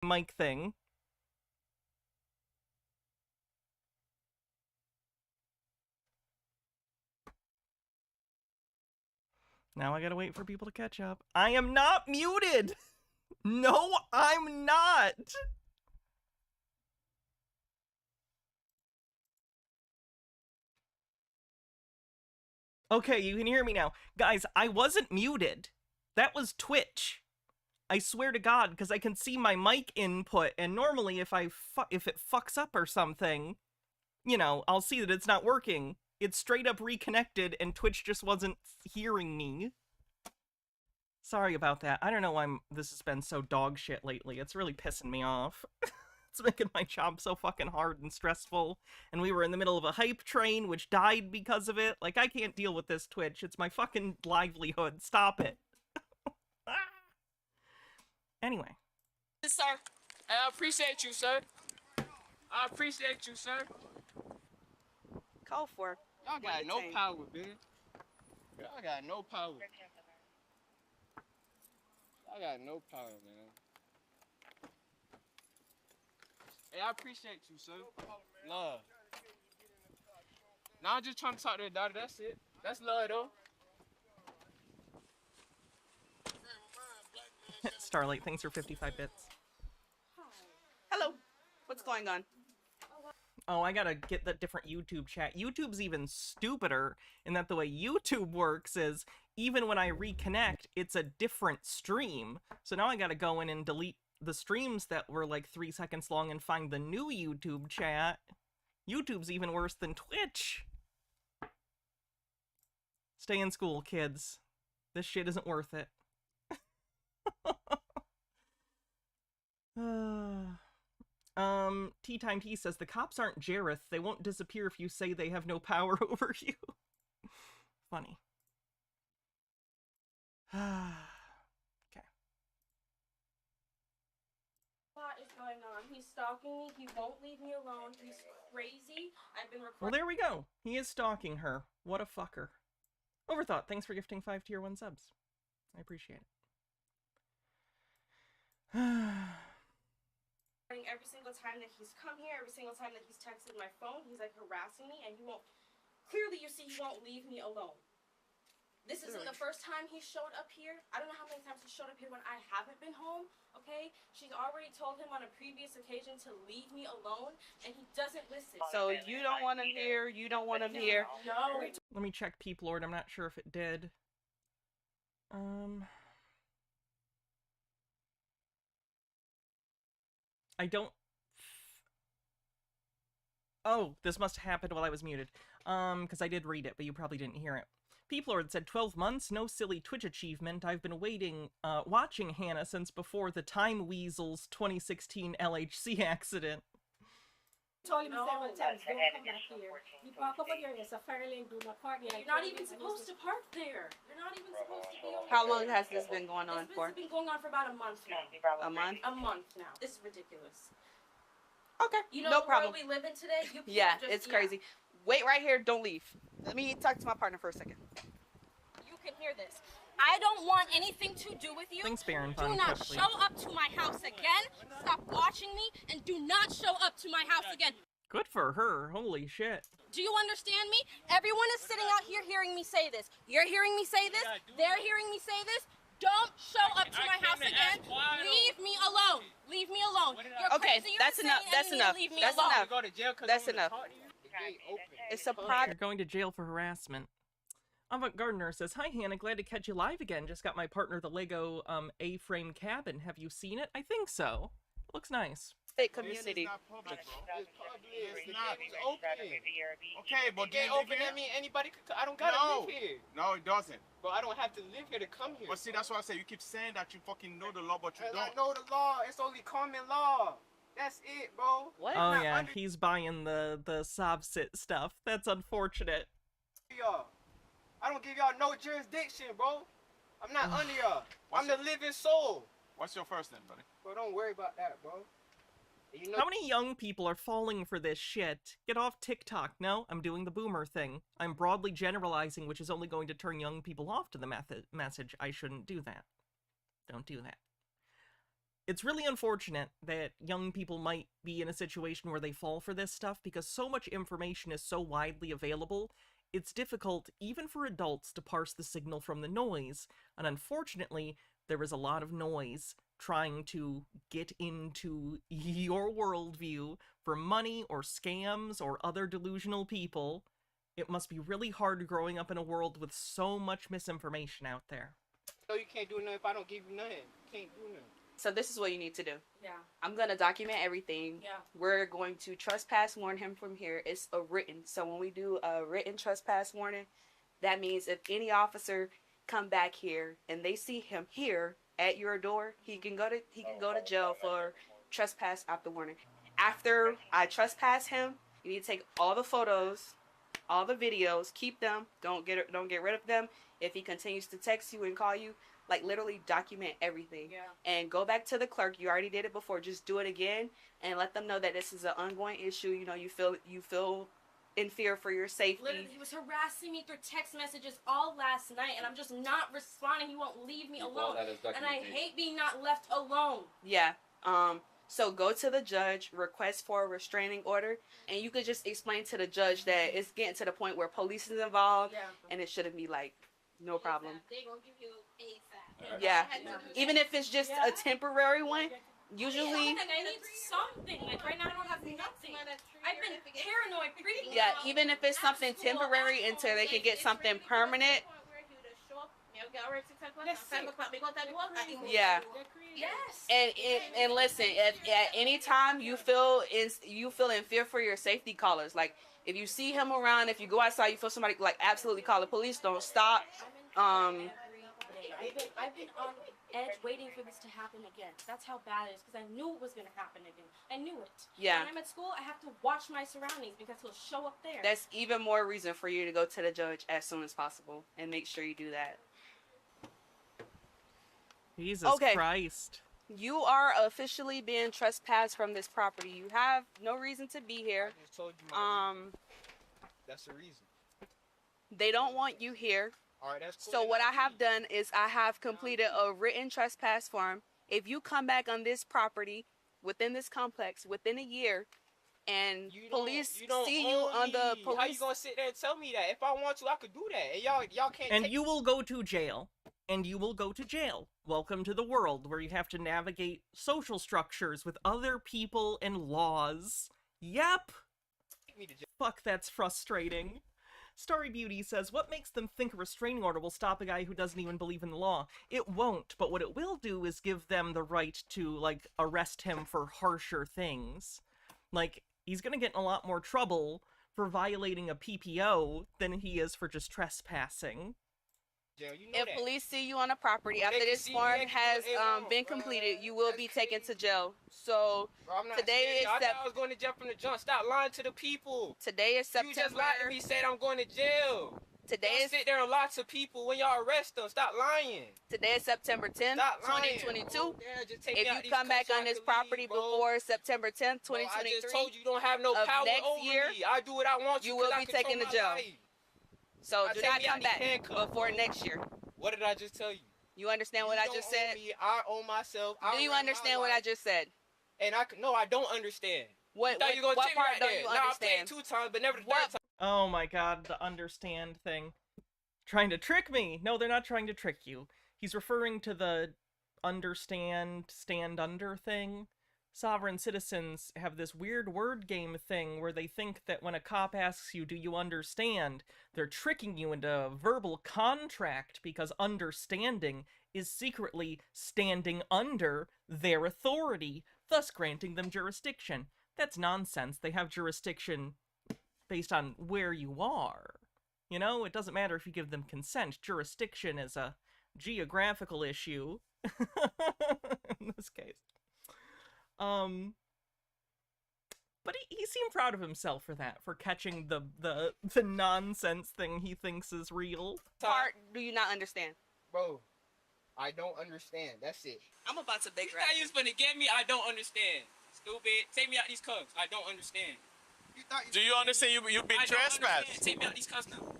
mic thing. Now I gotta wait for people to catch up. I am not muted! No, I'm not! Okay, you can hear me now. Guys, I wasn't muted. That was Twitch. I swear to God, because I can see my mic input, and normally if it fucks up or something, you know, I'll see that it's not working. It's straight up reconnected, and Twitch just wasn't hearing me. Sorry about that. I don't know why this has been so dog shit lately. It's really pissing me off. It's making my job so fucking hard and stressful. And we were in the middle of a hype train, which died because of it. Like, I can't deal with this Twitch. It's my fucking livelihood. Stop it. Anyway. Sir, I appreciate you, sir. I appreciate you, sir. Call for. Y'all got no power, man. Y'all got no power. Y'all got no power, man. Hey, I appreciate you, sir. Love. Now I'm just trying to talk to their daughter. That's it. That's love, though. Starlight, thanks for 55 bits. Hello. What's going on? Oh, I gotta get that different YouTube chat. YouTube's even stupider in that the way YouTube works is even when I reconnect, it's a different stream. So now I gotta go in and delete the streams that were like 3 seconds long and find the new YouTube chat. YouTube's even worse than Twitch. Stay in school, kids. This shit isn't worth it. Tea Time Tea says, the cops aren't Jareth. They won't disappear if you say they have no power over you. Funny. Okay. What is going on? He's stalking me. He won't leave me alone. He's crazy. I've been recording. Well, there we go. He is stalking her. What a fucker. Overthought, thanks for gifting 5 tier 1 subs. I appreciate it. Every single time that he's come here, every single time that he's texted my phone, he's like harassing me, and he won't. Clearly, you see, he won't leave me alone. This isn't the first time he showed up here. I don't know how many times he showed up here when I haven't been home. Okay, she's already told him on a previous occasion to leave me alone, and he doesn't listen. So you don't want him here. You don't want him here. No. Let me check Peep Lord. I'm not sure if it did. I don't... Oh, this must have happened while I was muted. Because I did read it, but you probably didn't hear it. Peeplord said, 12 months, no silly Twitch achievement. I've been watching Hannah since before the Time Weasels 2016 LHC accident. Told him several times, don't come back here. You park over here, it's a fire lane, do not park here. You're not even supposed to park there. You're not even supposed to be over How long has this been going on for? It's been going on for about a month now. A month? A month now. This is ridiculous. Okay, You know no the problem. world we live in today? You can't Yeah, just, it's crazy. Wait right here. Don't leave. Let me talk to my partner for a second. You can hear this. I don't want anything to do with you. Thanks, Baron. Do not show up to my house again. Stop watching me and do not show up to my house again. Good for her. Holy shit. Do you understand me? Everyone is sitting out here hearing me say this. You're hearing me say this. They're hearing me say this. Don't show up to my house again. Leave me alone. Leave me alone. You're Okay, crazy. that's enough. That's enough. That's enough. Go to jail 'cause That's I'm gonna enough. talk to you. The gate open. It's a You're product. going to jail for harassment. Avant Gardener says, hi Hannah, glad to catch you live again. Just got my partner the Lego A-frame cabin. Have you seen it? I think so. It looks nice. State community. It's not public, bro. It's public. It's not. It's open. Okay, but The do gate you live open. here? That mean anybody could. I don't gotta No. live here. No, it doesn't. But I don't have to live here to come here. But see, that's why I say you keep saying that you fucking know the law, but you And I don't. know the law. It's only common law. That's it, bro. What? Oh not yeah, under- he's buying the Sobsit stuff. That's unfortunate. Y'all. I don't give y'all no jurisdiction, bro. I'm not under y'all. I'm the living soul. What's your first name, buddy? Bro, don't worry about that, bro. You know, How many young people are falling for this shit? Get off TikTok. No, I'm doing the boomer thing. I'm broadly generalizing, which is only going to turn young people off to the message. I shouldn't do that. Don't do that. It's really unfortunate that young people might be in a situation where they fall for this stuff because so much information is so widely available, it's difficult even for adults to parse the signal from the noise, and unfortunately, there is a lot of noise trying to get into your worldview for money or scams or other delusional people. It must be really hard growing up in a world with so much misinformation out there. No, you can't do nothing if I don't give you nothing. You can't do nothing. So this is what you need to do. Yeah. I'm going to document everything. Yeah. We're going to trespass warn him from here. It's a written. So when we do a written trespass warning, that means if any officer come back here and they see him here at your door, he can go to jail for trespass after warning. After I trespass him, you need to take all the photos, all the videos, keep them. Don't get rid of them. If he continues to text you and call you, like literally document everything. Yeah. And go back to the clerk. You already did it before. Just do it again and let them know that this is an ongoing issue. You know, you feel in fear for your safety. Literally, he was harassing me through text messages all last night, and I'm just not responding. He won't leave me alone, and I hate being not left alone. Yeah. So go to the judge, request for a restraining order, and you could just explain to the judge that it's getting to the point where police is involved, Yeah. and it shouldn't be like no problem. They gonna give you ASAP. Yeah. I had to do Even if it's just a temporary one, usually. Like, I need something. Like, right now I don't have nothing. I've been paranoid freaking Yeah, out. even if it's something temporary until they can get something permanent. Yeah. Yes. And listen, if at any time you feel in fear for your safety, callers. Like if you see him around, if you go outside, you feel somebody, like absolutely call the police. Don't stop. I've been on edge waiting for this to happen again. That's how bad it is, because I knew it was going to happen again. I knew it. Yeah. When I'm at school, I have to watch my surroundings because he'll show up there. That's even more reason for you to go to the judge as soon as possible and make sure you do that. Jesus Okay. Christ. You are officially being trespassed from this property. You have no reason to be here. I just told you my reason. That's the reason. They don't want you here. All right, that's cool. So what I have done is I have completed a written trespass form. If you come back on this property within this complex within a year, and police see you on the police, How you gonna sit there and tell me that? If I want to, I could do that. And y'all can't. And you will go to jail. And you will go to jail. Welcome to the world where you have to navigate social structures with other people and laws. Yep. take me to jail. Fuck, that's frustrating. Starry Beauty says, what makes them think a restraining order will stop a guy who doesn't even believe in the law? It won't, but what it will do is give them the right to, like, arrest him for harsher things. Like, he's gonna get in a lot more trouble for violating a PPO than he is for just trespassing. Jail, you know if that. police see you on the property They after can this see form me, has they won't, been bro. completed, you will That's be taken to crazy. jail. So Bro, I'm not today scared. I is thought I was going to jail from the jump. Stop lying to the people. today is You just September. lied to me, said I'm going to jail. Today Y'all is sit there and lie to people when y'all arrest them. Stop lying. September 10th, Stop lying. 2022. Oh, yeah, just take me If out you these come back cuffs so on I this can property leave, bro. before September 10th, Bro, I 2023, just told you you don't have no of power next over year, me. I do what I want you to. will 'cause I be control taken to my jail. life. so I do take not me out come these back handcuffs, before bro. next year. What did I just tell you? You understand what You I don't just own said? me. I own myself. Do you understand what I just said? And no, I don't understand. What You thought you were gonna take me part right don't there. you Nah, I played understand? 2 times, but never the What 3rd time. Oh my god, the understand thing. Trying to trick me! No, they're not trying to trick you. He's referring to the understand, stand under thing. Sovereign citizens have this weird word game thing where they think that when a cop asks you, do you understand, they're tricking you into a verbal contract because understanding is secretly standing under their authority, thus granting them jurisdiction. That's nonsense. They have jurisdiction based on where you are. You know, it doesn't matter if you give them consent. Jurisdiction is a geographical issue in this case. But he seemed proud of himself for that, for catching the nonsense thing he thinks is real. part do you not understand? Bro, I don't understand. That's it. I'm about to big You rap. thought you was finna get me? I don't understand. Stupid. Take me out these cuffs. I don't understand. Do you understand you've been I don't trespassed? understand. Take me out these cuffs now.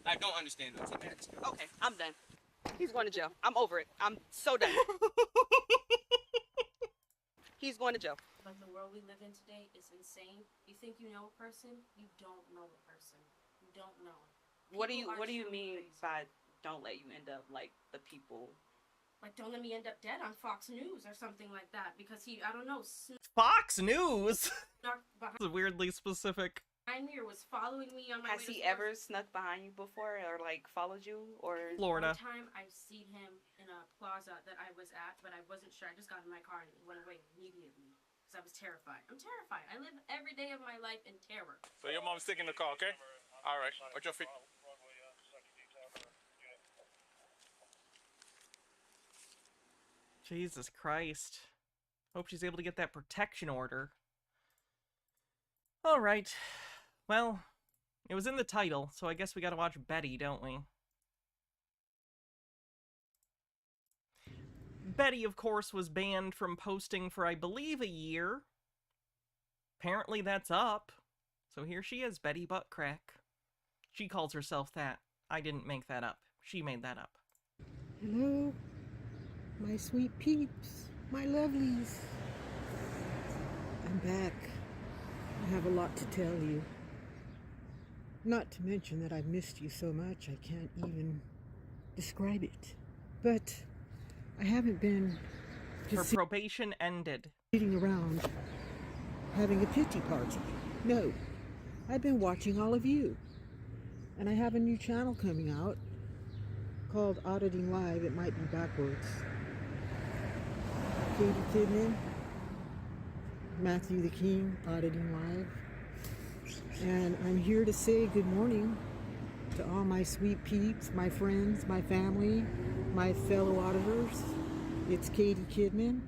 I don't understand though. Take me out these cuffs. Okay, I'm done. He's going to jail. I'm over it. I'm so done. He's going to jail. But the world we live in today is insane. You think you know a person, you don't know a person. You don't know. What do you People are mean truly crazy. by don't let you end up like the people? Like, don't let me end up dead on Fox News or something like that because he, I don't know, Fox News. snuck It's weirdly specific. behind me or was following me on my Has way to he school. ever snuck behind you before or like followed you or? Florida. One time I seen him in a plaza that I was at, but I wasn't sure. I just got in my car and went away immediately because I was terrified. I'm terrified. I live every day of my life in terror. So your mom's taking the car, okay? All right. Watch your feet. Jesus Christ. Hope she's able to get that protection order. Alright. Well, it was in the title, so I guess we gotta watch Betty, don't we? Betty, of course, was banned from posting for, I believe, a year. Apparently that's up. So here she is, Betty Buttcrack. She calls herself that. I didn't make that up. She made that up. Hello, my sweet peeps, my lovelies. I'm back. I have a lot to tell you. Not to mention that I've missed you so much I can't even describe it. But I haven't been Her just probation ended. sitting around having a pity party. No, I've been watching all of you. And I have a new channel coming out called Auditing Live. It might be backwards. Katie Kidman, Matthew the King, Auditing Live. And I'm here to say good morning to all my sweet peeps, my friends, my family, my fellow auditors. It's Katie Kidman,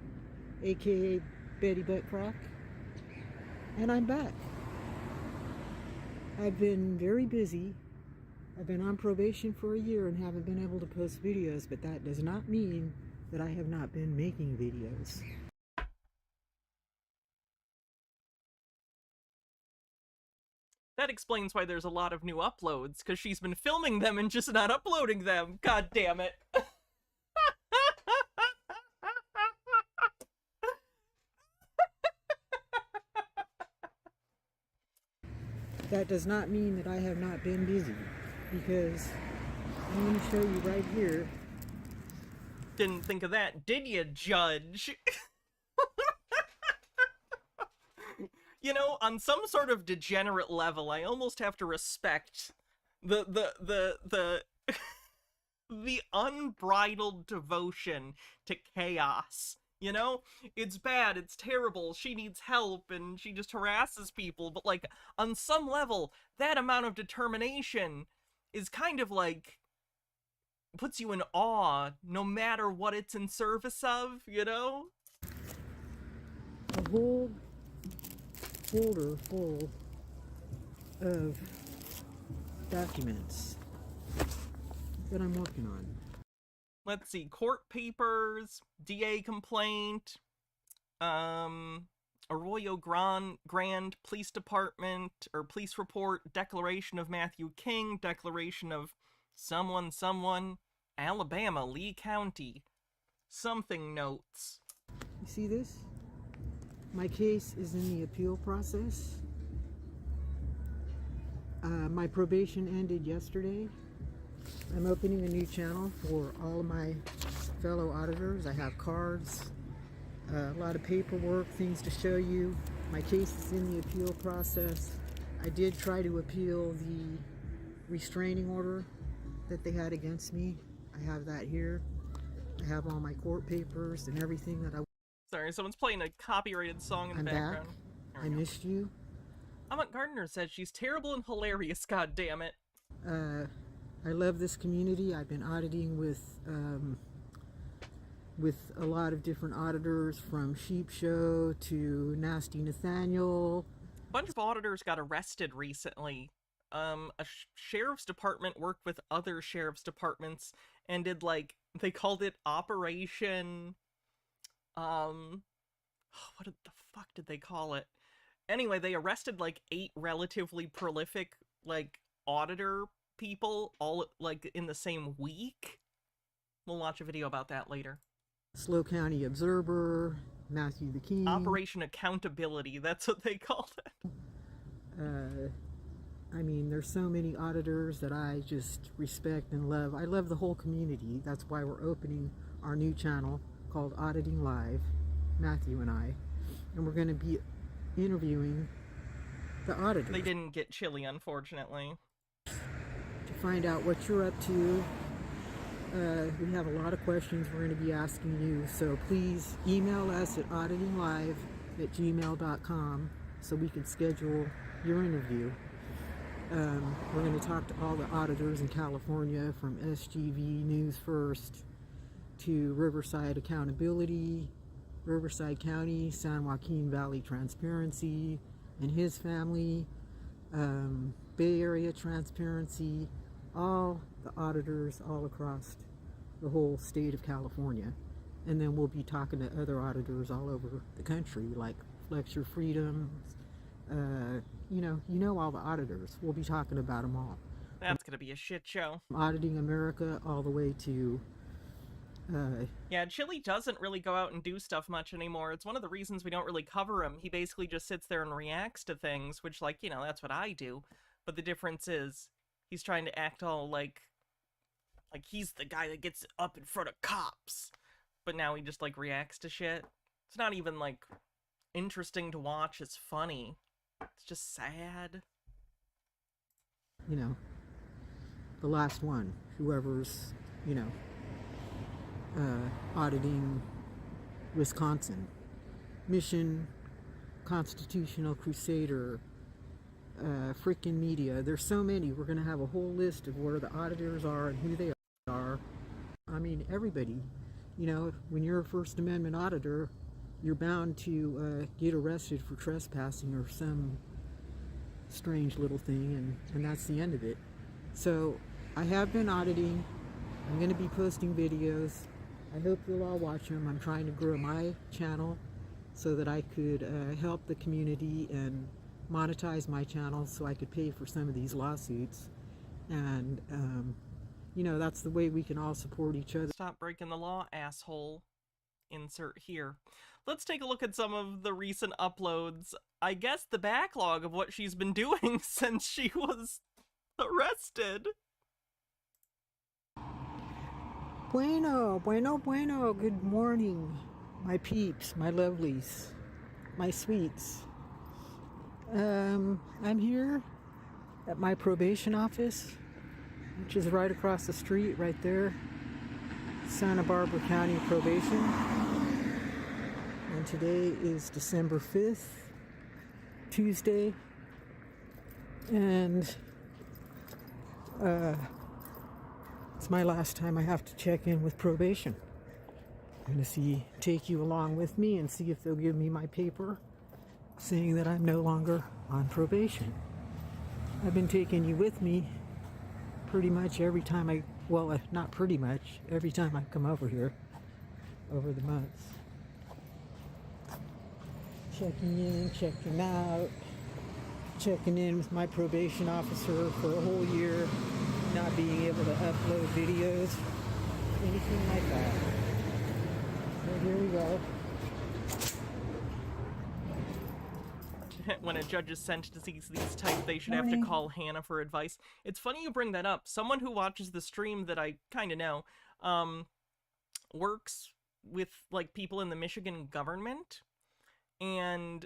aka Betty Buttcrack, and I'm back. I've been very busy. I've been on probation for a year and haven't been able to post videos, but that does not mean that I have not been making videos. That explains why there's a lot of new uploads, because she's been filming them and just not uploading them. God damn it. That does not mean that I have not been busy, because I'm going to show you right here. Didn't think of that, did you, Judge? You know, on some sort of degenerate level, I almost have to respect the unbridled devotion to chaos. You know? It's bad, it's terrible, she needs help, and she just harasses people, but, like, on some level, that amount of determination is kind of, like, puts you in awe, no matter what it's in service of, you know? A whole folder full of documents that I'm working on. Let's see, court papers, DA complaint, Arroyo Grande Police Department, or police report, declaration of Matthew King, declaration of someone, Alabama, Lee County, something notes. You see this? My case is in the appeal process. My probation ended yesterday. I'm opening a new channel for all of my fellow auditors. I have cards, a lot of paperwork, things to show you. My case is in the appeal process. I did try to appeal the restraining order that they had against me. I have that here. I have all my court papers and everything that I... Sorry, someone's playing a copyrighted song in the I'm background. back. I missed you. Amit Gardner says she's terrible and hilarious, god damn it. I love this community. I've been auditing with a lot of different auditors, from Sheep Show to Nasty Nathaniel. A bunch of auditors got arrested recently. A sheriff's department worked with other sheriff's departments and did, like, they called it Operation... what the fuck did they call it? Anyway, they arrested, like, 8 relatively prolific, like, auditor people, all, like, in the same week. We'll watch a video about that later. SLO County Observer, Matthew the King. Operation Accountability, that's what they called it. I mean, there's so many auditors that I just respect and love. I love the whole community. That's why we're opening our new channel called Auditing Live, Matthew and I. And we're going to be interviewing the auditors. They didn't get chili, unfortunately. To find out what you're up to. We have a lot of questions we're going to be asking you. So please email us at auditinglive@gmail.com so we can schedule your interview. We're going to talk to all the auditors in California, from SGV News First to Riverside Accountability, Riverside County, San Joaquin Valley Transparency and his family, Bay Area Transparency, all the auditors all across the whole state of California. And then we'll be talking to other auditors all over the country, like Flex Your Freedoms, you know all the auditors. We'll be talking about them all. That's gonna be a shit show. Auditing America all the way to Yeah, Chili doesn't really go out and do stuff much anymore. It's one of the reasons we don't really cover him. He basically just sits there and reacts to things, which, like, you know, that's what I do. But the difference is he's trying to act all like he's the guy that gets up in front of cops. But now he just, like, reacts to shit. It's not even, like, interesting to watch. It's funny. It's just sad. you know, the last one, whoever's, you know, auditing Wisconsin, Mission, Constitutional Crusader, freaking media. There's so many. We're going to have a whole list of where the auditors are and who they are. I mean, everybody. You know, when you're a First Amendment auditor, you're bound to get arrested for trespassing or some strange little thing, and that's the end of it. So I have been auditing. I'm going to be posting videos. I hope you'll all watch them. I'm trying to grow my channel so that I could help the community and monetize my channel so I could pay for some of these lawsuits. And you know, that's the way we can all support each other. Stop breaking the law, asshole. Insert here. Let's take a look at some of the recent uploads. I guess the backlog of what she's been doing since she was arrested. Bueno, bueno, bueno. Good morning, my peeps, my lovelies, my sweets. I'm here at my probation office, which is right across the street, right there. Santa Barbara County Probation. And today is December 5th, Tuesday. And it's my last time I have to check in with probation. I'm going to take you along with me and see if they'll give me my paper saying that I'm no longer on probation. I've been taking you with me pretty much every time not pretty much, every time I come over here over the months. Checking in, checking out, checking in with my probation officer for a whole year, not being able to upload videos, anything like that. So here we go. When a judge's sentences these type, they should have to call Hannah for advice. It's funny you bring that up. Someone who watches the stream that I kind of know, works with, like, people in the Michigan government, and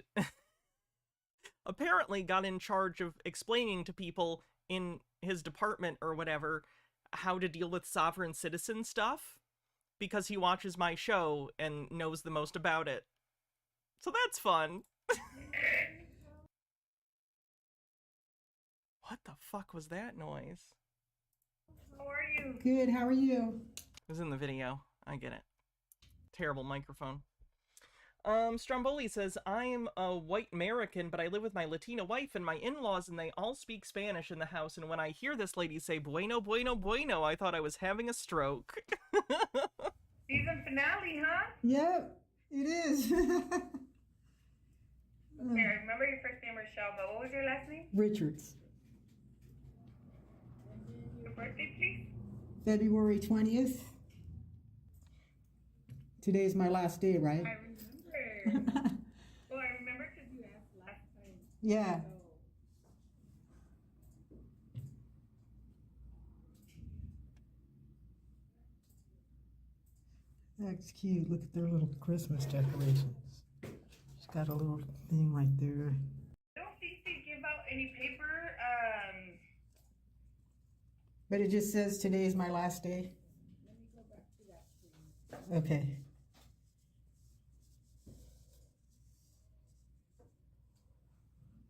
apparently got in charge of explaining to people in his department or whatever how to deal with sovereign citizen stuff, because he watches my show and knows the most about it. So that's fun. What the fuck was that noise? How are you? Good, how are you? It was in the video. I get it. Terrible microphone. Stromboli says, I'm a white American, but I live with my Latina wife and my in-laws, and they all speak Spanish in the house, and when I hear this lady say, bueno, bueno, bueno, I thought I was having a stroke. Season finale, huh? Yep, it is. Okay, I remember your first name, Rochelle, but what was your last name? Richards. Your birthday, please? February 20th. Today's my last day, right? I remember. Well, I remember because you asked last time. Yeah. So. That's cute. Look at their little Christmas decorations. She's got a little thing right there. Don't CC give out any paper. But it just says today is my last day. Let me go back to that screen. Okay.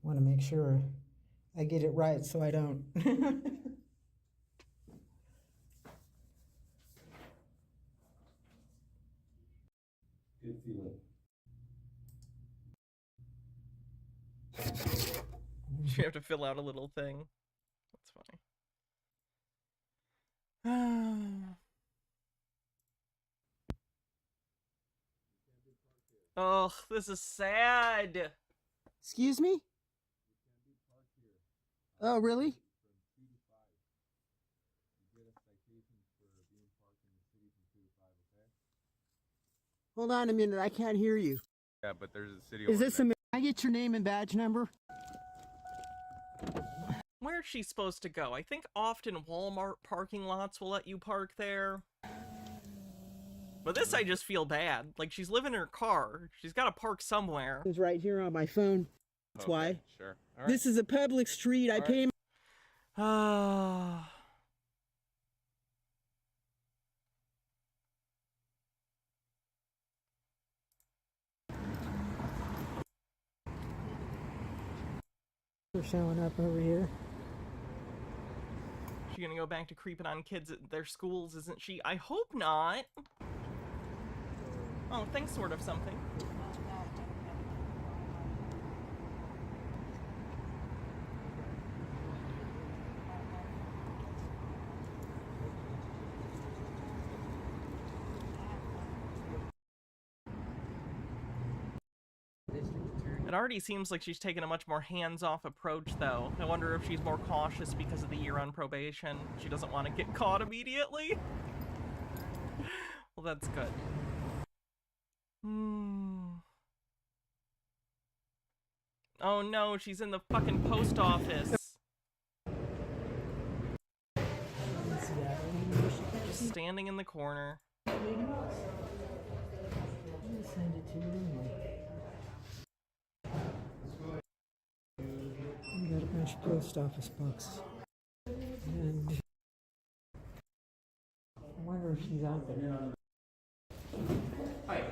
Want to make sure I get it right so I don't. Good feeling. You have to fill out a little thing. That's funny. Oh, this is sad. Excuse me? Oh, really? Hold on a minute, I can't hear you. Yeah, but there's a city. Is this a? Can I get your name and badge number? Where's she supposed to go? I think often Walmart parking lots will let you park there. But this I just feel bad. Like, she's living in her car. She's got to park somewhere. It's right here on my phone. That's why. Sure. All right. This is a public street. I pay. Ah. They're showing up over here. She gonna go back to creeping on kids at their schools, isn't she? I hope not. Oh, thanks, sort of something. It already seems like she's taken a much more hands-off approach, though. I wonder if she's more cautious because of the year on probation. She doesn't want to get caught immediately. Well, that's good. Oh no, she's in the fucking post office. Just standing in the corner. Send it to you. We got a bunch of post office books. And I wonder if she's out there.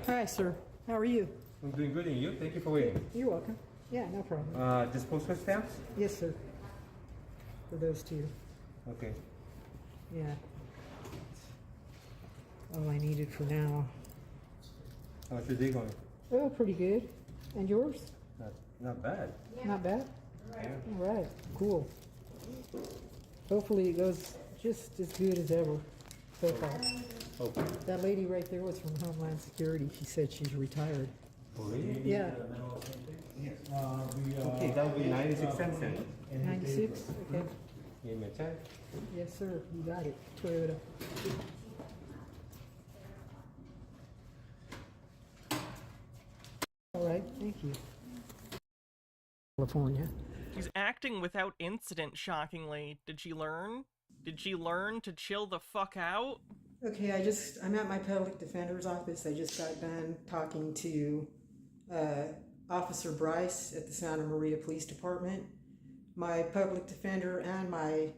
Hi, sir. How are you? I'm doing good, and you? Thank you for waiting. You're welcome. Yeah, no problem. Disposal stamps? Yes, sir. For those two. Okay. Yeah. All I needed for now. How's your day going? Oh, pretty good. And yours? Not bad. Not bad? Yeah. All right. Cool. Hopefully it goes just as good as ever so far. Okay. That lady right there was from Homeland Security. She said she's retired. Oh, really? Yeah. Okay, that would be 96 cents then. 96? Okay. Give me a check. Yes, sir. You got it. Toyota. All right. Thank you. California. She's acting without incident, shockingly. Did she learn? Did she learn to chill the fuck out? Okay, I'm at my public defender's office. I just got done talking to Officer Bryce at the Santa Maria Police Department. My public defender and my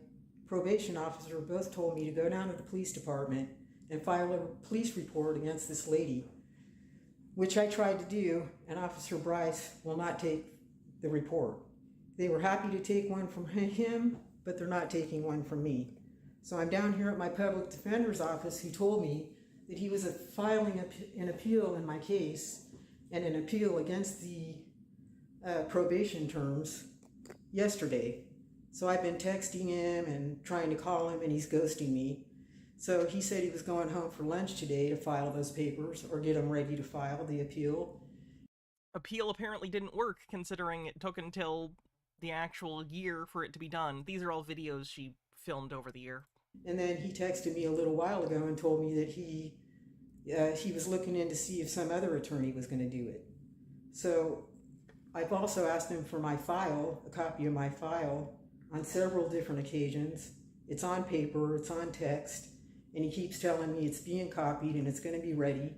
probation officer both told me to go down to the police department and file a police report against this lady, which I tried to do, and Officer Bryce will not take the report. They were happy to take one from him, but they're not taking one from me. So I'm down here at my public defender's office, who told me that he was filing an appeal in my case and an appeal against the probation terms yesterday. So I've been texting him and trying to call him, and he's ghosting me. So he said he was going home for lunch today to file those papers or get them ready to file the appeal. Appeal apparently didn't work, considering it took until the actual year for it to be done. These are all videos she filmed over the year. And then he texted me a little while ago and told me that he was looking in to see if some other attorney was going to do it. So I've also asked him for my file, a copy of my file, on several different occasions. It's on paper, it's on text, and he keeps telling me it's being copied and it's going to be ready.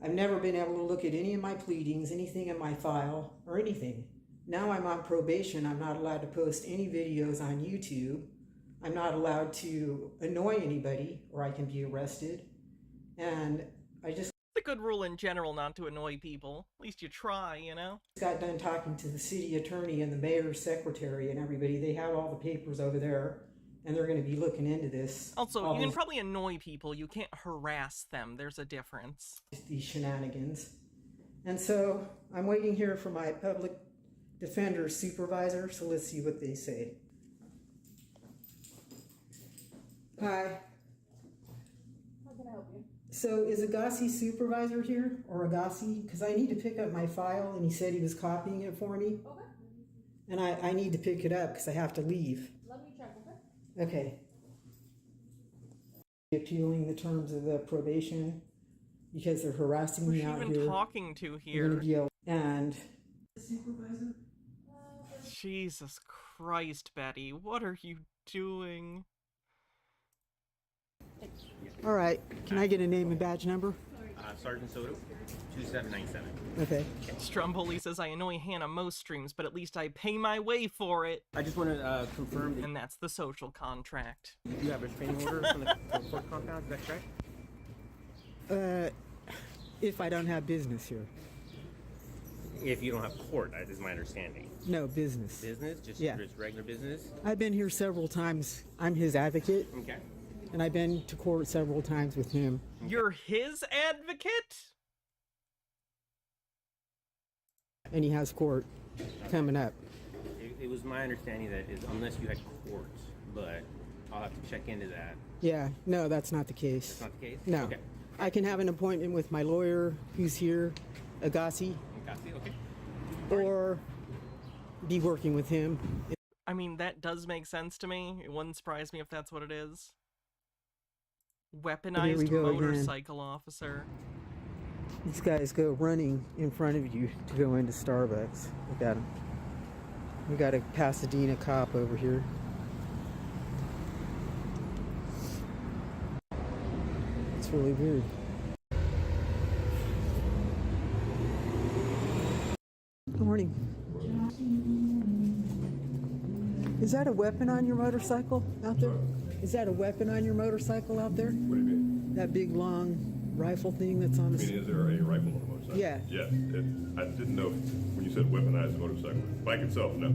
I've never been able to look at any of my pleadings, anything in my file, or anything. Now I'm on probation. I'm not allowed to post any videos on YouTube. I'm not allowed to annoy anybody or I can be arrested. And I just It's a good rule in general not to annoy people. At least you try, you know? got done talking to the city attorney and the mayor's secretary and everybody. They have all the papers over there, and they're going to be looking into this. Also, all you can this- probably annoy people. You can't harass them. There's a difference. these shenanigans. And so I'm waiting here for my public defender supervisor, so let's see what they say. Hi. How can I help you? So is Agassi supervisor here, or Agassi? Because I need to pick up my file, and he said he was copying it for me. Okay. And I need to pick it up because I have to leave. Let me check, okay? Okay. Appealing the terms of the probation because they're harassing Who's me she out even here. talking to You're gonna here? be and supervisor. Jesus Christ, Betty. What are you doing? All right. Can I get a name and badge number? Sergeant Soto, 2797. Okay. Stromboli says, I annoy Hannah most streams, but at least I pay my way for it. I just want to confirm that And that's the social contract. you have a restraining order from the court compound, is that correct? If I don't have business here. If you don't have court, that is my understanding. No, business. Business, just Yeah. just regular business? I've been here several times. I'm his advocate, Okay. and I've been to court several times with him. You're his advocate? And he has court coming up. It was my understanding that unless you had court, but I'll have to check into that. Yeah, no, that's not the case. That's not the case? No. Okay. I can have an appointment with my lawyer who's here, Agassi, Okay. or be working with him. I mean, that does make sense to me. It wouldn't surprise me if that's what it is. Weaponized go again. motorcycle officer. These guys go running in front of you to go into Starbucks. Look at them. We got a Pasadena cop over here. It's really weird. Good morning. Is that a weapon on your motorcycle out there? Is that a weapon on your motorcycle out there? What do you mean? That big long rifle thing that's on I the... mean, is there a rifle on the motorcycle? Yeah. Yes. I didn't know when you said weaponized motorcycle. Bike itself, no.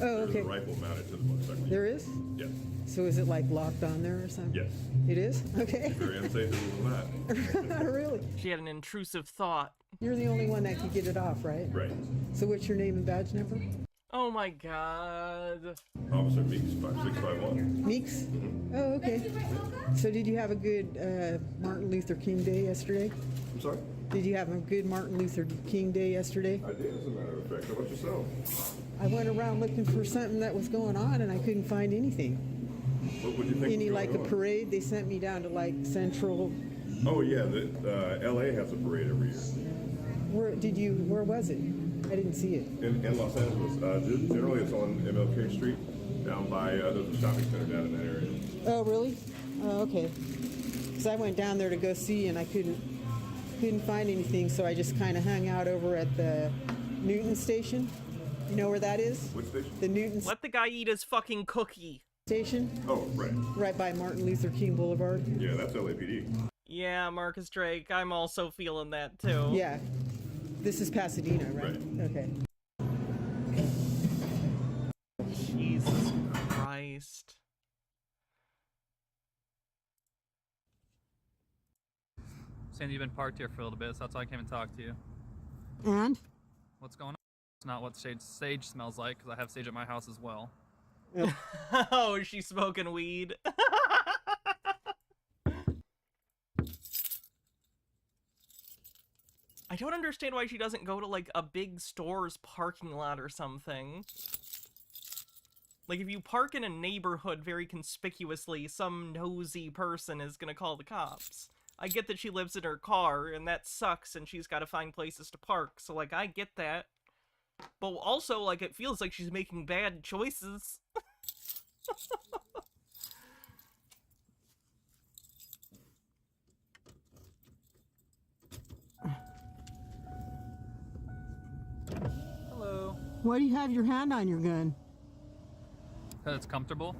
Oh, okay. There's a rifle mounted to the motorcycle. There is? Yes. So is it like locked on there or something? Yes. It is? Okay. Very unsafe than that. Really? She had an intrusive thought. You're the only one that can get it off, right? Right. So what's your name and badge number? Oh my god. Officer Meeks, 5651. Meeks? Oh, okay. So did you have a good Martin Luther King Day yesterday? I'm sorry? Did you have a good Martin Luther King Day yesterday? I did, as a matter of fact. How about yourself? I went around looking for something that was going on and I couldn't find anything. What would you think? Any was like a going on? parade? They sent me down to like Central. Oh, yeah. LA has a parade every year. Where was it? I didn't see it. In Los Angeles. Generally, it's on MLK Street, down by, there's a shopping center down in that area. Oh, really? Oh, okay. Because I went down there to go see and I couldn't find anything, so I just kind of hung out over at the Newton station. You know where that is? Which station? The Newton Let the guy eat his fucking cookie. station, Oh, right. right by Martin Luther King Boulevard. Yeah, that's LAPD. Yeah, Marcus Drake, I'm also feeling that too. Yeah. This is Pasadena, right? Right. Okay. Jesus Christ. Sandy, you've been parked here for a little bit, so that's why I came and talked to you. And? What's going on? It's not what sage smells like, because I have sage at my house as well. Oh, is she smoking weed? I don't understand why she doesn't go to, like, a big store's parking lot or something. Like, if you park in a neighborhood very conspicuously, some nosy person is gonna call the cops. I get that she lives in her car, and that sucks, and she's got to find places to park, so, like, I get that. But also, like, it feels like she's making bad choices. Hello. Why do you have your hand on your gun? Because it's comfortable.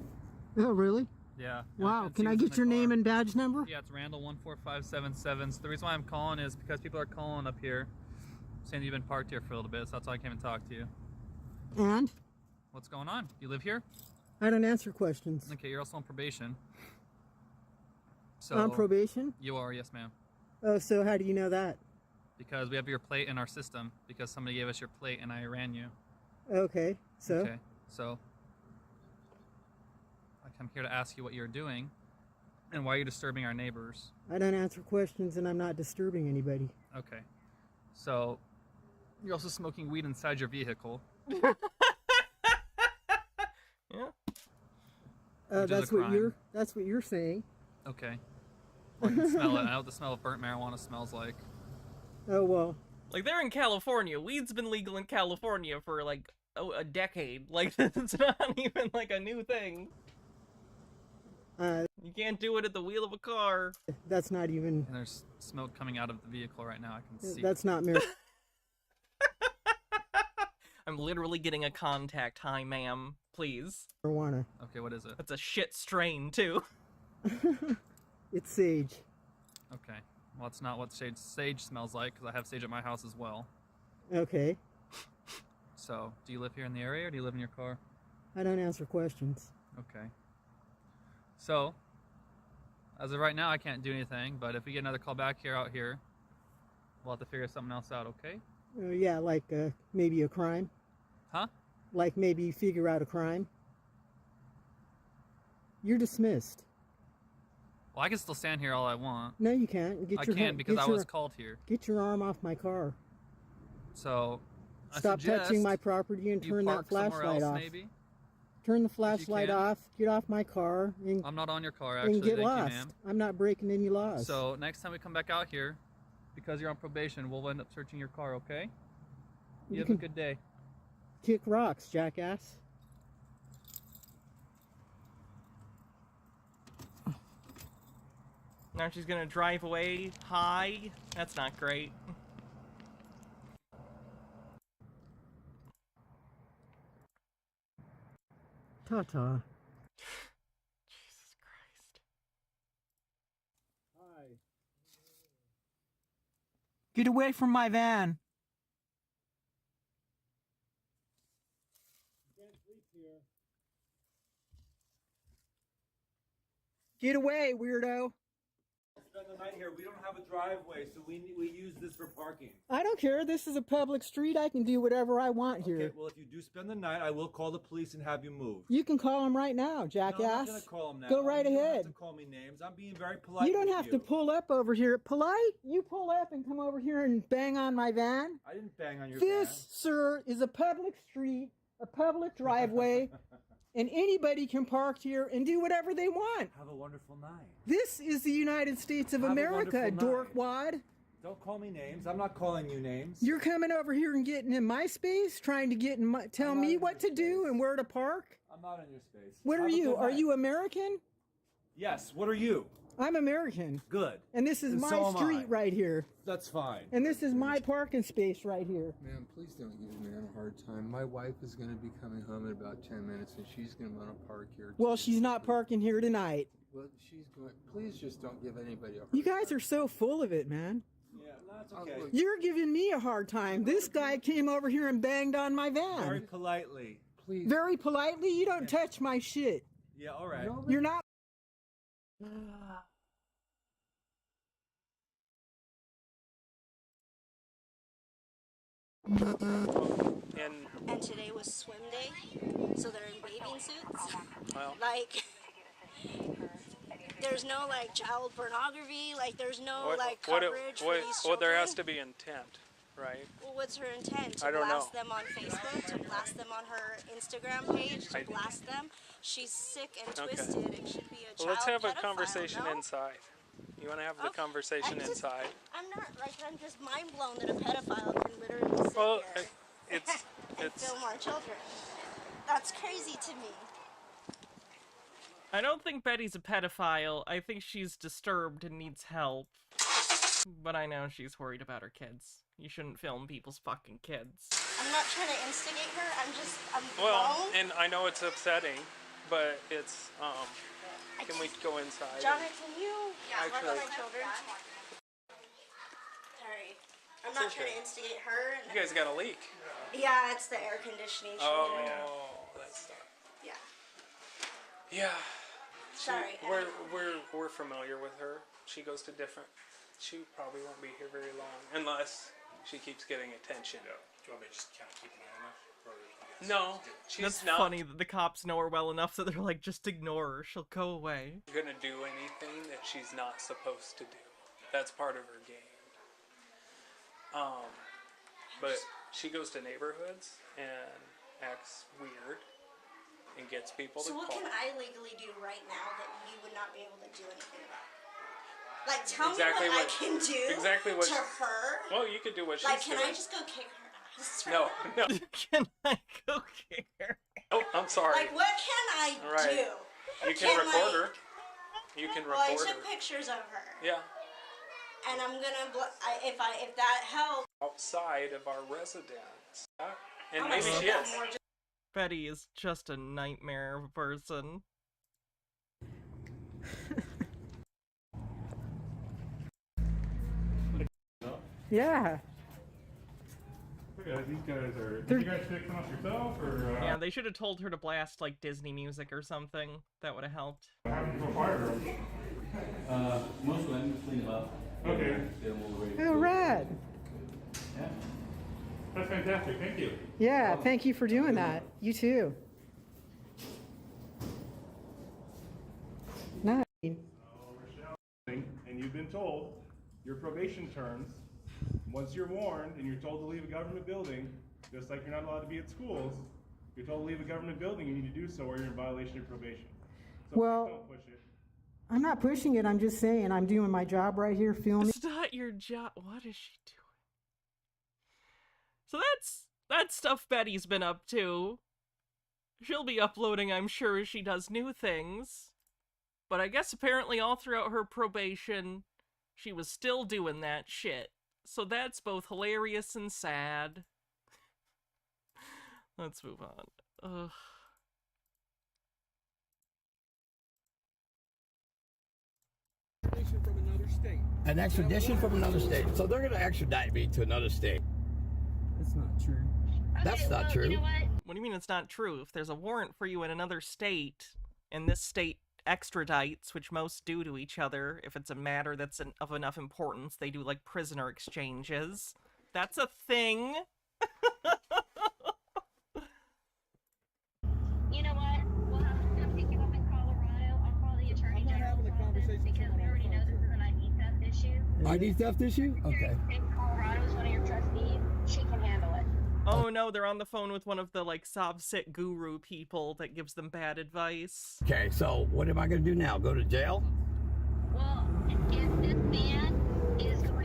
Oh, really? Yeah. Wow. It's Can I used in get the your name car. and badge number? Yeah, it's Randall14577. So the reason why I'm calling is because people are calling up here saying you've been parked here for a little bit, so that's why I came and talked to you. And? What's going on? You live here? I don't answer questions. Okay, you're also on probation. So On probation? You are, yes ma'am. Oh, so how do you know that? Because we have your plate in our system, because somebody gave us your plate and I ran you. Okay, so? Okay, so I come here to ask you what you're doing and why you're disturbing our neighbors. I don't answer questions and I'm not disturbing anybody. Okay, so you're also smoking weed inside your vehicle. Yeah. Which is a That's what crime. you're saying. Okay. Well, I can smell it. I know what the smell of burnt marijuana smells like. Oh, well. Like, they're in California. Weed's been legal in California for, like, a decade. Like, it's not even, like, a new thing. You can't do it at the wheel of a car. That's not even... And there's smoke coming out of the vehicle right now. I can see. That's not marijuana. I'm literally getting a contact. Hi, ma'am. Please. Okay, what is it? That's a shit strain, too. It's sage. Okay. Well, it's not what sage smells like, because I have sage at my house as well. Okay. So, do you live here in the area, or do you live in your car? I don't answer questions. Okay. So, as of right now, I can't do anything, but if we get another call back out here, we'll have to figure something else out, okay? Yeah, like maybe a crime. Huh? Like maybe you figure out a crime. You're dismissed. Well, I can still stand here all I want. No, you can't. I can because I was called here. Get your arm off my car. So, Stop touching my property and turn that flashlight off. Maybe? Turn the flashlight off. Get off my car. And, I'm not on your car, actually. and get Thank lost. you, ma'am. I'm not breaking any laws. So, next time we come back out here, because you're on probation, we'll end up searching your car, okay? You have a good day. Kick rocks, jackass. Now she's gonna drive away high? That's not great. Ta-ta. Jesus Christ. Hi. Get away from my van. Can't sleep here. Get away, weirdo. Spend the night here. We don't have a driveway, so we use this for parking. I don't care. This is a public street. I can do whatever I want here. Okay, well, if you do spend the night, I will call the police and have you moved. You can call them right now, jackass. No, I'm not gonna call them now. Go right You don't ahead. have to call me names. I'm being very polite. You don't with have you. to pull up over here. Polite? You pull up and come over here and bang on my van? I didn't bang on your This, van. sir, is a public street, a public driveway, and anybody can park here and do whatever they want. Have a wonderful night. This is the United States of Have a America, wonderful night. dorkwad. Don't call me names. I'm not calling you names. You're coming over here and getting in my space, trying to get in my, tell I'm not me in what your to do and where to park? I'm not in your space. What Have are a you? good Are night. you American? Yes. What are you? I'm American. Good. And this is And my so am street I. right here. That's fine. And this is my parking space right here. Ma'am, please don't give this man a hard time. My wife is going to be coming home in about 10 minutes, and she's going to want to park here. Well, she's not parking here tonight. Well, she's going. Please just don't give anybody a hard You guys are so full of it, man. Yeah, that's okay. You're giving me a hard time. This guy came over here and banged on my van. Very politely. Please. Very politely? You don't touch my shit. Yeah, all right. You're not. And today was swim day, so they're in bathing suits. Well. Like, there's no like child pornography. Like, there's no like coverage for these children. Well, there has to be intent, right? Well, what's her intent? To I don't blast know. them on Facebook, to blast them on her Instagram page, to blast them. She's sick and Okay. twisted and should be a child Well, let's have a pedophile, conversation no? inside. You want to have the conversation inside? I'm not like I'm just mind blown that a pedophile can literally sit Well, here it's and film our children. That's crazy to me. I don't think Betty's a pedophile. I think she's disturbed and needs help. But I know she's worried about her kids. You shouldn't film people's fucking kids. I'm not trying to instigate her. I'm well, blown. and I know it's upsetting, but it's Can we go inside? Jonah, can you work on Actually- my children? Sorry. I'm not trying to instigate her. You guys got a leak. Yeah, it's the air conditioning. Oh, that's Yeah. yeah. Sorry. We're familiar with her. She goes to different. She probably won't be here very long unless she keeps getting attention. Do you want me to just kind of keep an eye on her? Or you guys No, she's That's not funny that the cops know her well enough that they're like, just ignore her. She'll go away. gonna do anything that she's not supposed to do. That's part of her game. But she goes to neighborhoods and acts weird and gets people So to what call. can I legally do right now that you would not be able to do anything about? Like, tell Exactly me what I what- can do exactly what to she- her. Well, you could do what she's Like, can doing. I just go kick her ass? No, no. Can I go kick her? Oh, I'm sorry. Like, what can I Right. do? You can record like- her. You can Well, I record took her. pictures of her, Yeah. and I'm gonna. If that helps. Outside of our residence. Yeah. And I'm maybe gonna she sit is. more Betty is just a nightmare of a person. Yeah. These guys are. Did you guys pick them up yourself, or? Yeah, they should have told her to blast like Disney music or something. That would have helped. How did you go fire them? Most of them just clean them up. Okay. Get them all ready. Oh, rad. Yeah. That's fantastic. Thank you. Yeah, thank you for doing that. You too. Nice. And you've been told your probation terms. Once you're warned and you're told to leave a government building, just like you're not allowed to be at schools, you're told to leave a government building, you need to do so or you're in violation of probation. So Well- please don't push it. I'm not pushing it. I'm just saying I'm doing my job right here filming. It's not your job. What is she doing? So that's stuff Betty's been up to. She'll be uploading, I'm sure, as she does new things. But I guess apparently all throughout her probation, she was still doing that shit. So that's both hilarious and sad. Let's move on. Ugh. From another state. An extradition from another state. So they're going to extradite me to another state. That's not true. That's not true. You know what? What do you mean it's not true? If there's a warrant for you in another state, and this state extradites, which most do to each other, if it's a matter that's of enough importance, they do like prisoner exchanges. That's a thing. You know what? We'll have to come pick you up in Colorado. I'll call the attorney general's office because we already know this is an ID theft issue. ID theft issue? Okay. If Colorado is one of your trustees, she can handle it. Oh no, they're on the phone with one of the like Sovsit guru people that gives them bad advice. Okay, so what am I going to do now? Go to jail? Well, if this man is not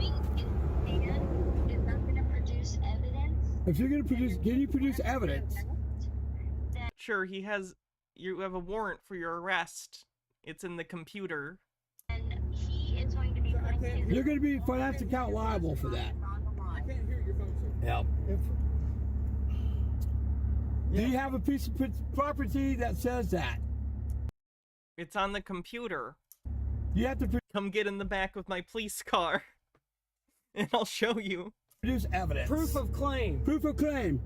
going to produce evidence, If you're going to produce, can you produce evidence? Sure, you have a warrant for your arrest. It's in the computer. then he is going to be putting his You're going to be financial account liable for that. I can't hear your phone, sir. Yep. Do you have a piece of property that says that? It's on the computer. You have to Come get in the back of my police car, and I'll show you. produce evidence. Proof of claim. Proof of claim.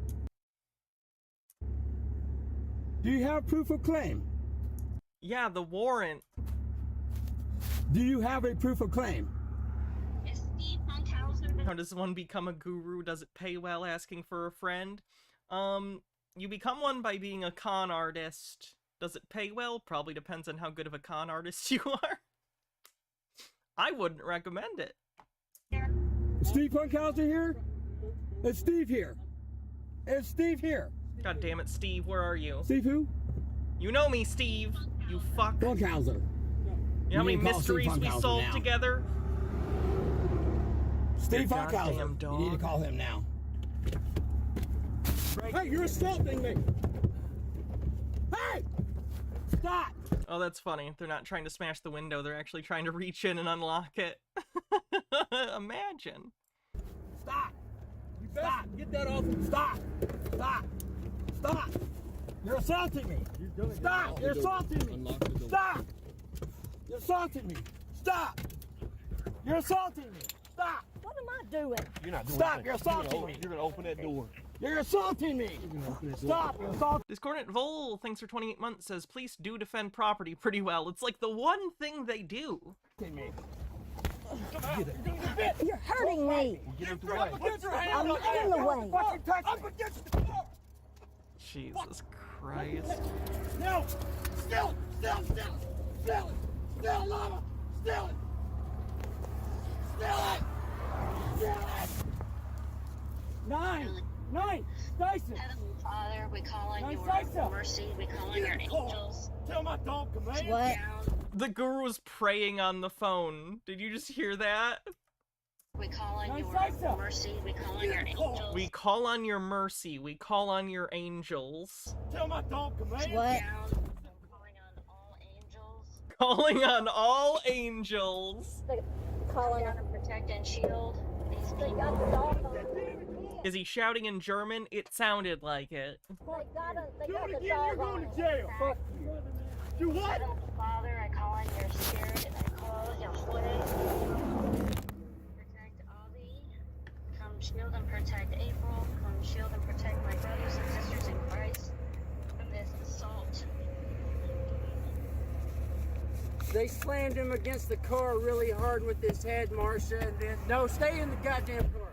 Do you have proof of claim? Yeah, the warrant. Do you have a proof of claim? Is Steve Montalvo How does one become a guru? Does it pay well asking for a friend? You become one by being a con artist. Does it pay well? Probably depends on how good of a con artist you are. I wouldn't recommend it. Is Steve Funkhauser here? Is Steve here? Is Steve here? God damn it, Steve, where are you? Steve who? You know me, Steve. You fuck. Funkhauser. You know how many need to call Steve mysteries we Funkhauser solved now. together? Steve You goddamn Funkhauser. You need to dog. call him now. Hey, you're assaulting me. Hey! Stop! Oh, that's funny. They're not trying to smash the window. They're actually trying to reach in and unlock it. Imagine. Stop! Stop! Get that off him! Stop! Stop! Stop! You're assaulting me! Stop! You're assaulting me! Stop! You're assaulting me! Stop! You're assaulting me! Stop! What am I doing? You're not doing Stop! You're assaulting me! You're gonna open that door. You're assaulting me! Stop! You're assaulting Discordant Vol, thanks for 28 months, says, police do defend property pretty well. It's like the one thing they do. me! You're hurting me. Get out the way. I'm in the way. Jesus Christ. No! Still! Still! Still! Still it! Still, Llama! Still it! Still it! Still it! Nine! Dyson! Heavenly Father, we call on Nine, your Dyson! mercy, we call on your angels. Tell my dog, command! What? The guru was praying on the phone. Did you just hear that? We call on Nine, your Dyson! mercy, we call on your angels. We call on your mercy. We call on your angels. Tell my dog, command! What? Calling on all angels. Calling on all angels. Calling Down and protect and shield these They people. got the dog on. Is he shouting in German? It sounded like it. They got Do the it again, dog you're going on. to jail! Fuck you! Do what? Heavenly Father, I call on your spirit and I call Yahweh. Protect Avi. Come shield and protect April. Come shield and protect my brothers and sisters in Christ from this assault. They slammed him against the car really hard with his head, Marsha, and then no, stay in the goddamn car.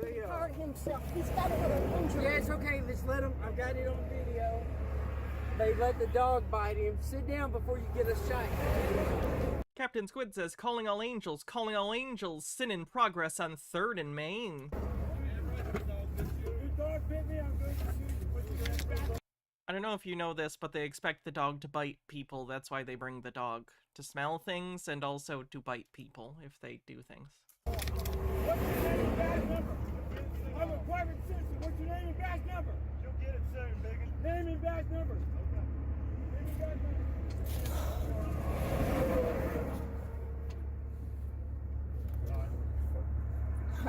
They Hurt himself. He's got a little injury. yeah, it's okay. Just let him. I've got it on video. They let the dog bite him. Sit down before you get a shot. Captain Squid says, calling all angels, sin in progress on 3rd and Main. I don't know if you know this, but they expect the dog to bite people. That's why they bring the dog. To smell things and also to bite people if they do things. What's your name and badge number? I'm a private citizen. What's your name and badge number? You'll get it soon, bigot. Name and badge number. Okay. Name and badge number.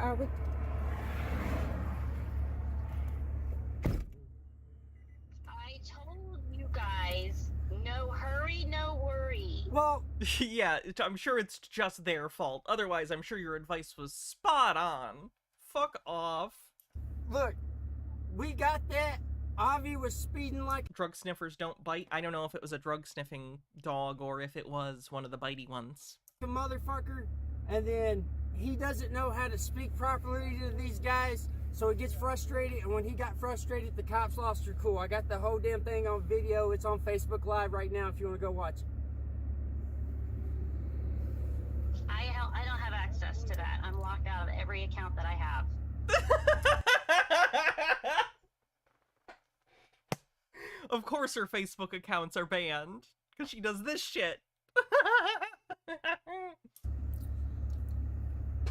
Are we? I told you guys, no hurry, no worry. Well, Yeah, I'm sure it's just their fault. Otherwise, I'm sure your advice was spot on. Fuck off. look, we got that. Avi was speeding like Drug sniffers don't bite. I don't know if it was a drug sniffing dog or if it was one of the bitey ones. a motherfucker, and then he doesn't know how to speak properly to these guys, so he gets frustrated, and when he got frustrated, the cops lost their cool. I got the whole damn thing on video. It's on Facebook Live right now if you want to go watch it. I don't have access to that. I'm locked out of every account that I have. Of course her Facebook accounts are banned, because she does this shit.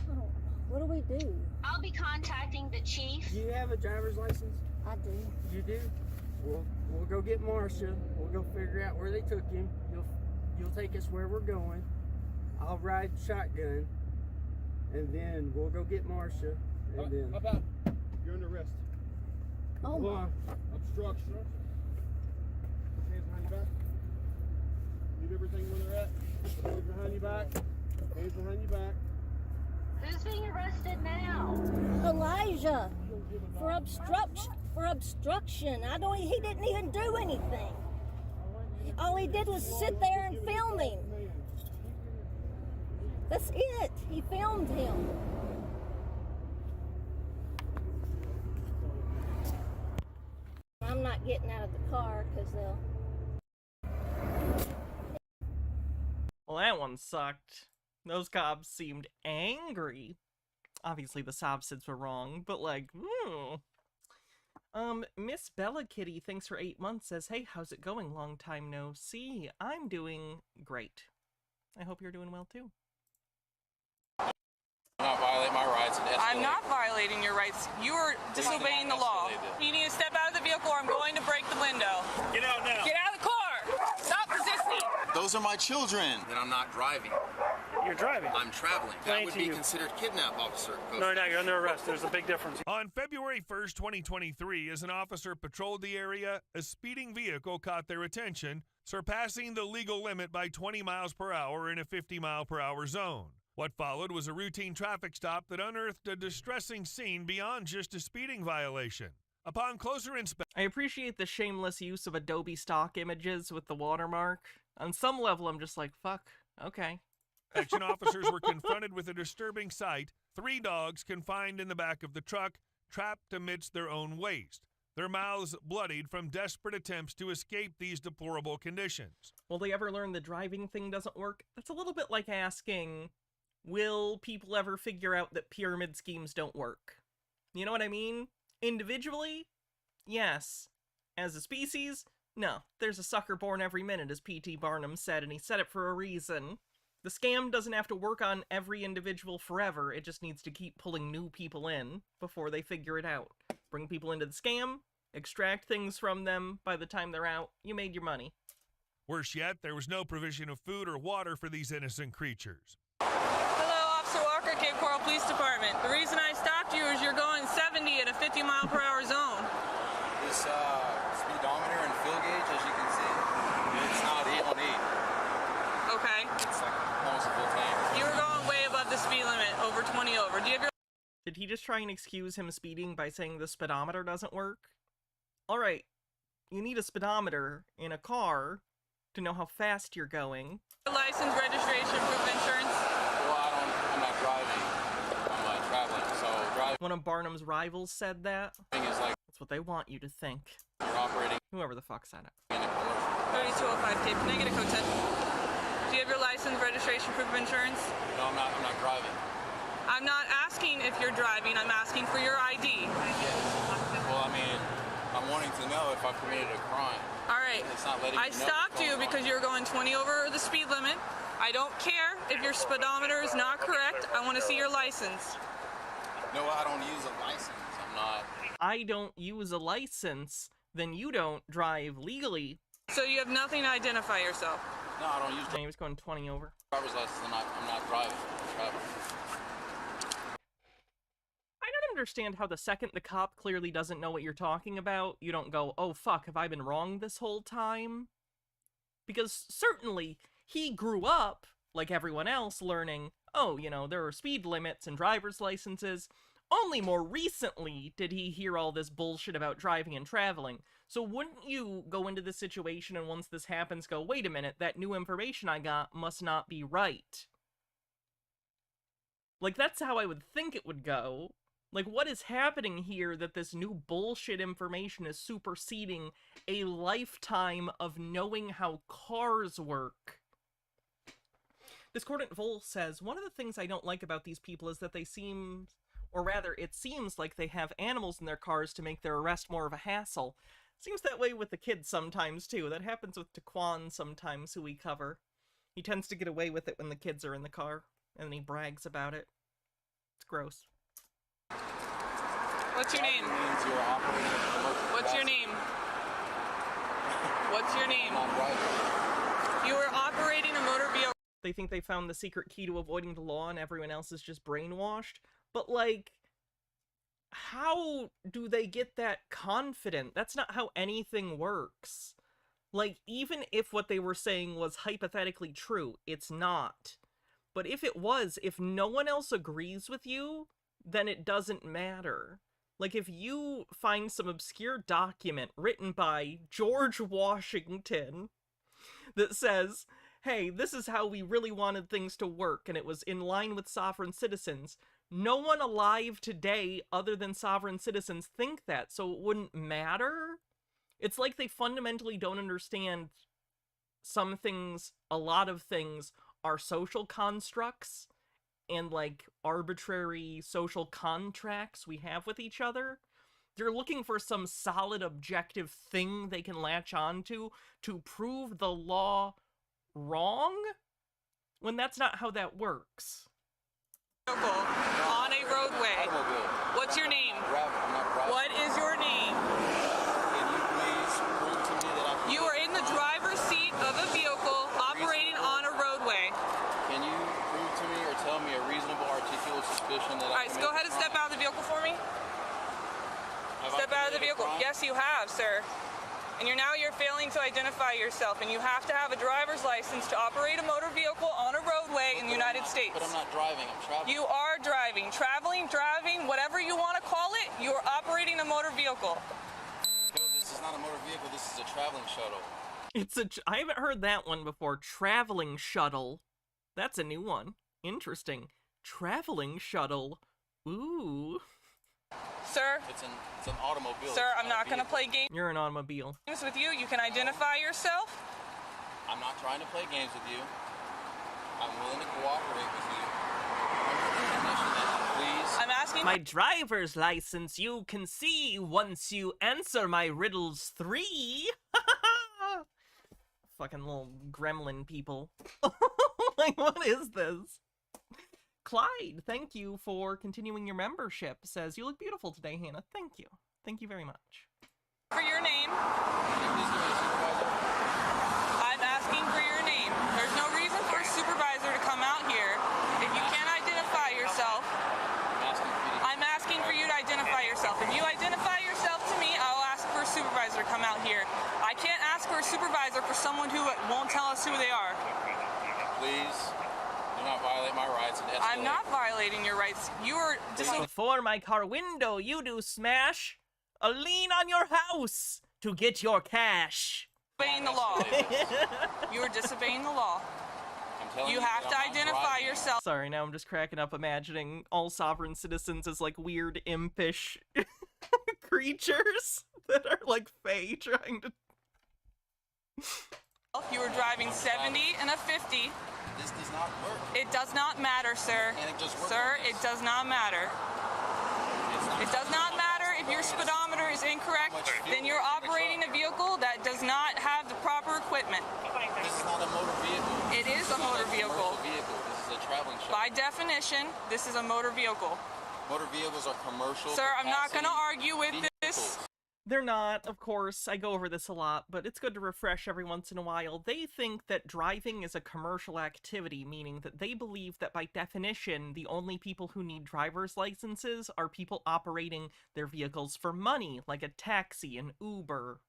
Oh, what do we do? I'll be contacting the chief. Do you have a driver's license? I do. You do? We'll go get Marsha. We'll go figure out where they took him. You'll take us where we're going. I'll ride shotgun, and then we'll go get Marsha. And then How about you're under arrest? Oh hold my. on. Obstruction. Hands behind your back. Leave everything where they're at. Hands behind your back. Hands behind your back. Who's being arrested now? Elijah, for obstruction. He didn't even do anything. All he did was sit there and film him. That's it. He filmed him. I'm not getting out of the car because they'll. Well, that one sucked. Those cops seemed angry. Obviously, the Sobsids were wrong, but like, Miss Bella Kitty, thanks for 8 months, says, hey, how's it going? Long time no see. I'm doing great. I hope you're doing well too. Not violate my rights and escalate. I'm not violating your rights. You are disobeying the law. You need to step out of the vehicle or I'm going to break the window. Get out now. Get out of the car. Stop resisting. Those are my children. Then I'm not driving. You're driving. I'm traveling. That would be considered kidnap, officer. No, you're under arrest. There's a big difference. On February 1st, 2023, as an officer patrolled the area, a speeding vehicle caught their attention, surpassing the legal limit by 20 miles per hour in a 50-mile-per-hour zone. What followed was a routine traffic stop that unearthed a distressing scene beyond just a speeding violation. Upon closer inspection, I appreciate the shameless use of Adobe stock images with the watermark. On some level, I'm just like, fuck, okay. action officers were confronted with a disturbing sight: 3 dogs confined in the back of the truck, trapped amidst their own waste, their mouths bloodied from desperate attempts to escape these deplorable conditions. Will they ever learn the driving thing doesn't work? That's a little bit like asking, will people ever figure out that pyramid schemes don't work? You know what I mean? Individually, yes. As a species, no. There's a sucker born every minute, as P.T. Barnum said, and he said it for a reason. The scam doesn't have to work on every individual forever, it just needs to keep pulling new people in before they figure it out. Bring people into the scam, extract things from them, by the time they're out, you made your money. Worse yet, there was no provision of food or water for these innocent creatures. Hello, Officer Walker, Cape Coral Police Department. The reason I stopped you is you're going 70 in a 50-mile-per-hour zone. This speedometer and fill gauge, as you can see, it's not 8 on 8. Okay. It's like almost full tank. You were going way above the speed limit, over 20 over. Do you have your... Did he just try and excuse him speeding by saying the speedometer doesn't work? Alright, you need a speedometer in a car to know how fast you're going. License, registration, proof of insurance? Well, I'm not driving. I'm traveling, so driving. One of Barnum's rivals said that. Is like that's what they want you to think. You're operating. Whoever the fuck said it. 3205 tape. Can I get a code 10? Do you have your license, registration, proof of insurance? No, I'm not driving. I'm not asking if you're driving. I'm asking for your ID. Well, I mean, I'm wanting to know if I've committed a crime. All right. It's not letting I stopped you because you're going 20 over the speed limit. I don't care if your speedometer is not correct. I want to see your license. No, I don't use a license. I'm not. I don't use a license, then you don't drive legally. So you have nothing to identify yourself? No, I don't use. He was going 20 over. Driver's license. I'm not driving. I'm traveling. I don't understand how the second the cop clearly doesn't know what you're talking about, you don't go, oh fuck, have I been wrong this whole time? Because certainly, he grew up, like everyone else, learning, oh, you know, there are speed limits and driver's licenses. Only more recently did he hear all this bullshit about driving and traveling. So wouldn't you go into this situation and once this happens go, wait a minute, that new information I got must not be right? Like, that's how I would think it would go. Like, what is happening here that this new bullshit information is superseding a lifetime of knowing how cars work? Discordant Vol says, one of the things I don't like about these people is that they seem, or rather, it seems like they have animals in their cars to make their arrest more of a hassle. Seems that way with the kids sometimes, too. That happens with Taquan sometimes, who we cover. He tends to get away with it when the kids are in the car, and then he brags about it. It's gross. What's your name? What's your name? What's your name? You were operating a motor vehicle. They think they found the secret key to avoiding the law and everyone else is just brainwashed. But, like, how do they get that confident? That's not how anything works. Like, even if what they were saying was hypothetically true, it's not. But if it was, if no one else agrees with you, then it doesn't matter. Like, if you find some obscure document written by George Washington that says, hey, this is how we really wanted things to work, and it was in line with sovereign citizens, no one alive today other than sovereign citizens think that, so it wouldn't matter? It's like they fundamentally don't understand some things, a lot of things, are social constructs and, like, arbitrary social contracts we have with each other. They're looking for some solid objective thing they can latch onto to prove the law wrong? when that's not how that works. On a roadway. What's your name? What is your name? Can you please prove to me that I'm... You are in the driver's seat of a vehicle operating on a roadway. Can you prove to me or tell me a reasonable articulate suspicion that All right, so go ahead and step out of the vehicle for me. Step out of the vehicle. Yes, you have, sir. And you're failing to identify yourself, and you have to have a driver's license to operate a motor vehicle on a roadway in the United States. But I'm not driving, I'm traveling. You are driving. Driving, whatever you want to call it, you are operating a motor vehicle. No, this is not a motor vehicle, this is a traveling shuttle. I haven't heard that one before. Traveling shuttle. That's a new one. Interesting. Traveling shuttle. Ooh. Sir? It's an automobile. Sir, I'm not going to play games You're an automobile. with you. You can identify yourself. I'm not trying to play games with you. I'm willing to cooperate with you. Under the condition that you please... I'm asking... My driver's license you can see once you answer my riddles 3. Fucking little gremlin people. Like, what is this? Clyde, thank you for continuing your membership. Says, you look beautiful today, Hannah. Thank you. Thank you very much. For your name. I'm asking for your name. There's no reason for a supervisor to come out here if you can't identify yourself. I'm asking for you to identify yourself. If you identify yourself to me, I'll ask for a supervisor to come out here. I can't ask for a supervisor for someone who won't tell us who they are. Please do not violate my rights and escalate. I'm not violating your rights. You are Before my car window, you do smash a lien on your house to get your cash. disobeying the law. You are disobeying the law. You have to identify yourself. Sorry, now I'm just cracking up imagining all sovereign citizens as like weird impish creatures that are like fae trying to... You were driving 70 and a 50. This does not work. It does not matter, sir. Sir, it does not matter. It does not matter if your speedometer is incorrect, then you're operating a vehicle that does not have the proper equipment. This is not a motor vehicle. It is a motor vehicle. This is a traveling shuttle. By definition, this is a motor vehicle. Motor vehicles are commercial. Sir, I'm not going to argue with this. They're not, of course. I go over this a lot, but it's good to refresh every once in a while. They think that driving is a commercial activity, meaning that they believe that by definition, the only people who need driver's licenses are people operating their vehicles for money, like a taxi, an Uber,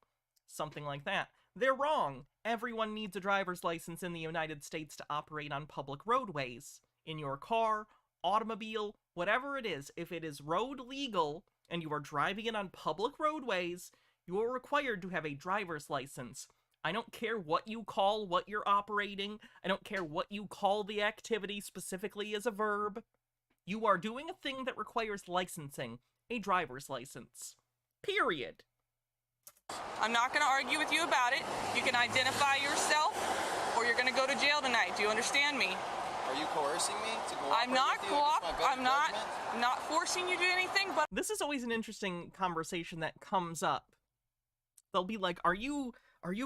something like that. They're wrong. Everyone needs a driver's license in the United States to operate on public roadways. In your car, automobile, whatever it is, if it is road legal, and you are driving it on public roadways, you are required to have a driver's license. I don't care what you call what you're operating. I don't care what you call the activity specifically as a verb. You are doing a thing that requires licensing, a driver's license. Period. I'm not going to argue with you about it. You can identify yourself, or you're going to go to jail tonight. Do you understand me? Are you coercing me to cooperate I'm not with you against my better I'm not forcing you to do anything, but this is always an interesting conversation that comes up. They'll be like, are you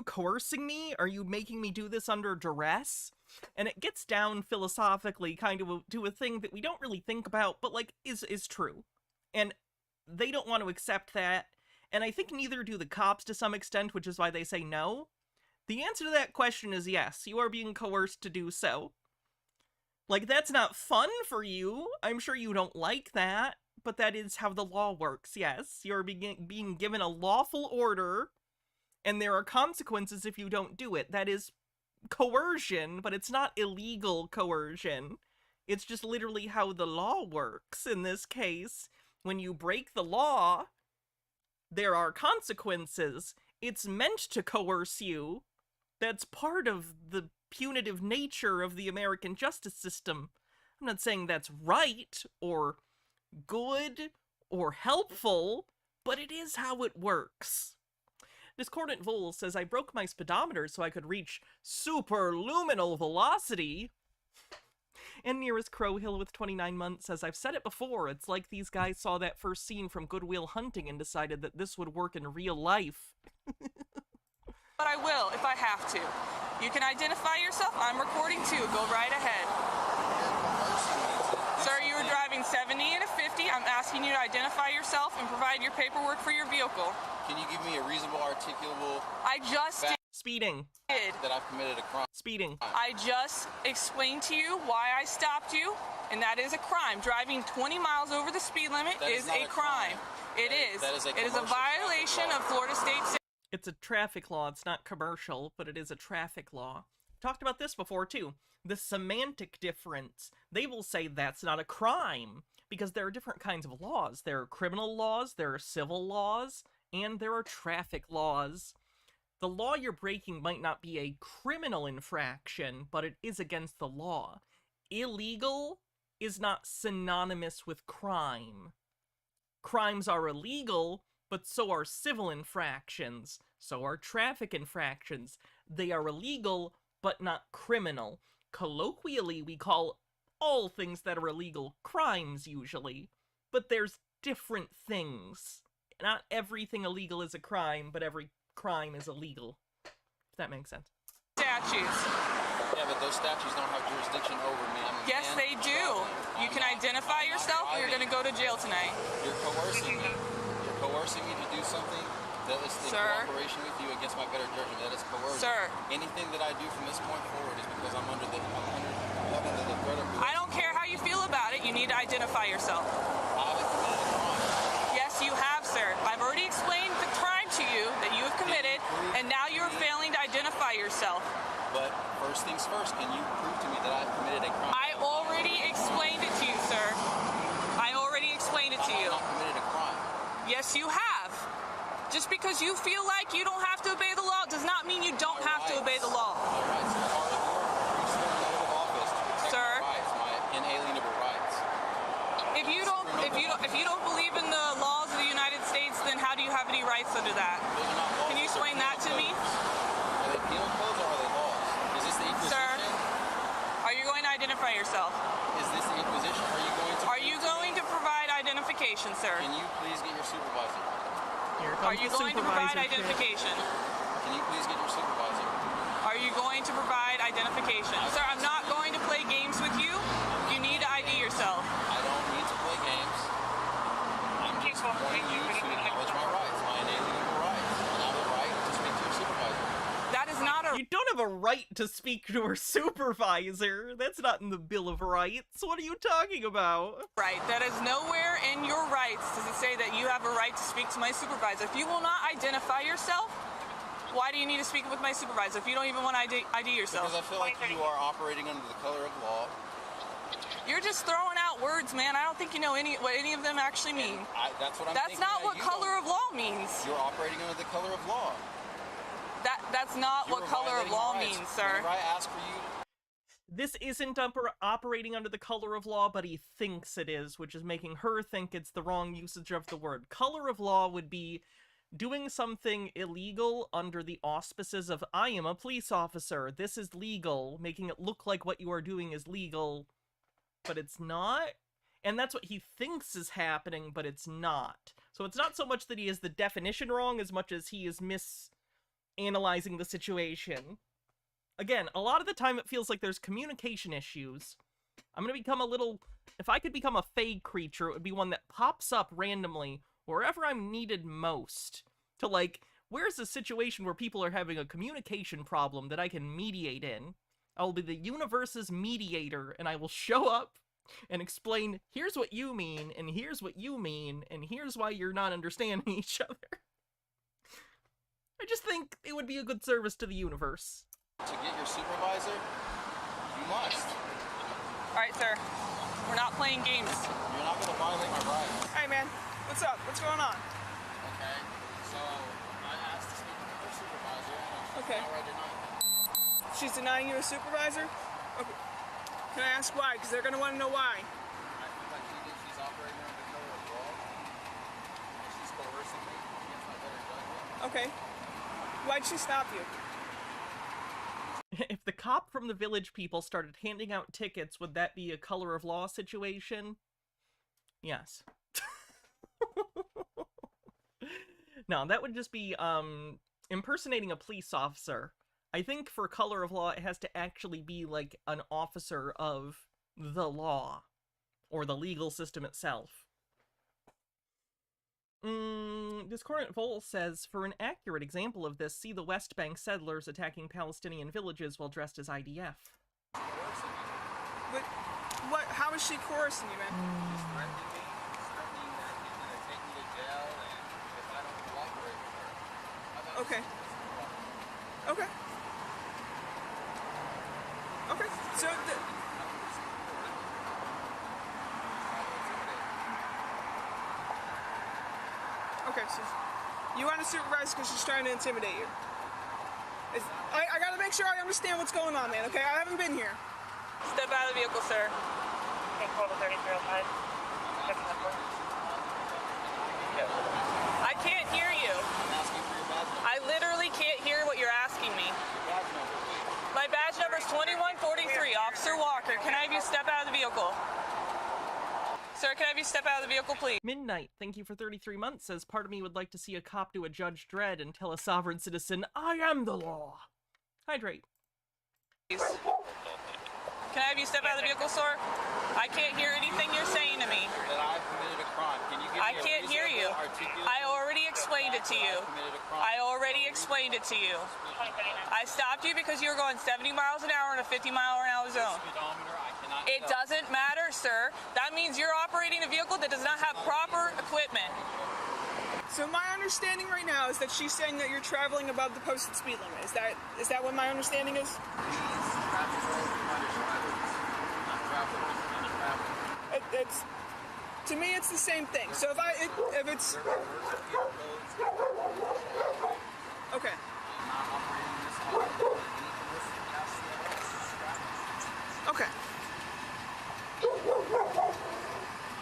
coercing me? Are you making me do this under duress? And it gets down philosophically kind of to a thing that we don't really think about, but like is true. And they don't want to accept that. And I think neither do the cops to some extent, which is why they say no. The answer to that question is yes, you are being coerced to do so. Like, that's not fun for you. I'm sure you don't like that, but that is how the law works, yes. You're being given a lawful order, and there are consequences if you don't do it. That is coercion, but it's not illegal coercion. It's just literally how the law works. In this case, when you break the law, there are consequences. It's meant to coerce you. That's part of the punitive nature of the American justice system. I'm not saying that's right, or good, or helpful, but it is how it works. Discordant Vole says, I broke my speedometer so I could reach superluminal velocity. And Nearest Crowhill with 29 months says, I've said it before, it's like these guys saw that first scene from Good Will Hunting and decided that this would work in real life. But I will if I have to. You can identify yourself. I'm recording too. Go right ahead. Sir, you were driving 70 and a 50. I'm asking you to identify yourself and provide your paperwork for your vehicle. Can you give me a reasonable, articulable I just did. Speeding. that I've committed a crime? Speeding. I just explained to you why I stopped you, and that is a crime. Driving 20 miles over the speed limit That is is not a a crime. crime. It is. That is a It is a commercial violation traffic of Florida State. It's a traffic law. It's not commercial, but it is a traffic law. Talked about this before, too. The semantic difference. They will say that's not a crime, because there are different kinds of laws. There are criminal laws, there are civil laws, and there are traffic laws. The law you're breaking might not be a criminal infraction, but it is against the law. Illegal is not synonymous with crime. Crimes are illegal, but so are civil infractions. So are traffic infractions. They are illegal, but not criminal. Colloquially, we call all things that are illegal crimes, usually. But there's different things. Not everything illegal is a crime, but every crime is illegal. If that makes sense. Statutes. Yeah, but those statutes don't have jurisdiction over me. I'm a Yes, man they do. traveling. You can identify yourself, or you're going to go to jail tonight. You're coercing me. You're coercing me to do something that is in Sir. cooperation with you against my better judgment. That is coercion. Sir. Anything that I do from this point forward is because I'm under the threat of. I don't care how you feel about it. You need to identify yourself. I haven't committed a crime. Yes, you have, sir. I've already explained the crime to you that you have committed, and now you're failing to identify yourself. But first things first, can you prove to me that I've committed a crime? I already explained it to you, sir. I already explained it to you. I've not committed a crime. Yes, you have. Just because you feel like you don't have to obey the law does not mean you don't have to obey the law. My rights are part of your sworn oath of office to protect Sir. my rights, my inalienable rights. If you don't believe in the laws of the United States, then how do you have any rights under that? Those are not laws. Can you explain that to me? Are they penal codes or are they laws? Is this the Inquisition? Sir, are you going to identify yourself? Is this the Inquisition? Are you going to provide identification, sir? Can you please get your supervisor? Are you going to provide identification? Can you please get your supervisor? Are you going to provide identification? Sir, I'm not going to play games with you. You need to ID yourself. I don't need to play games. I'm just wanting you to acknowledge my rights, my inalienable rights. And I have a right to speak to your supervisor. That is not a... You don't have a right to speak to her supervisor. That's not in the Bill of Rights. What are you talking about? Right. That is nowhere in your rights does it say that you have a right to speak to my supervisor. If you will not identify yourself, why do you need to speak with my supervisor if you don't even want to ID yourself? Because I feel like you are operating under the color of law. You're just throwing out words, man. I don't think you know what any of them actually mean. That's what I'm That's thinking not that what you color don't. of law means. You're operating under the color of law. That's not what color of law means, sir. Whenever I ask for you... This isn't operating under the color of law, but he thinks it is, which is making her think it's the wrong usage of the word. Color of law would be doing something illegal under the auspices of, I am a police officer, this is legal, making it look like what you are doing is legal, but it's not. And that's what he thinks is happening, but it's not. So it's not so much that he has the definition wrong as much as he is misanalyzing the situation. Again, a lot of the time it feels like there's communication issues. I'm gonna become a little... If I could become a fey creature, it would be one that pops up randomly wherever I'm needed most. To, like, where's a situation where people are having a communication problem that I can mediate in? I will be the universe's mediator, and I will show up and explain, here's what you mean, and here's what you mean, and here's why you're not understanding each other. I just think it would be a good service to the universe. To get your supervisor, you must. Alright, sir. We're not playing games. You're not going to violate my rights. Hey, man. What's up? What's going on? Okay, so I asked to speak with her supervisor. Okay. Outright denied. She's denying you a supervisor? Okay. Can I ask why? Because they're going to want to know why. I feel like she thinks she's operating under the color of law. And she's coercing me against my better judgment. Okay. Why'd she stop you? If the cop from the Village People started handing out tickets, would that be a color of law situation? Yes. No, that would just be, impersonating a police officer. I think for color of law, it has to actually be like an officer of the law or the legal system itself. Discordant Vol says, for an accurate example of this, see the West Bank settlers attacking Palestinian villages while dressed as IDF. But what? How is she coercing you, man? Okay. Okay. Okay. So okay, so you want to supervise because she's trying to intimidate you. I gotta make sure I understand what's going on, man, okay? I haven't been here. Step out of the vehicle, sir. I can't hear you. I literally can't hear what you're asking me. My badge number is 2143, Officer Walker. Can I have you step out of the vehicle? Sir, can I have you step out of the vehicle, please? Midnight, thank you for 33 months, says part of me would like to see a cop do a Judge Dredd and tell a sovereign citizen, I am the law. Hydrate. Please. Can I have you step out of the vehicle, sir? I can't hear anything you're saying to me. That I've committed a crime. Can you give me I can't hear you. I already explained it to you. I already explained it to you. I stopped you because you were going 70 miles an hour in a 50-mile-an-hour zone. It doesn't matter, sir. That means you're operating a vehicle that does not have proper equipment. So my understanding right now is that she's saying that you're traveling above the posted speed limit. Is that what my understanding is? It's to me, it's the same thing. So if it's okay. Okay.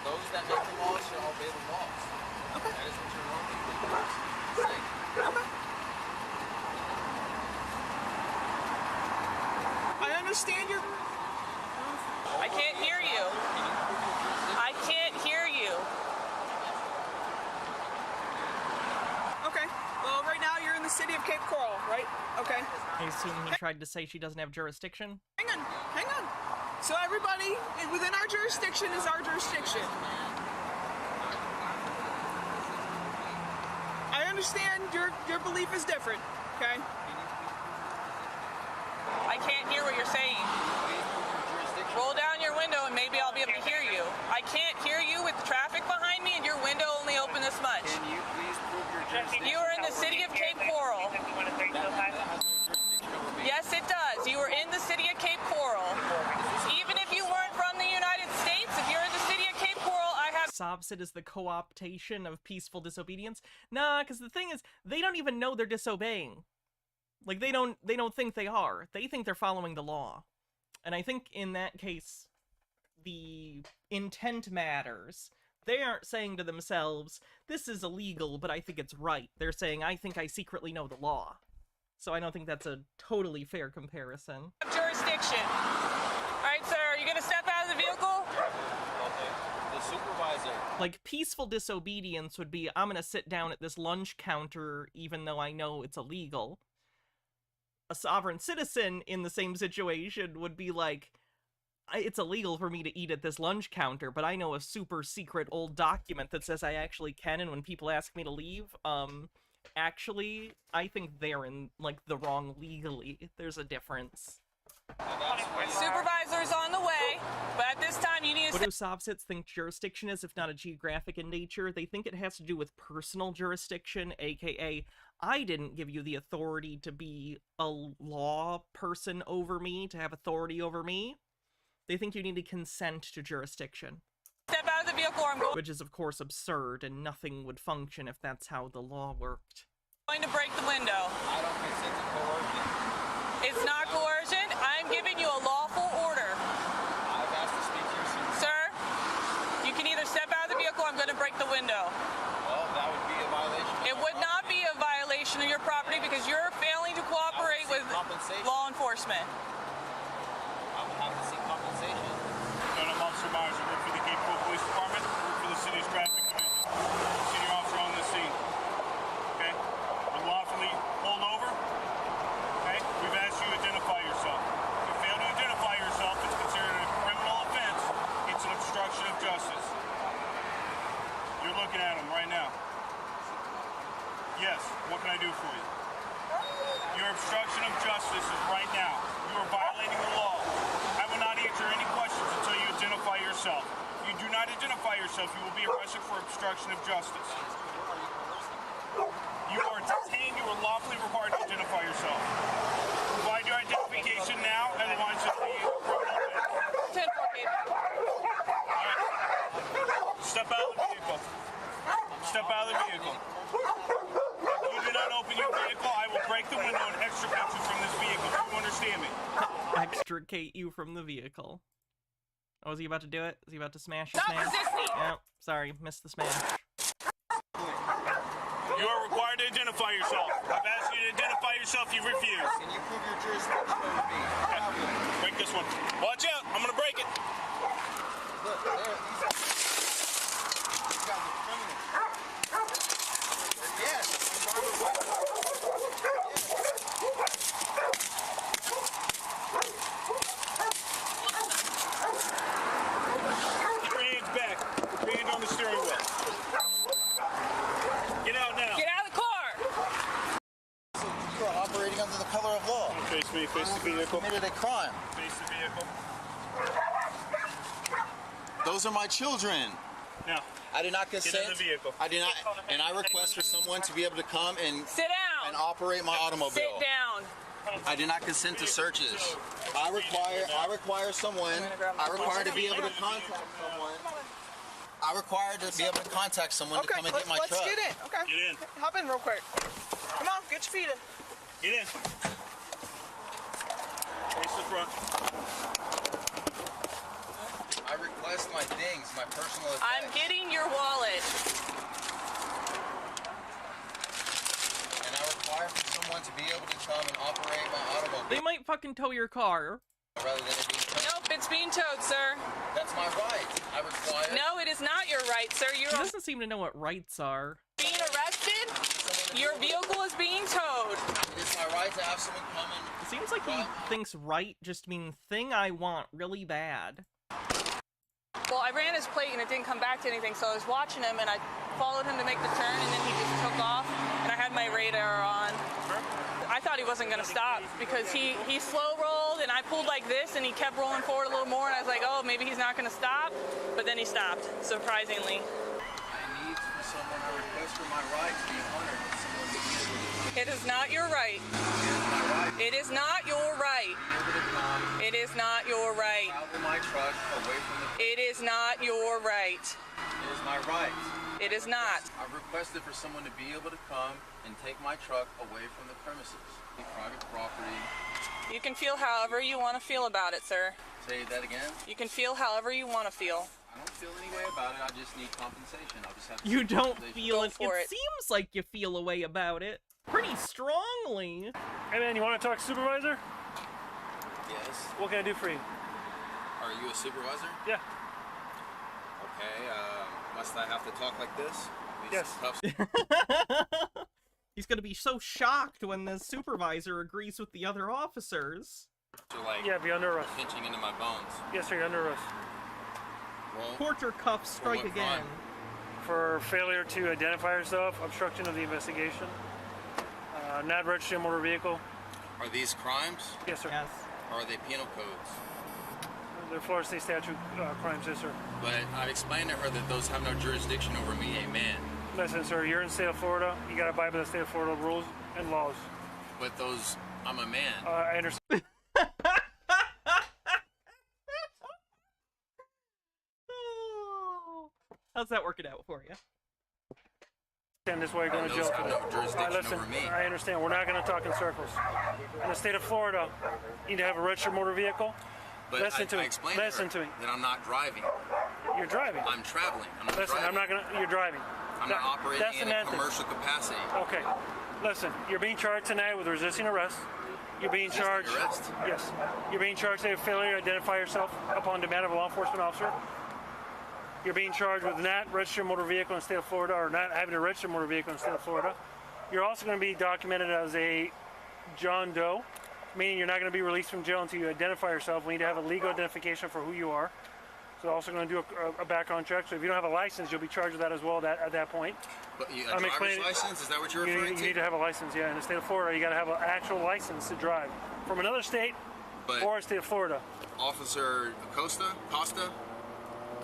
Those that make the laws shall obey the laws. Okay. That is what you're saying. Okay. I understand your. I can't hear you. I can't hear you. Okay. Well, right now you're in the city of Cape Coral, right? Okay. I assume he tried to say she doesn't have jurisdiction? Hang on. So everybody within our jurisdiction is our jurisdiction. I understand your belief is different, okay? I can't hear what you're saying. Roll down your window and maybe I'll be able to hear you. I can't hear you with the traffic behind me and your window only open this much. Can you please prove your jurisdiction? You are in the city of Cape Coral. Yes, it does. You are in the city of Cape Coral. Even if you weren't from the United States, if you're in the city of Cape Coral, I have... Sobsit is the co-optation of peaceful disobedience? Nah, because the thing is, they don't even know they're disobeying. Like, they don't think they are. They think they're following the law. And I think in that case, the intent matters. They aren't saying to themselves, this is illegal, but I think it's right. They're saying, I think I secretly know the law. So I don't think that's a totally fair comparison. Jurisdiction. All right, sir, are you going to step out of the vehicle? The supervisor. Like, peaceful disobedience would be, I'm going to sit down at this lunch counter even though I know it's illegal. A sovereign citizen in the same situation would be like, it's illegal for me to eat at this lunch counter, but I know a super secret old document that says I actually can, and when people ask me to leave, actually, I think they're in, like, the wrong legally. There's a difference. Supervisor's on the way, but at this time you need to... What do Sobsits think jurisdiction is, if not a geographic in nature? They think it has to do with personal jurisdiction, aka, I didn't give you the authority to be a law person over me, to have authority over me. They think you need to consent to jurisdiction. Step out of the vehicle or I'm going... Which is, of course, absurd, and nothing would function if that's how the law worked. I'm going to break the window. I don't consent to coercion. It's not coercion. I'm giving you a lawful order. I've asked to speak to you, sir. You can either step out of the vehicle or I'm going to break the window. Well, that would be a violation. It would not be a violation of your property because you're failing to cooperate with law enforcement. I would have to seek compensation. I'm Officer Myers. I work for the Cape Coral Police Department. I work for the city's traffic division. Senior officer on the scene. Okay? Unlawfully pulled yourself. If you do not identify yourself, you will be arrested for obstruction of justice. You are detained. You are lawfully required to identify yourself. Provide your identification now, otherwise you'll be criminal. 10-4, Step out of the vehicle. Step out of the vehicle. If you do not open your vehicle, I will break the window and extricate you from this vehicle. Do you understand me? Extricate you from the vehicle. Oh, is he about to do it? Is he about to smash the Stop smash? resisting! Yeah, sorry, missed the smash. You are required to identify yourself. I've asked you to identify yourself, you refuse. Can you prove your jurisdiction over me? Okay. Break this one. Watch out, I'm gonna break it. Look, these guys are criminals. Yes. Put your hands back. Put your hands on the steering wheel. Get out now. Get out of the car! So you are operating under the color of law. Face me, face the vehicle. Committed a crime. Face the vehicle. Those are my children. Now, I did not consent. get in the vehicle. I did not, and I request for someone to be able to come and Sit down! and operate my automobile. Sit down! I did not consent to searches. I require someone. I require to be able to contact someone. I require to be able to contact someone to come and get my truck. Let's get in. Okay. Get in. Hop in real quick. Come on, get your feet in. Get in. Face the front. I request my things, my personal effects. I'm getting your wallet. And I require for someone to be able to come and operate my automobile. They might fucking tow your car. Rather than it being towed. Nope, it's being towed, sir. That's my right. I require. No, it is not your right, sir. You're He doesn't seem to know what rights are. being arrested. Your vehicle is being towed. It is my right to have someone come and. It seems like he thinks right just mean thing I want really bad. Well, I ran his plate and it didn't come back to anything, so I was watching him and I followed him to make the turn and then he just took off and I had my radar on. I thought he wasn't going to stop because he slow rolled and I pulled like this and he kept rolling forward a little more and I was like, oh, maybe he's not going to stop, but then he stopped, surprisingly. I need for someone to request for my right to be honored. Someone to be able to. It is not your right. It is not your right. It is not your right. Travel my truck away from the. It is not your right. It is my right. It is not. I've requested for someone to be able to come and take my truck away from the premises. Private property. You can feel however you want to feel about it, sir. Say that again. You can feel however you want to feel. I don't feel any way about it. I just need compensation. I'll just have to. You don't feel Go it. for It it. seems like you feel a way about it. Pretty strongly. Hey man, you want to talk supervisor? Yes. What can I do for you? Are you a supervisor? Yeah. Okay. Must I have to talk like this? Yes. He's gonna be so shocked when the supervisor agrees with the other officers. So like. Yeah, be under arrest. Pinching into my bones. Yes, sir, you're under arrest. Well, Torture cuffs strike what again. crime? For failure to identify yourself, obstruction of the investigation, not registering a motor vehicle. Are these crimes? Yes, sir. Yes. Or are they penal codes? They're Florida State statute crimes, yes, sir. But I've explained to her that those have no jurisdiction over me, a man. Listen, sir, you're in the state of Florida. You got to abide by the state of Florida rules and laws. But those, I'm a man. I understand. How's that working out for you? And this is why you're going to jail. Those have no jurisdiction listen, over me. I understand. We're not going to talk in circles. In the state of Florida, you need to have a registered motor vehicle. But Listen to I me. explained Listen to to her me. that I'm not driving. You're driving. I'm traveling. I'm not Listen, driving. I'm not going to. You're driving. I'm not operating that's in a semantics. commercial capacity. Okay. Listen, you're being charged tonight with resisting arrest. You're being Resisting charged. arrest? Yes. You're being charged with failure to identify yourself upon demand of a law enforcement officer. You're being charged with not registering a motor vehicle in the state of Florida or not having a registered motor vehicle in the state of Florida. You're also going to be documented as a John Doe, meaning you're not going to be released from jail until you identify yourself. We need to have a legal identification for who you are. So also going to do a background check. So if you don't have a license, you'll be charged with that as well at that point. But a driver's license? Is that what you're referring to? You need to have a license, yeah. In the state of Florida, you got to have an actual license to drive from another state But or state of Florida. Officer Costa?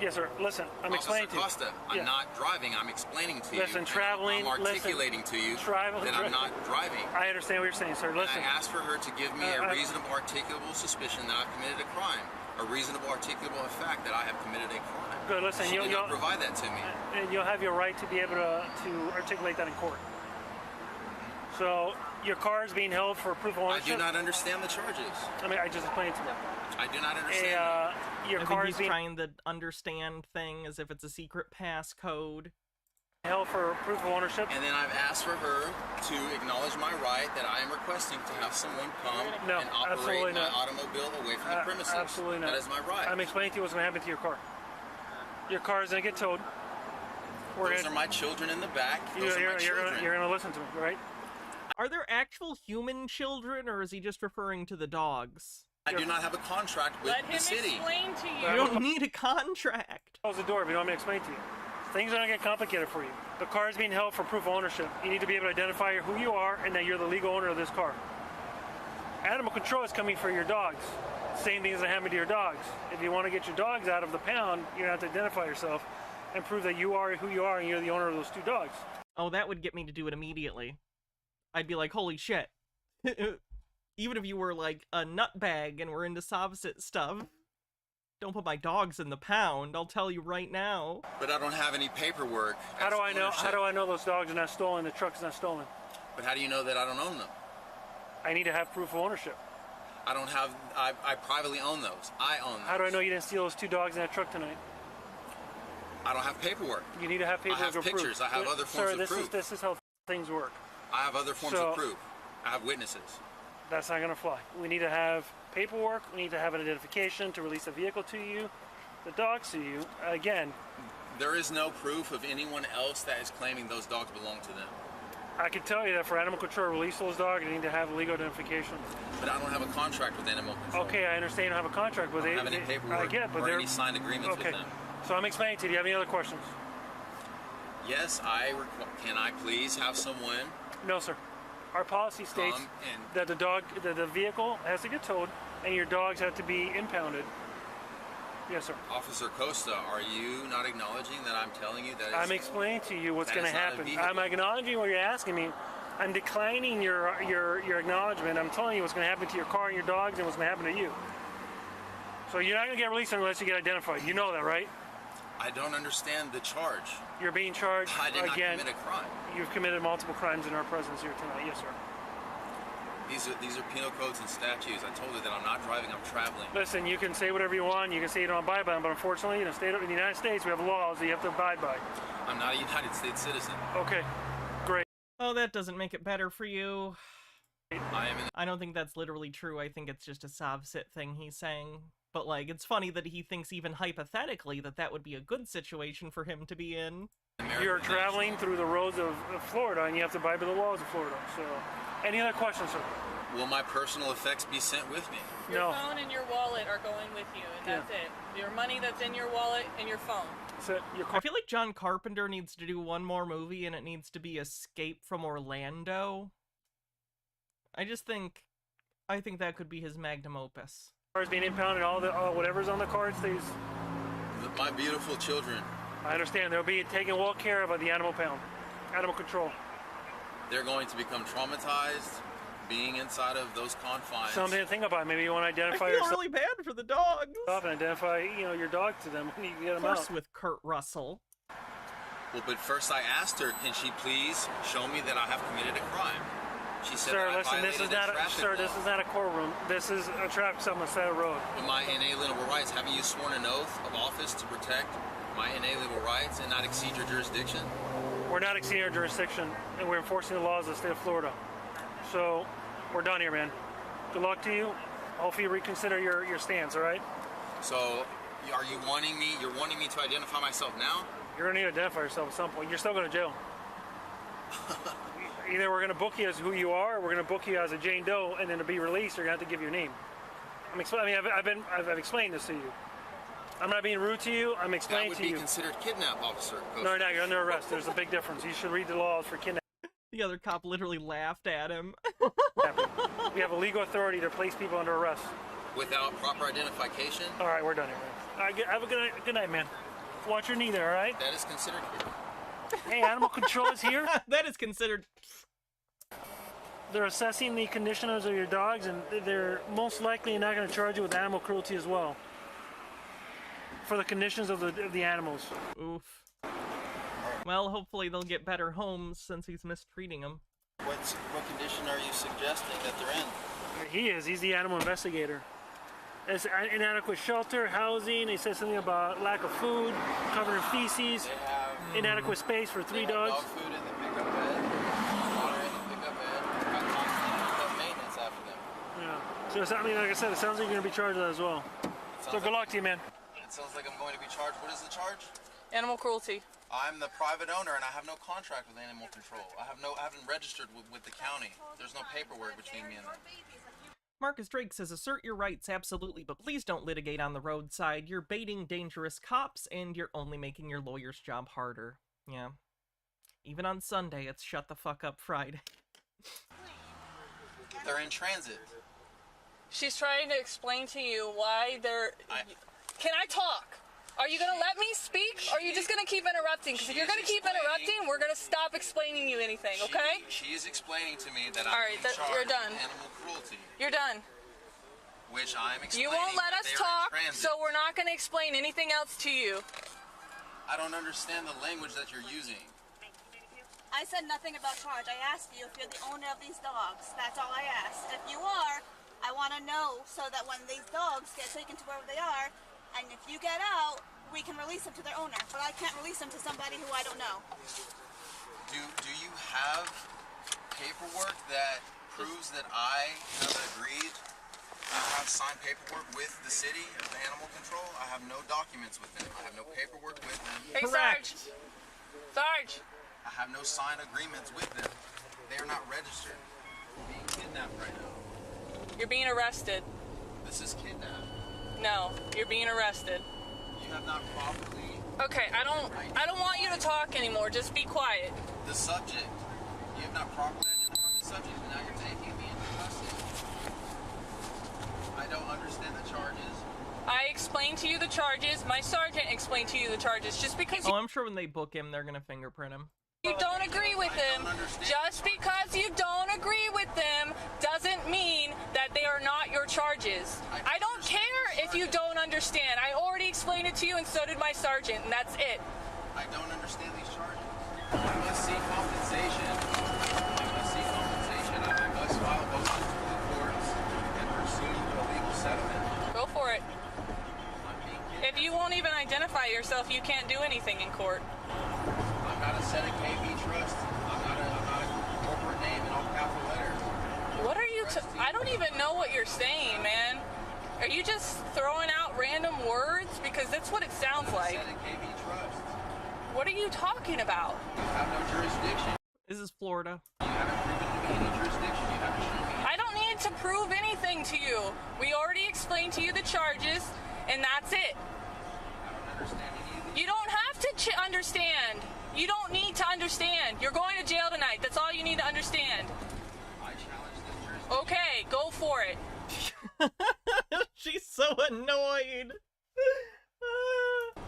Yes, sir. Listen, I'm explaining to you. Costa, I'm Yeah. not driving. I'm explaining to you. Listen, and traveling. I'm articulating to you that I'm not driving. I understand what you're saying, sir. Listen. And I asked for her to give me a reasonable, articulable suspicion that I've committed a crime. A reasonable, articulable fact that I have committed a crime. Good. Listen, She you'll did not provide that to me. And you'll have your right to be able to articulate that in court. So your car is being held for proof of I ownership. do not understand the charges. I mean, I just explained it to you. I do not understand. Your I car think is he's being trying the understand thing as if it's a secret passcode. held for proof of ownership. And then I've asked for her to acknowledge my right that I am requesting to have someone come No, and operate absolutely my not. automobile away from the premises. Absolutely not. That is my right. I'm explaining to you what's going to happen to your car. Your car is going to get towed. Those are my children in the back. Those are my children. You're going to listen to me, right? Are there actual human children, or is he just referring to the dogs? I do not have a contract with the city. Explain to you. You don't need a contract. Close the door if you don't want me to explain to you. Things are going to get complicated for you. The car is being held for proof of ownership. You need to be able to identify who you are and that you're the legal owner of this car. Animal control is coming for your dogs. Same thing as happening to your dogs. If you want to get your dogs out of the pound, you're going to have to identify yourself and prove that you are who you are and you're the owner of those two dogs. Oh, that would get me to do it immediately. I'd be like, holy shit. Even if you were like a nutbag and were into Sovset stuff, don't put my dogs in the pound, I'll tell you right now. But I don't have any paperwork. How do I know? ownership. How do I know those dogs are not stolen? The truck's not stolen. But how do you know that I don't own them? I need to have proof of ownership. I don't have. I privately own those. I own them. How do I know you didn't steal those two dogs in that truck tonight? I don't have paperwork. You need to have paperwork. I have or proof. pictures. I have other forms Sir, of proof. This is how things work. I have other forms So- of proof. I have witnesses. That's not going to fly. We need to have paperwork. We need to have an identification to release the vehicle to you, the dogs to you. Again, There is no proof of anyone else that is claiming those dogs belong to them. I can tell you that for animal control to release those dogs, you need to have legal identification. But I don't have a contract with Animal Control. Okay, I understand you don't have a contract with I it. don't have any paperwork I get, but or they're any signed agreements okay. with them. So I'm explaining to you. Do you have any other questions? Yes, can I please have someone No, sir. Our policy states come and that the vehicle has to get towed, and your dogs have to be impounded. Yes, sir. Officer Costa, are you not acknowledging that I'm telling you that it's, I'm explaining to you what's that going to it's not a happen. vehicle? I'm acknowledging what you're asking me. I'm declining your acknowledgement. I'm telling you what's going to happen to your car and your dogs and what's going to happen to you. So you're not going to get released unless you get identified. You know that, right? I don't understand the charge. You're being charged I did not again. commit a crime. You've committed multiple crimes in our presence here tonight. Yes, sir. These are penal codes and statutes. I told her that I'm not driving, I'm traveling. Listen, you can say whatever you want. You can say you don't abide by them, but unfortunately, in the United States, we have laws that you have to abide by. I'm not a United States citizen. Okay, great. Oh, that doesn't make it better for you. I am in I don't think that's literally true. I think it's just a Sovset thing he's saying. But, like, it's funny that he thinks even hypothetically that would be a good situation for him to be in. You're traveling through the roads of Florida, and you have to abide by the laws of Florida. So, any other questions, sir? Will my personal effects be sent with me? Your phone and your wallet are going with you, and that's it. Your money that's in your wallet and your phone. So I feel like John Carpenter needs to do one more movie, and it needs to be Escape from Orlando. I think that could be his magnum opus. Cars being impounded, all whatever's on the card stays. My beautiful children, I understand. They'll be taken well care of by the animal pound, animal control. they're going to become traumatized being inside of those confines. Something to think about. Maybe you want to identify I feel yourself really bad for the dogs. and identify, your dog to them when you get Of them course, out. with Kurt Russell. Well, but first I asked her, can she please show me that I have committed a crime? She said Sir, that I listen, this is violated not a traffic sir, law. this is not a courtroom. This is a traffic stop on the side of the road. With my inalienable rights, haven't you sworn an oath of office to protect my inalienable rights and not exceed your jurisdiction? We're not exceeding our jurisdiction, and we're enforcing the laws of the state of Florida. So, we're done here, man. Good luck to you. Hopefully you reconsider your stance, all right? So, are you wanting me? You're wanting me to identify myself now? You're gonna need to identify yourself at some point. You're still going to jail. Either we're gonna book you as who you are, or we're gonna book you as a Jane Doe, and then to be released, you're gonna have to give your name. I've explained this to you. I'm not being rude to you. I'm That explaining would to be you. considered kidnap, officer. No, you're under arrest. There's a big difference. You should read the laws for kidnapping. The other cop literally laughed at him. We have a legal authority to place people under arrest. Without proper identification? All right, we're done here, man. Have a good night, man. Watch your knee there, all right? That is considered here. Hey, animal control is here. That is considered. They're assessing the conditions of your dogs, and they're most likely not going to charge you with animal cruelty as well. For the conditions of the animals. Oof. Well, hopefully they'll get better homes since he's mistreating them. What condition are you suggesting that they're in? He is. He's the animal investigator. It's inadequate shelter, housing. He says something about lack of food, covered in feces, inadequate space for 3 dogs. Dog food in the pickup bed, water in the pickup bed, got constant maintenance after them. Yeah. So, I mean, like I said, it sounds like you're going to be charged with that as well. So good luck to you, man. It sounds like I'm going to be charged. What is the charge? Animal cruelty. I'm the private owner and I have no contract with Animal Control. I haven't registered with the county. There's no paperwork between me and them. Marcus Drake says, assert your rights, absolutely, but please don't litigate on the roadside. You're baiting dangerous cops, and you're only making your lawyer's job harder. Yeah. Even on Sunday, it's shut the fuck up Friday. They're in transit. She's trying to explain to you why they're... Can I talk? Are you going to let me speak, or are you just going to keep interrupting? Because if you're going to keep interrupting, we're going to stop explaining you anything, okay? She is explaining to me that All right, you're done. Animal cruelty. You're done. Which I'm explaining. You won't let us talk, so we're not going to explain anything else to you. I don't understand the language that you're using. I said nothing about charge. I asked you if you're the owner of these dogs. That's all I asked. If you are, I want to know so that when these dogs get taken to wherever they are, and if you get out, we can release them to their owner. But I can't release them to somebody who I don't know. Do you have paperwork that proves that I have agreed? I have signed paperwork with the city of the Animal Control. I have no documents with them. I have no paperwork with them. Hey, Sarge. Sarge. I have no signed agreements with them. They are not registered. We're being kidnapped right now. You're being arrested. This is kidnapped. No, you're being arrested. You have not properly... Okay, I don't want you to talk anymore. Just be quiet. The subject. You have not properly identified the subject, and now you're taking me into custody. I don't understand the charges. I explained to you the charges. My sergeant explained to you the charges. Just because I'm sure when they book him, they're gonna fingerprint him. You don't agree with them. Just because you don't agree with them doesn't mean that they are not your charges. I don't care if you don't understand. I already explained it to you, and so did my sergeant, and that's it. I don't understand these charges. I must seek compensation. I must seek compensation. I must file motions with the courts and pursue a legal settlement. Go for it. If you won't even identify yourself, you can't do anything in court. I'm not a Senate KB Trust. I'm not a corporate name in all capital letters. What are you... I don't even know what you're saying, man. Are you just throwing out random words? Because that's what it sounds like. Senate KB Trust. What are you talking about? You have no jurisdiction. This is Florida. You haven't proven to me any jurisdiction. You haven't shown me. I don't need to prove anything to you. We already explained to you the charges, and that's it. I don't understand any of these. You don't have to understand. You don't need to understand. You're going to jail tonight. That's all you need to understand. I challenge this jurisdiction. Okay, go for it. She's so annoyed.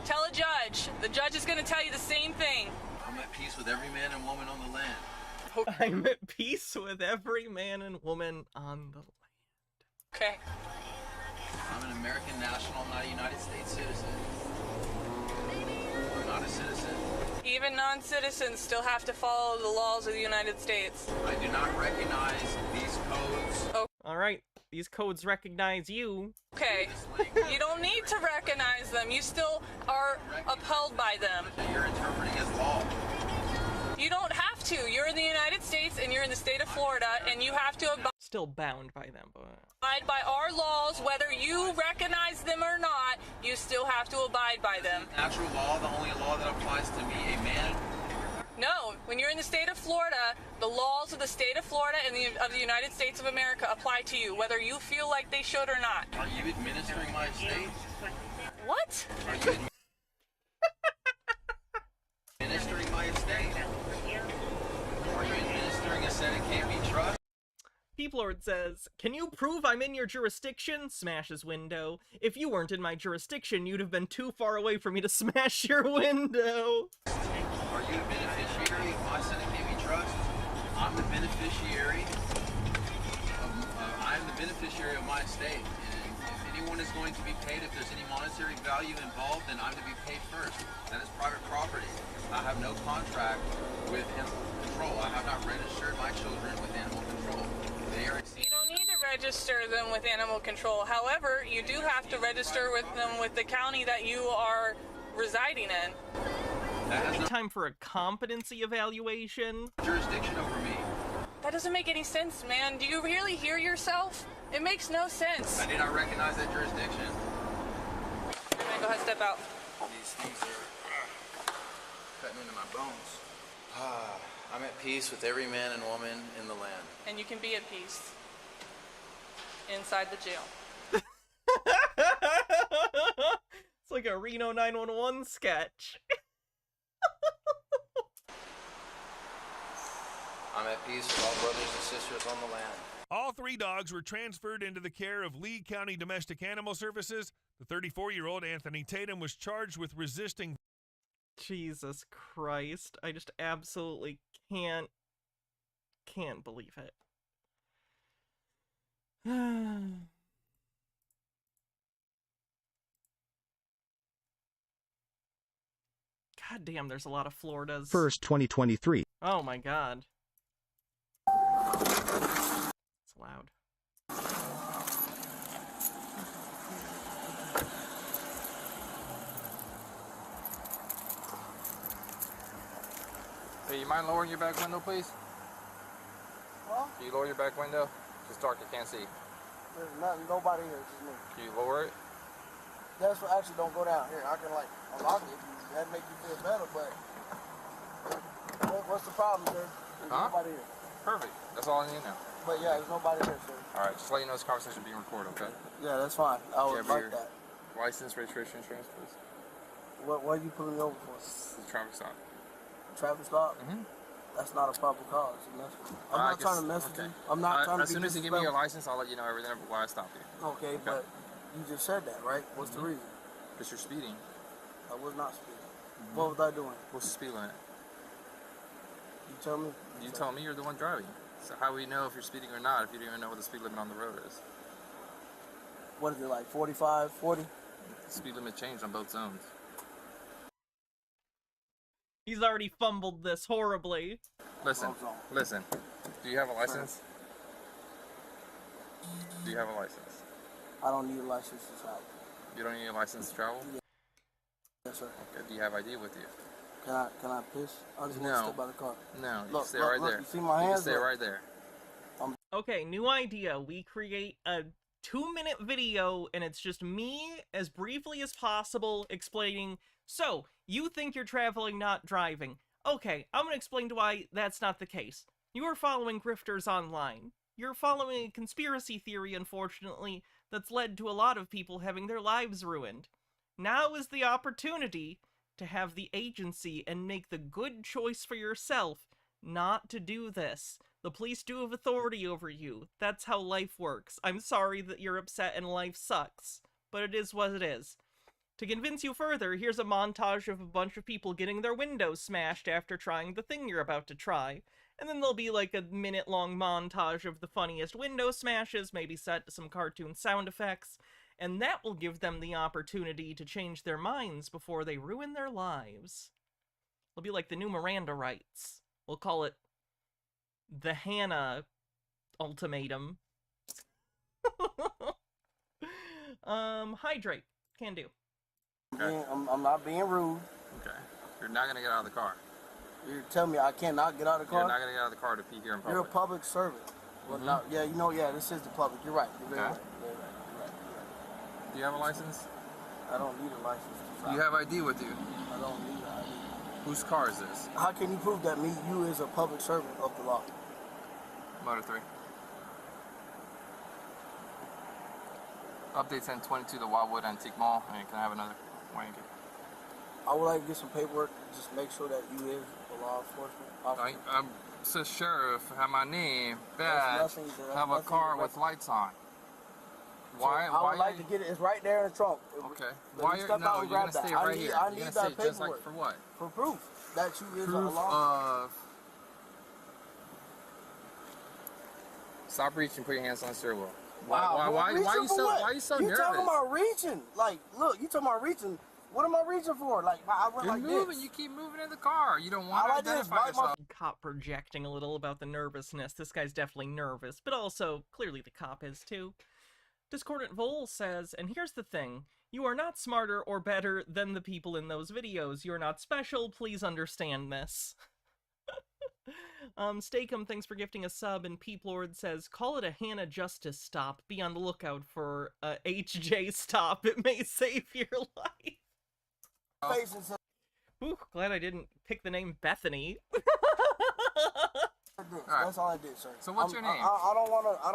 Tell a judge. The judge is going to tell you the same thing. I'm at peace with every man and woman on the land. I'm at peace with every man and woman on the land. Okay. I'm an American national, not a United States citizen. I'm not a citizen. Even non-citizens still have to follow the laws of the United States. I do not recognize these codes. Oh. All right, these codes recognize you. Okay, you don't need to recognize them. You still are upheld by them. You're interpreting as law. You don't have to. You're in the United States and you're in the state of Florida, and you have to abide Still bound by them, but... by our laws. Whether you recognize them or not, you still have to abide by them. Natural law, the only law that applies to me, a man. No, when you're in the state of Florida, the laws of the state of Florida and of the United States of America apply to you, whether you feel like they should or not. Are you administering my estate? What? Are you administering my estate? Are you administering a Senate KB Trust? Peoplord says, "Can you prove I'm in your jurisdiction?" Smashes window. "If you weren't in my jurisdiction, you'd have been too far away for me to smash your window." Are you a beneficiary of my Senate Navy Trust? I'm the beneficiary of my estate. And if anyone is going to be paid, if there's any monetary value involved, then I'm to be paid first. That is private property. I have no contract with Animal Control. I have not registered my children with Animal Control. They are. You don't need to register them with Animal Control. However, you do have to register with them with the county that you are residing in. Time for a competency evaluation. Jurisdiction over me. That doesn't make any sense, man. Do you really hear yourself? It makes no sense. I do not recognize that jurisdiction. Man, go ahead, step out. These things are cutting into my bones. I'm at peace with every man and woman in the land. And you can be at peace inside the jail. It's like a Reno 911 sketch. I'm at peace with all brothers and sisters on the land. All 3 dogs were transferred into the care of Lee County Domestic Animal Services. The 34-year-old Anthony Tatum was charged with resisting. Jesus Christ. I just absolutely can't believe it. God damn, there's a lot of Floridas. 1st, 2023. Oh my god. It's loud. Hey, you mind lowering your back window, please? Huh? Can you lower your back window? It's dark, I can't see. There's nobody here, just me. Can you lower it? That's what actually don't go down here. I can like unlock it if that make you feel better, but what's the problem, sir? There's nobody here. Perfect. That's all I need now. But yeah, there's nobody here, sir. All right, just let you know this conversation being recorded, okay? Yeah, that's fine. I would like that. License, registration, insurance, please. What are you pulling me over for? The traffic stop. Traffic stop? Mm-hmm. That's not a proper cause. I'm not trying to mess with you. I'm not trying to As soon as you give me your license, I'll let you know everything about why I stopped you. Okay, but you just said that, right? What's the reason? Because you're speeding. I was not speeding. What was I doing? What's the speed limit? You tell me. You tell me, you're the one driving. So how do we know if you're speeding or not if you don't even know what the speed limit on the road is? What is it, like 45, 40? The speed limit changed on both zones. He's already fumbled this horribly. Listen. Do you have a license? Do you have a license? I don't need a license to travel. You don't need a license to travel? Yes, sir. Okay, do you have ID with you? Can I piss? I just want to step out of the car. No, you Look, stay right there. You see my hands? You stay right there. Okay, new idea. We create a 2-minute video and it's just me, as briefly as possible, explaining, so, you think you're traveling, not driving. Okay, I'm gonna explain to why that's not the case. You are following grifters online. You're following a conspiracy theory, unfortunately, that's led to a lot of people having their lives ruined. Now is the opportunity to have the agency and make the good choice for yourself not to do this. The police do have authority over you. That's how life works. I'm sorry that you're upset and life sucks, but it is what it is. To convince you further, here's a montage of a bunch of people getting their windows smashed after trying the thing you're about to try. And then there'll be like a minute-long montage of the funniest window smashes, maybe set to some cartoon sound effects, and that will give them the opportunity to change their minds before they ruin their lives. It'll be like the new Miranda rights. We'll call it the Hannah ultimatum. Hydrate. Can do. Okay. I'm not being rude. Okay. You're not going to get out of the car. You're telling me I cannot get out of the car? You're not going to get out of the car to pee here in public. You're a public servant. Well, this is the public. You're right. You're very right. You're right. Do you have a license? I don't need a license to drive. You have ID with you? I don't need an ID. Whose car is this? How can you prove that you is a public servant of the law? Motor 3. Update 1022 to Wildwood Antique Mall. And can I have another? I would like to get some paperwork, just make sure that you is a law enforcement officer. says sheriff, have my name, There's badge, nothing- there's have a nothing car direct- with lights on. So Why? I would why like to get it. It's right there in the trunk. Okay. Let Why me you're step no? out and You're grab gonna stay that. right here. I You're need gonna that stay just like paperwork. for what? For proof that you is a Proof law. of. Stop reaching. Put your hands on the steering wheel. Wow. Why reaching are you for so? what? Why are you so you nervous? talking about reaching? Like, look, you talking about reaching? What am I reaching for? Like, I went You're like moving. this. You keep moving in the car. You don't want I to like this, identify right, my- yourself. Cop projecting a little about the nervousness. This guy's definitely nervous, but also clearly the cop is too. Discordant Vol says, and here's the thing, you are not smarter or better than the people in those videos. You're not special, please understand this. Stakem, thanks for gifting a sub, and Peep Lord says, call it a Hannah Justice stop. Be on the lookout for a HJ stop. It may save your life. Face and say, Ooh, glad I didn't pick the name Bethany. That's all I did, sir. So what's your name? I don't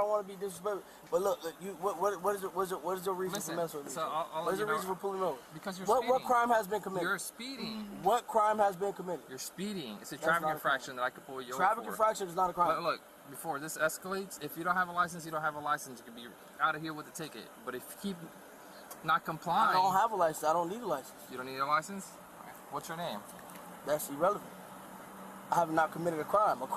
want to be disrespectful. But look, you what is it? What is your reason Listen, for messing with me? so I'll What is let your you reason know- for pulling me over? Because you're What speeding. crime has been committed? You're speeding. What crime has been committed? You're speeding. It's a That's traffic not a crime. infraction that I could pull you over Traffic for. infraction is not a crime. But look, before this escalates, if you don't have a license, you don't have a license. You could be out of here with a ticket. But if you keep not complying, I don't have a license. I don't need a license. you don't need a license? What's your name? That's irrelevant. I have not committed a crime. A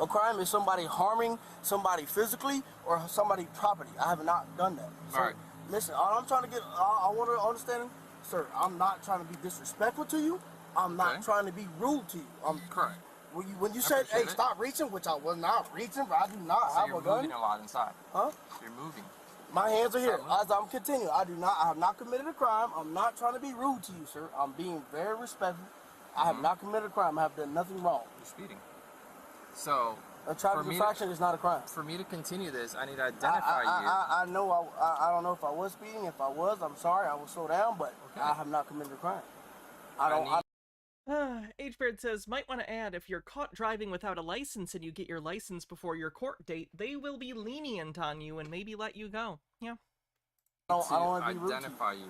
crime is somebody harming somebody physically or somebody property. I have not done that. So, All right. listen, all I'm trying to get, I want to understand, sir, I'm not trying to be disrespectful to you. I'm not trying to be rude to you. I'm correct. When you said, hey, appreciate it. stop reaching, which I was not reaching, but I do not So have you're a gun. moving a lot inside. Huh? You're moving. My hands are here. As I'm continuing, I have not committed a crime. I'm not trying to be rude to you, sir. I'm being very respectful. I have not committed a crime. I have done nothing wrong. You're speeding. So A traffic infraction is not a crime. For me to continue this, I need to identify you. I know. I don't know if I was speeding. If I was, I'm sorry. I will slow down, but I have not committed a crime. I don't. H-Bird says, might want to add, if you're caught driving without a license and you get your license before your court date, they will be lenient on you and maybe let you go. Yeah. I don't want to be rude to you. Identify you.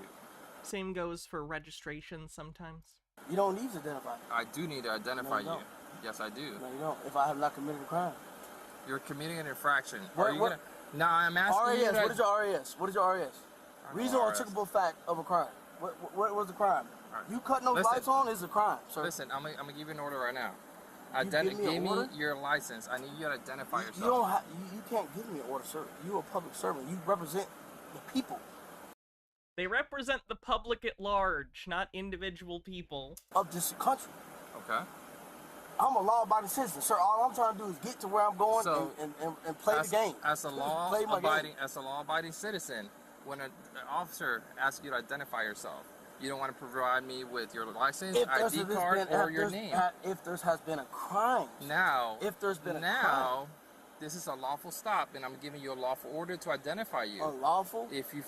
Same goes for registration sometimes. You don't need to identify me. I do need to identify you you. don't. Yes, I do. No, you don't. If I have not committed a crime. You're committing an infraction. What- Are you what- gonna? No, I'm asking you. RAS. What is your RAS? What is your RAS? Reason or articulable fact of a crime. What was the crime? You cutting those lights on is a crime, sir. Listen, I'm gonna give you an order right now. You give me an Give order? me your license. I need you to identify yourself. You don't have. You can't give me an order, sir. You a public servant. You represent the people They represent the public at large, not individual people. of this country. Okay. I'm a law-abiding citizen, sir. All I'm trying to do is get to where I'm going So, and play the game. As a Play my game. law-abiding citizen, when an officer asks you to identify yourself, you don't want to provide me with your license, ID card, or your name. If there has been a crime. Now, if there's been a crime. This is a lawful stop, and I'm giving you a lawful order to identify you. Unlawful? If you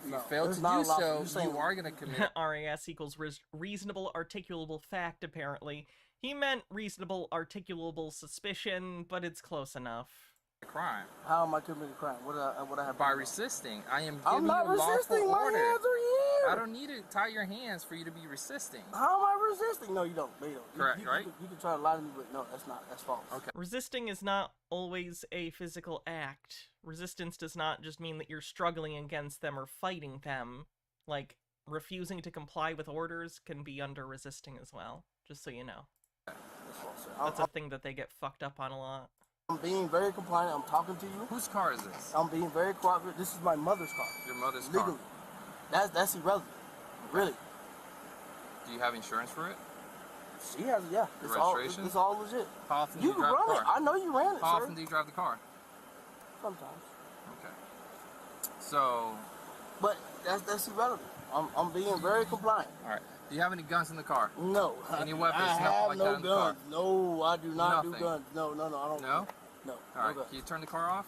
No, fail to it's do not so, lawful. You're saying- you are going to commit. RAS equals reasonable articulable fact, apparently. He meant reasonable articulable suspicion, but it's close enough. a crime. How am I committing a crime? What I have? By resisting. I am I'm giving not you a lawful resisting. My order. hands are here. I don't need to tie your hands for you to be resisting. How am I resisting? No, you don't. No, you don't. Correct, right? You can try to lie to me, but no, that's not. That's false. Okay. Resisting is not always a physical act. Resistance does not just mean that you're struggling against them or fighting them. Like, refusing to comply with orders can be under resisting as well, just so you know. That's false, sir. That's a thing that they get fucked up on a lot. I'm being very compliant. I'm talking to you. Whose car is this? I'm being very cooperative. This is my mother's car. Your mother's Legally. car. That's irrelevant. Really. Do you have insurance for it? She has it, yeah. Your It's all, registration? it's all legit. How often do You you drive run the it. car? I know you ran it, How sir. often do you drive the car? Sometimes. Okay. So. But that's irrelevant. I'm being very compliant. All right. Do you have any guns in the car? No. Any weapons? I Nothing have like no that in the car? guns. No, I do not Nothing. do guns. No, I don't. No? No. All no right. guns. Can you turn the car off?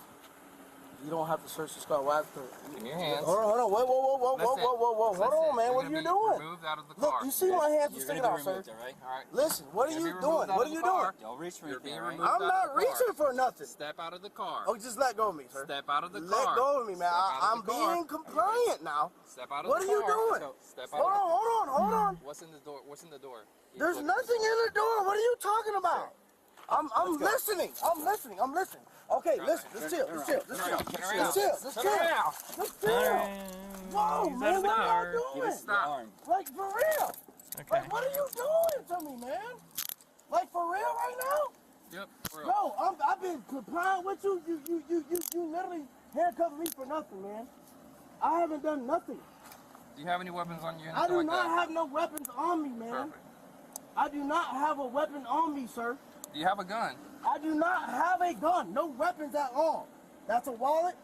You don't have to search this car. Why have to? In your hands. Hold on. Whoa. Listen, Hold on, listen, man. you're What are gonna you be doing? removed out of the Look, car. you see my hands are You're sticking gonna out, be sir. removed, all right? All right. Listen, what are You're you gonna be doing? removed out What of are you the car. doing? Don't reach for anything, all right? I'm not reaching for nothing. Step out of the car. Oh, just let go of me, sir. Step out of the Let car. go of me, man. Step out of I'm the car. being compliant now. Step out of What the are you car. doing? So, step out Hold on. What's in the door? What's in the door? There's nothing in the door. What are you talking about? I'm listening. I'm listening. Okay, listen. Let's chill. Let's chill. Whoa, man, what are you doing? Stop. Like, for real. Okay. Like, what are you doing to me, man? Like, for real right now? Yep. Bro, I've been complying with you. You literally handcuffed me for nothing, man. I haven't done nothing. Do you have any weapons on you? I do not have no weapons on me, man. Perfect. I do not have a weapon on me, sir. Do you have a gun? I do not have a gun. No weapons at all. That's a wallet.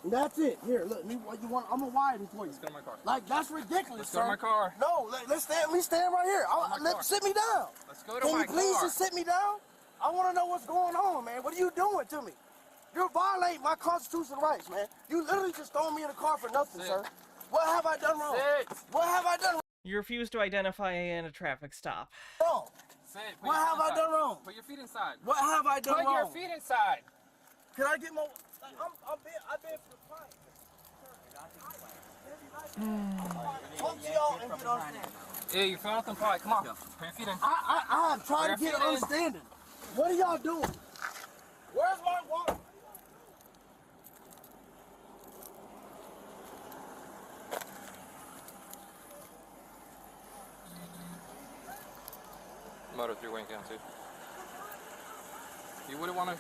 And that's it. Here, look. You want? I'm gonna wire this for you. Let's go to my car. Like, that's ridiculous, Let's sir. go to my car. No, let's stand. We stand right here. Sit me down. Let's go to Can my you please car. just sit me down? I want to know what's going on, man. What are you doing to me? You're violating my constitutional rights, man. You literally just throwing me in the car for nothing, sir. What have I done wrong? What have I done wrong? You refuse to identify in a traffic stop. No. What have I done wrong? Put your feet inside. What have I done wrong? Put your feet inside. Can I get more? Like, I've been Talk to y'all and get understanding. Yeah, you feel nothing quiet. Come on. Put your feet in. I am trying to get understanding. What are y'all doing? Where's my wallet? Motor through Wayne County. You wouldn't want to.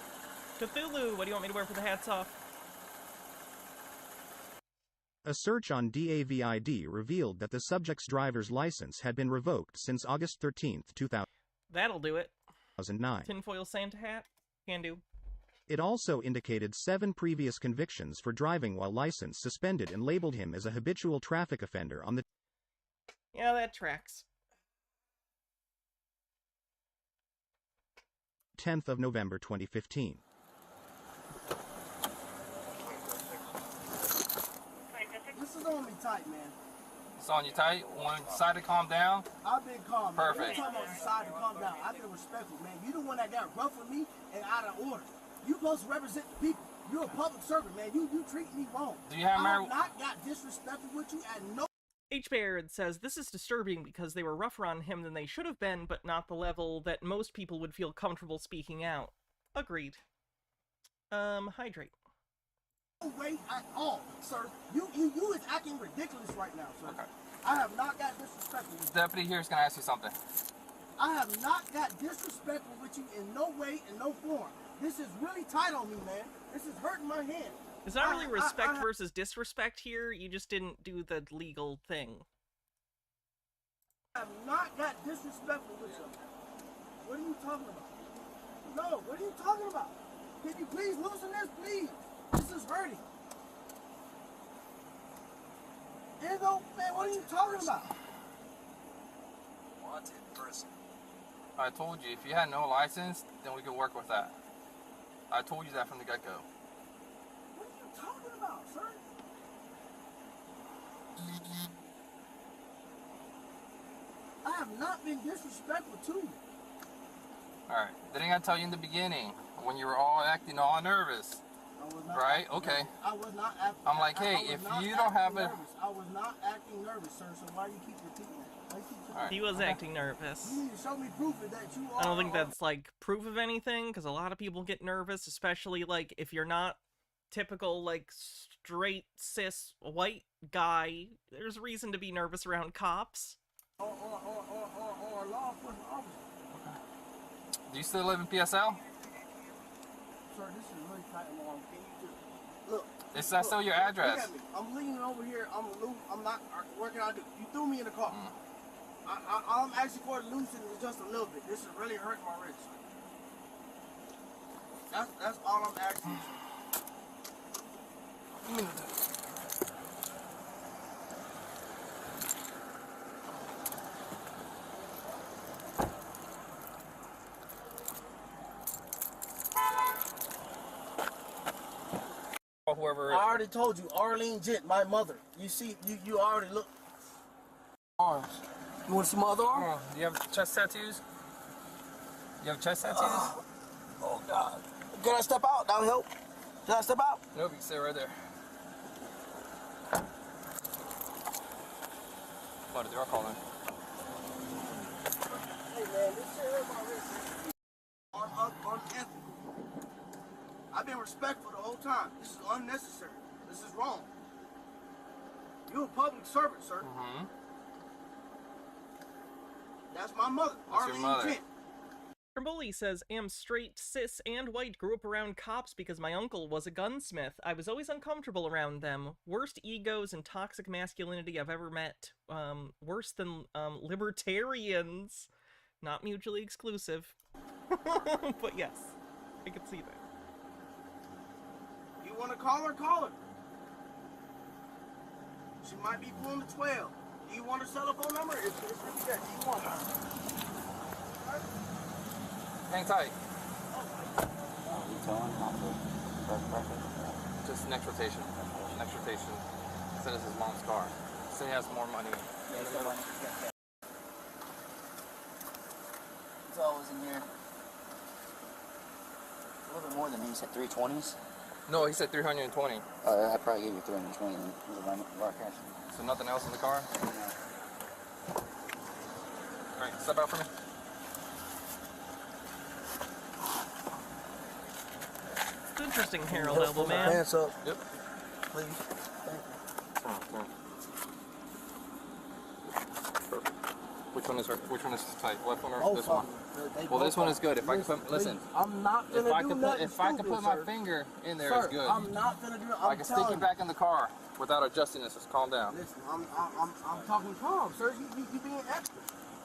Cthulhu, what do you want me to wear for the hats off? A search on DAVID revealed that the subject's driver's license had been revoked since August 13, 2009. That'll do it. Tinfoil Santa hat? Can do. It also indicated 7 previous convictions for driving while license suspended and labeled him as a habitual traffic offender on the Yeah, that tracks. 10th of November 2015. This is on me tight, man. It's on you tight. One side to calm down. I've been calm. Man. Perfect. You're talking about the side to calm down. I've been respectful, man. You the one that got rough with me and out of order. You supposed to represent the people. You're a public servant, man. You treat me wrong. Do you have I have not got disrespectful with you at no. H. Baird says this is disturbing because they were rougher on him than they should have been, but not the level that most people would feel comfortable speaking out. Agreed. Hydrate. No way at all, sir. You is acting ridiculous right now, sir. Okay. I have not got disrespectful with you. The deputy here is going to ask you something. I have not got disrespectful with you in no way, in no form. This is really tight on me, man. This is hurting my hand. It's not really respect versus disrespect here, you just didn't do the legal thing. I have not got disrespectful with you. What are you talking about? No, what are you talking about? Can you please loosen this, please? This is hurting. Enzo, man, what are you talking about? Wanted person. I told you, if you had no license, then we could work with that. I told you that from the get-go. What are you talking about, sir? I have not been disrespectful to you. Alright, didn't I tell you in the beginning, when you were all acting all nervous? I was not Right? acting Okay. nervous. I was not acting. I'm like, hey, if you don't have a... I was not acting nervous, sir. So why do you keep repeating that? Why you keep saying He was acting nervous. You need to show me proof of that you are. I don't think that's, like, proof of anything, because a lot of people get nervous, especially, like, if you're not typical, like, straight, cis, white guy. There's reason to be nervous around cops. Or law enforcement officer. Do you still live in PSL? Sir, this is really tight and long. Can you just look? Is that still your address? Look at me. I'm leaning over here. I'm not working out. You threw me in the car. I'm actually going to loosen it just a little bit. This is really hurting my wrist. That's all I'm asking. Or whoever. I already told you, Arlene Jent, my mother. You see, you already look. Arms. You want some other arms? Do you have chest tattoos? You have chest tattoos? Oh God. Can I step out? That'll help. Can I step out? Nope, you can stay right there. What, I'll call in. Hey man, this shit hurt my wrist. Unethical. I've been respectful the whole time. This is unnecessary. This is wrong. You're a public servant, sir. Mm-hmm. That's my mother. That's your mother. Kent. Bully says, am straight, cis, and white, grew up around cops because my uncle was a gunsmith. I was always uncomfortable around them. Worst egos and toxic masculinity I've ever met. Worse than libertarians. Not mutually exclusive. But yes, I can see that. You want to call her? Call her. She might be pulling the 12. Do you want her cell phone number? It's really good. Do you want her? Hang tight. Just next rotation. Next rotation. Said it's his mom's car. Said he has more money. It's always in here. A little bit more than me. You said 320s? No, he said 320. I probably gave you 320 then. So nothing else in the car? Alright, step out for me. It's interesting, Harold Elbow Man. Hands up. Yep. Please. Thank you. Which one is tight? Left one or Both this one? of them. They Well, both this one are. is good. If I can put, listen. I'm not gonna do nothing if I could put my sir. finger in there, Sir, it's good. I'm not gonna do it. I can stick you back in the car without adjusting this. Just calm down. Listen, I'm talking calm, sir. You being extra.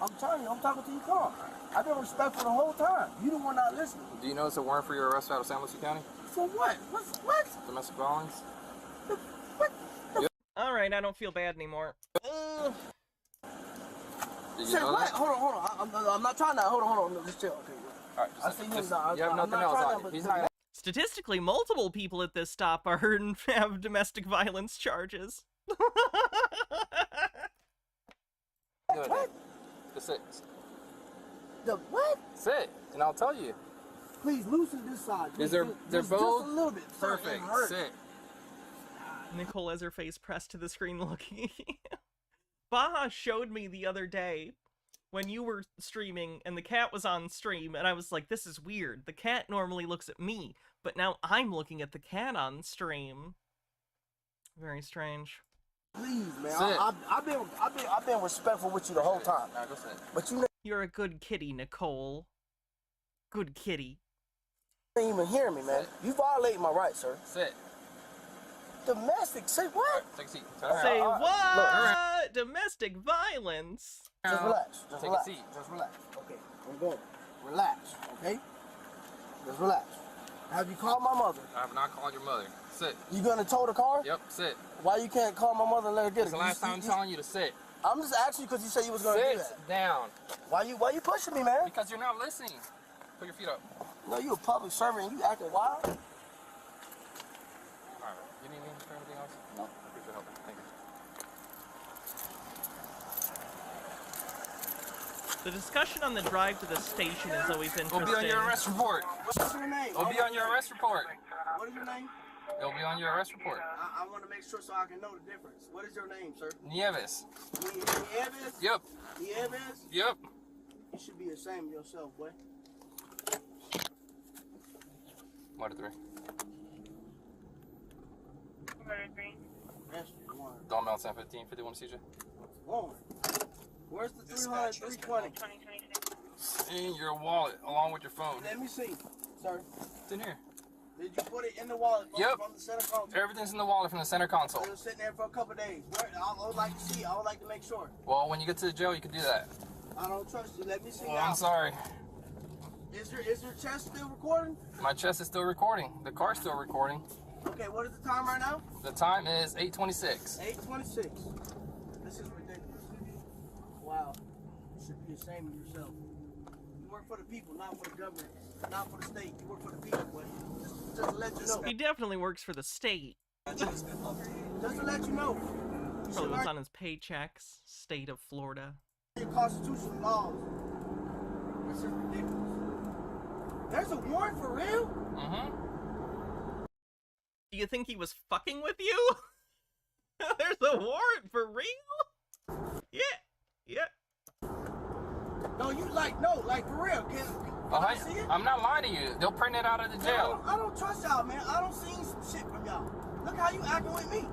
I'm telling you, I'm talking to you calm. I've been respectful the whole time. You the one not listening. Do you know it's a warrant for your arrest out of San Luis County? For what? What? Domestic violence? Alright, I don't feel bad anymore. Did you Say know what? that? Hold on. I'm not trying to. Hold on. No, just chill. Okay. Alright, I see you. No, you have I'm nothing not else trying on to, you. He's not. Statistically, multiple people at this stop have domestic violence charges. Good. What? Just sit. The what? Sit, and I'll tell you. Please loosen this side. Please, They're just both a little bit. Sir, it perfect. hurts. Sit. Nicole has her face pressed to the screen looking. Baja showed me the other day when you were streaming and the cat was on stream, and I was like, this is weird. The cat normally looks at me, but now I'm looking at the cat on stream. Very strange. Please, man. Sit. I've been respectful with you the whole time. Now go sit. But you You're a good kitty, Nicole. Good kitty. didn't even hear me, man. You violated my rights, sir. Sit. Domestic. Say what? Take a seat. Say all right. what? Domestic violence? Just relax. Just Take relax. a seat. Just relax. Okay, I'm going. Relax. Okay. Just relax. Have you called my mother? I have not called your mother. Sit. You gonna tow the car? Yep, sit. Why you can't call my mother and let her get It's it? the last time I'm telling you to sit. I'm just asking you because you said you was gonna do that. Sit down. Why you pushing me, man? Because you're not listening. Put your feet up. No, you a public servant and you acting wild. Alright. You need me for anything else? No. Appreciate your help. Thank you. The discussion on the drive to the station is always interesting. It'll be on your arrest report. What's your name? It'll be on your arrest report. What is your name? It'll be on your arrest report. I want to make sure so I can know the difference. What is your name, sir? Nieves. Nieves? Yep. Nieves? Yep. You should be ashamed of yourself, boy. What are three? That's one. Don Mel 1015, 51 CJ. One. Where's the 300, 320? In your wallet, along with your phone. Let me see, sir. It's in here. Did you put it in the wallet from the center console? Everything's in the wallet from the center console. It was sitting there for a couple days. I would like to see. I would like to make sure. Well, when you get to the jail, you can do that. I don't trust you. Let me see. Well, now. I'm sorry. Is your chest still recording? My chest is still recording. The car's still recording. Okay, what is the time right now? The time is 8:26. 8:26. This is ridiculous. Wow. You should be ashamed of yourself. You work for the people, not for the government, not for the state. You work for the people, buddy. Just to let you know. He definitely works for the state. Just to let you know. You Probably should was learn on his paychecks. State of Florida. your constitutional laws. This is ridiculous. There's a warrant for real? Mm-hmm. Do you think he was fucking with you? There's a warrant for real? Yeah. No, you no, for real. Can I see it? I'm not lying to you. They'll print it out of the jail. I don't trust y'all, man. I don't see some shit from y'all. Look how you acting with me.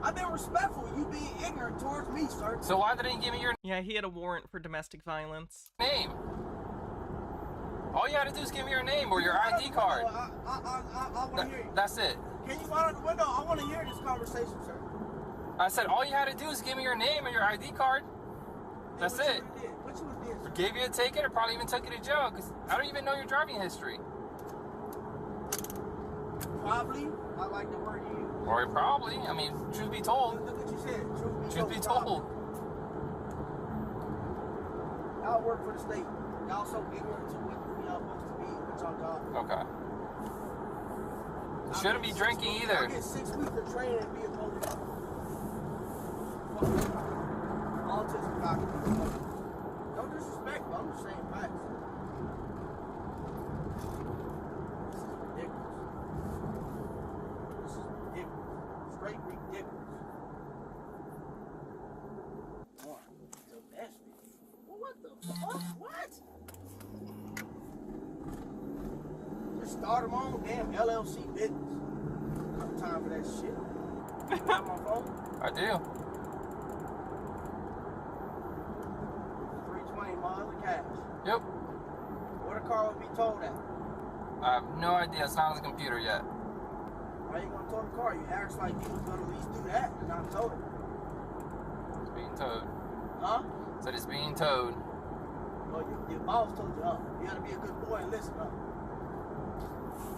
I've been respectful. You being ignorant towards me, sir. So why didn't you give me your Yeah, he had a warrant for domestic violence. name? All you had to do is give me your name or your ID card. I want to hear you. That's it. Can you find out the window? I want to hear this conversation, sir. I said all you had to do is give me your name and your ID card. That's it. What you did, sir? Gave you a ticket or probably even took you to jail because I don't even know your driving history. Probably. I like the word you use. Or probably. I mean, truth be told. Look what you said. Truth be told. Y'all work for the state. Y'all so ignorant to what y'all supposed to be with y'all job. Okay. You shouldn't be drinking either. I get 6 weeks of training and be a police officer. Autism doctor. No disrespect, but I'm just saying facts. This is ridiculous. This is ridiculous. Straight ridiculous. What? Domestic? Well, what the fuck? What? Just start my own damn LLC business. No time for that shit. You got my phone? I do. 320 miles of cash. Yep. Where the car would be towed at? I have no idea. It's not on the computer yet. Why you gonna tow the car? You asked like you was gonna at least do that and not tow it. It's being towed. Huh? Said it's being towed. Well, your boss told you, you gotta be a good boy and listen up.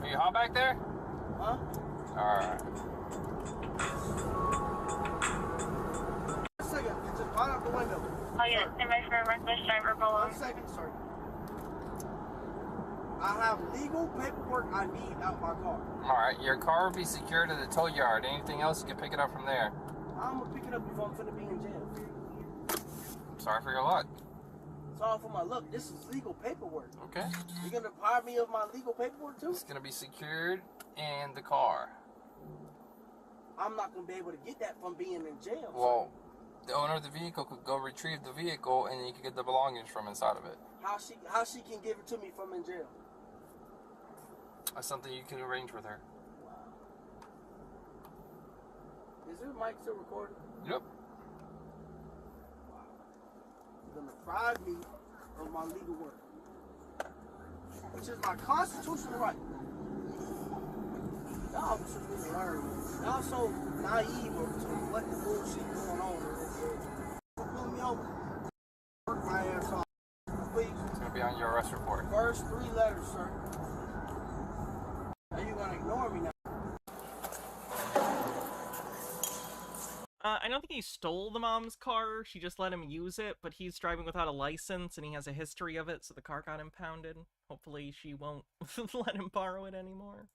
Are you hot back there? Huh? Alright. One second, just right out the window. Oh yeah, anybody for a reckless driver below? 1 second, sir. I have legal paperwork I need out my car. Alright, your car will be secured at the tow yard. Anything else, you can pick it up from there. I'm gonna pick it up before I'm finna be in jail. I'm sorry for your luck. It's all for my luck. This is legal paperwork. Okay. You're gonna deprive me of my legal paperwork too? It's gonna be secured in the car. I'm not gonna be able to get that from being in jail. Well, the owner of the vehicle could go retrieve the vehicle and you could get the belongings from inside of it. How she can give it to me from in jail? That's something you can arrange with her. Is your mic still recording? Yep. You're gonna deprive me of my legal work, which is my constitutional right. Y'all should really learn. Y'all so naive to what the bullshit going on. Pull me over. Work my ass off. Please. It's gonna be on your arrest report. First 3 letters, sir. Are you gonna ignore me now? I don't think he stole the mom's car. She just let him use it, but he's driving without a license and he has a history of it, so the car got impounded. Hopefully she won't let him borrow it anymore.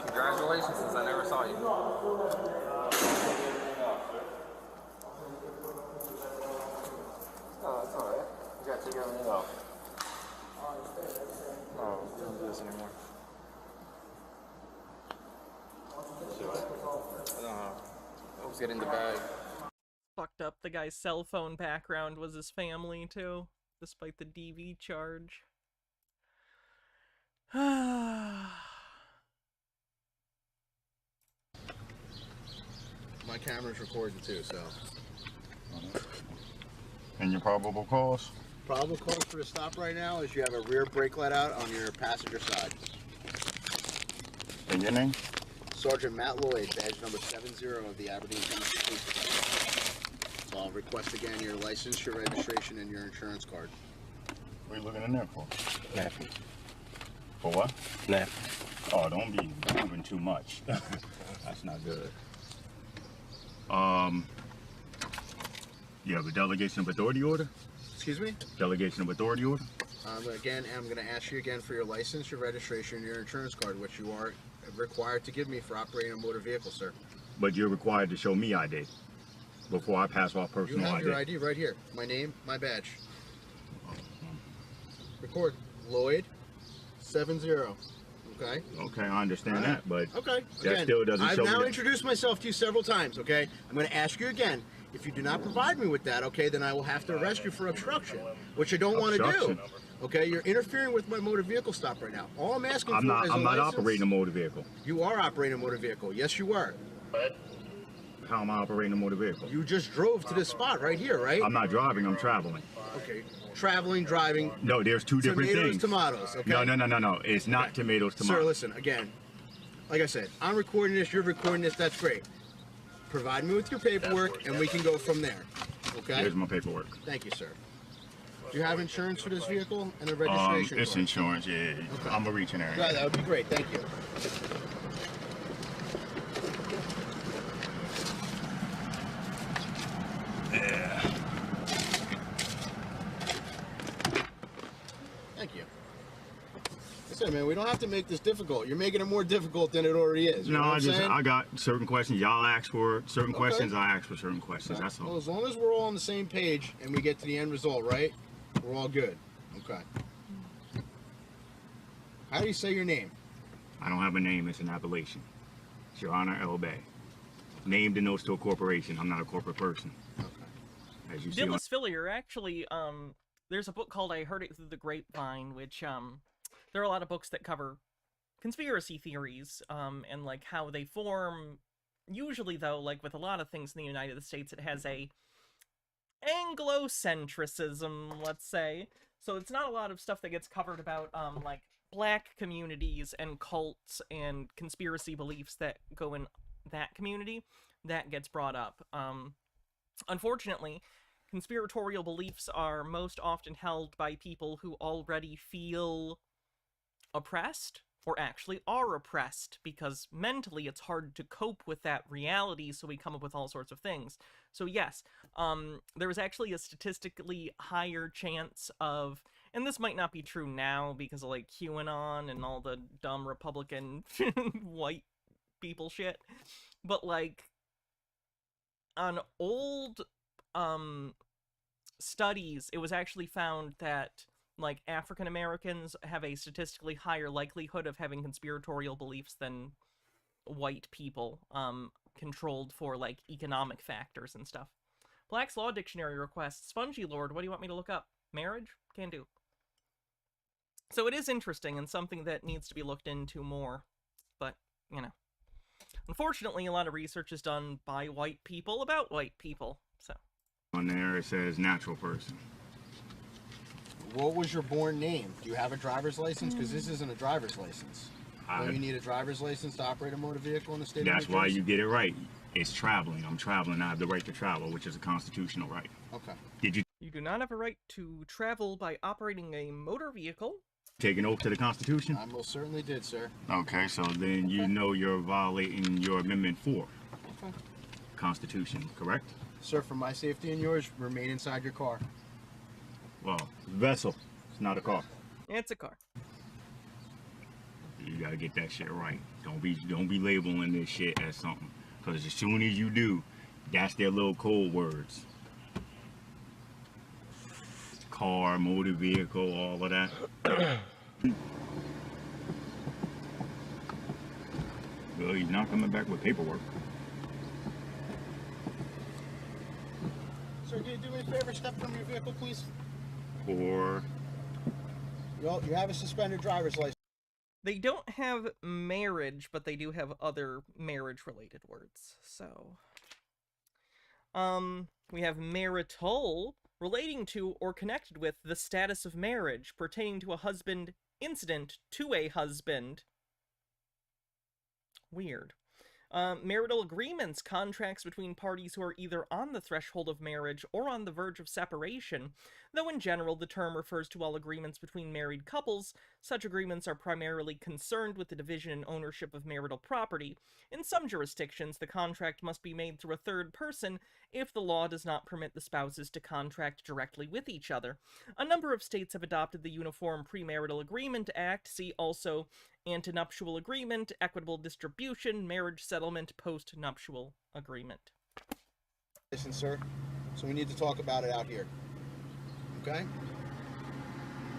Congratulations, since I never saw you. Oh, that's alright. You gotta take everything off. No, we don't do this anymore. Let's get in the bag. Fucked up. The guy's cell phone background was his family, too, despite the DV charge. My camera's recording too, so. And your probable cause? Probable cause for the stop right now is you have a rear brake let out on your passenger side. And your name? Sergeant Matt Lloyd, badge number 70 of the Aberdeen Police Department. So I'll request again your license, your registration, and your insurance card. What are you looking in there for? Nappy. For what? Nappy. Oh, don't be moving too much. That's not good. You have a delegation of authority order? Excuse me? Delegation of authority order? Again, I'm going to ask you again for your license, your registration, and your insurance card, which you are required to give me for operating a motor vehicle, sir. But you're required to show me ID before I pass off personal ID. You have your ID right here. My name, my badge. Record. Lloyd 70. Okay? Okay, I understand that, but okay. that still doesn't show me. I've now introduced myself to you several times, okay? I'm going to ask you again. If you do not provide me with that, okay, then I will have to arrest you for obstruction, which I don't want to do. Obstruction? Okay, you're interfering with my motor vehicle stop right now. All I'm asking for is a license. I'm not operating a motor vehicle. You are operating a motor vehicle. Yes, you are. How am I operating a motor vehicle? You just drove to this spot right here, right? I'm not driving, I'm traveling. Okay, traveling, driving. No, there's two different things. Tomatoes, okay? No. It's not tomatoes, tomatoes. Sir, listen, again, like I said, I'm recording this, you're recording this, that's great. Provide me with your paperwork, and we can go from there, okay? Here's my paperwork. Thank you, sir. Do you have insurance for this vehicle and a registration? It's card? insurance, yeah. Okay. I'm gonna reach in there. Yeah, that would be great, thank you. Yeah. Thank you. Listen, man, we don't have to make this difficult. You're making it more difficult than it already is. You know what I'm saying? I got certain questions y'all ask for, certain questions I ask for certain questions, that's all. Well, as long as we're all on the same page and we get to the end result, right? We're all good. Okay. How do you say your name? I don't have a name, it's an appellation. It's Your Honor L. Bay. Name denotes to a corporation, I'm not a corporate person. Okay. As you see on Dillis Fillier, actually, there's a book called I Heard It Through the Grapevine, which, there are a lot of books that cover conspiracy theories, and, like, how they form. Usually, though, like, with a lot of things in the United States, it has a Anglocentrism, let's say. So it's not a lot of stuff that gets covered about, like, black communities and cults and conspiracy beliefs that go in that community. That gets brought up. Unfortunately, conspiratorial beliefs are most often held by people who already feel oppressed, or actually are oppressed, because mentally it's hard to cope with that reality, so we come up with all sorts of things. So yes, there was actually a statistically higher chance of, and this might not be true now because of, like, QAnon and all the dumb Republican white people shit, but, like, on old studies, it was actually found that, like, African Americans have a statistically higher likelihood of having conspiratorial beliefs than white people, controlled for, like, economic factors and stuff. Black's Law Dictionary requests, Spongy Lord, what do you want me to look up? Marriage? Can do. So it is interesting and something that needs to be looked into more, but, you know. Unfortunately, a lot of research is done by white people about white people, so. On there it says natural person. What was your born name? Do you have a driver's license? Because this isn't a driver's license. Don't you need a driver's license to operate a motor vehicle in the state of New Jersey? That's why you get it right. It's traveling. I'm traveling. I have the right to travel, which is a constitutional right. Okay. Did you You do not have a right to travel by operating a motor vehicle. take an oath to the Constitution? I most certainly did, sir. Okay, so then you know you're violating your Amendment 4. Okay. Constitution, correct? Sir, for my safety and yours, remain inside your car. Well, vessel. It's not a car. It's a car. You gotta get that shit right. Don't be labeling this shit as something. Because as soon as you do, that's their little code words. Car, motor vehicle, all of that. Well, he's not coming back with paperwork. Sir, can you do me a favor? Step from your vehicle, please. Or You have a suspended driver's license. They don't have marriage, but they do have other marriage-related words, so. We have marital, relating to or connected with the status of marriage, pertaining to a husband, incident to a husband. Weird. Marital agreements, contracts between parties who are either on the threshold of marriage or on the verge of separation, though in general the term refers to all agreements between married couples. Such agreements are primarily concerned with the division and ownership of marital property. In some jurisdictions, the contract must be made through a third person if the law does not permit the spouses to contract directly with each other. A number of states have adopted the Uniform Premarital Agreement Act, see also antenuptial agreement, equitable distribution, marriage settlement, post-nuptial agreement. Listen, sir. So we need to talk about it out here. Okay?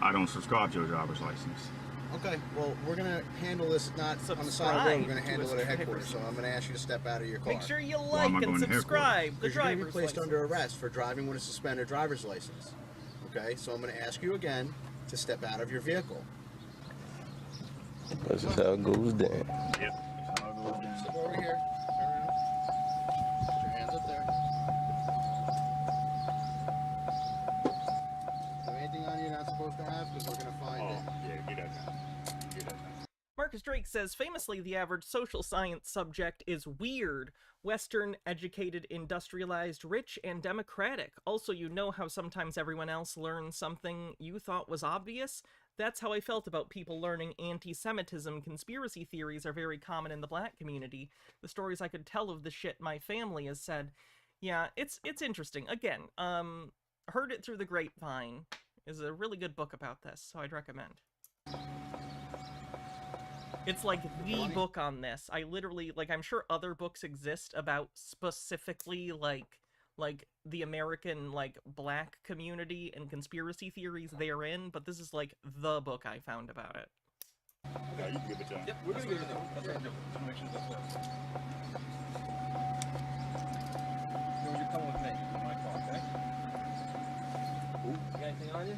I don't subscribe to a driver's license. Okay, well, we're going to handle this not on the side of the road. We're going to handle it at headquarters. So I'm going to ask you to step out of your car. Make sure you like and subscribe. The Because you're going to be driver's placed license. under arrest for driving with a suspended driver's license. Okay, so I'm going to ask you again to step out of your vehicle. This is how it goes down. Yep. That's how it goes down. Step over here. Turn around. Put your hands up there. Is there anything on you you're not supposed to have? Because we're going to find it. Yeah, get that down. Get that down. Marcus Drake says, famously, the average social science subject is weird. Western, educated, industrialized, rich, and democratic. Also, you know how sometimes everyone else learns something you thought was obvious? That's how I felt about people learning anti-Semitism. Conspiracy theories are very common in the black community. The stories I could tell of the shit my family has said. Yeah, it's interesting. Again, Heard It Through the Grapevine is a really good book about this, so I'd recommend. It's like the book on this. I literally, like, I'm sure other books exist about specifically, like the American, like, black community and conspiracy theories therein, but this is, like, the book I found about it. Yeah, you can give it to him. Yep, we're gonna give it to him. That's right. Just make sure that's works. You're coming with me. My car, okay? You got anything on you?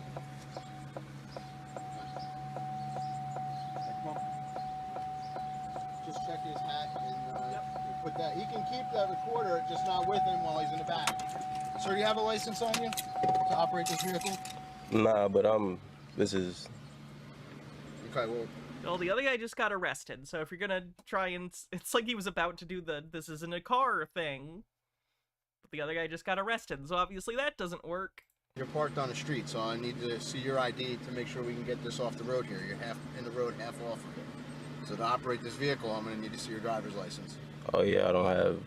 Just check his hat and put that. He can keep that recorder, just not with him while he's in the back. Sir, do you have a license on you to operate this vehicle? Nah, but this is... Okay, well, the other guy just got arrested, so if you're gonna try and... It's like he was about to do the this isn't a car thing. But the other guy just got arrested, so obviously that doesn't work. You're parked on the street, so I need to see your ID to make sure we can get this off the road here. You're half in the road, half off of it. So to operate this vehicle, I'm going to need to see your driver's license. Oh, yeah, I don't have...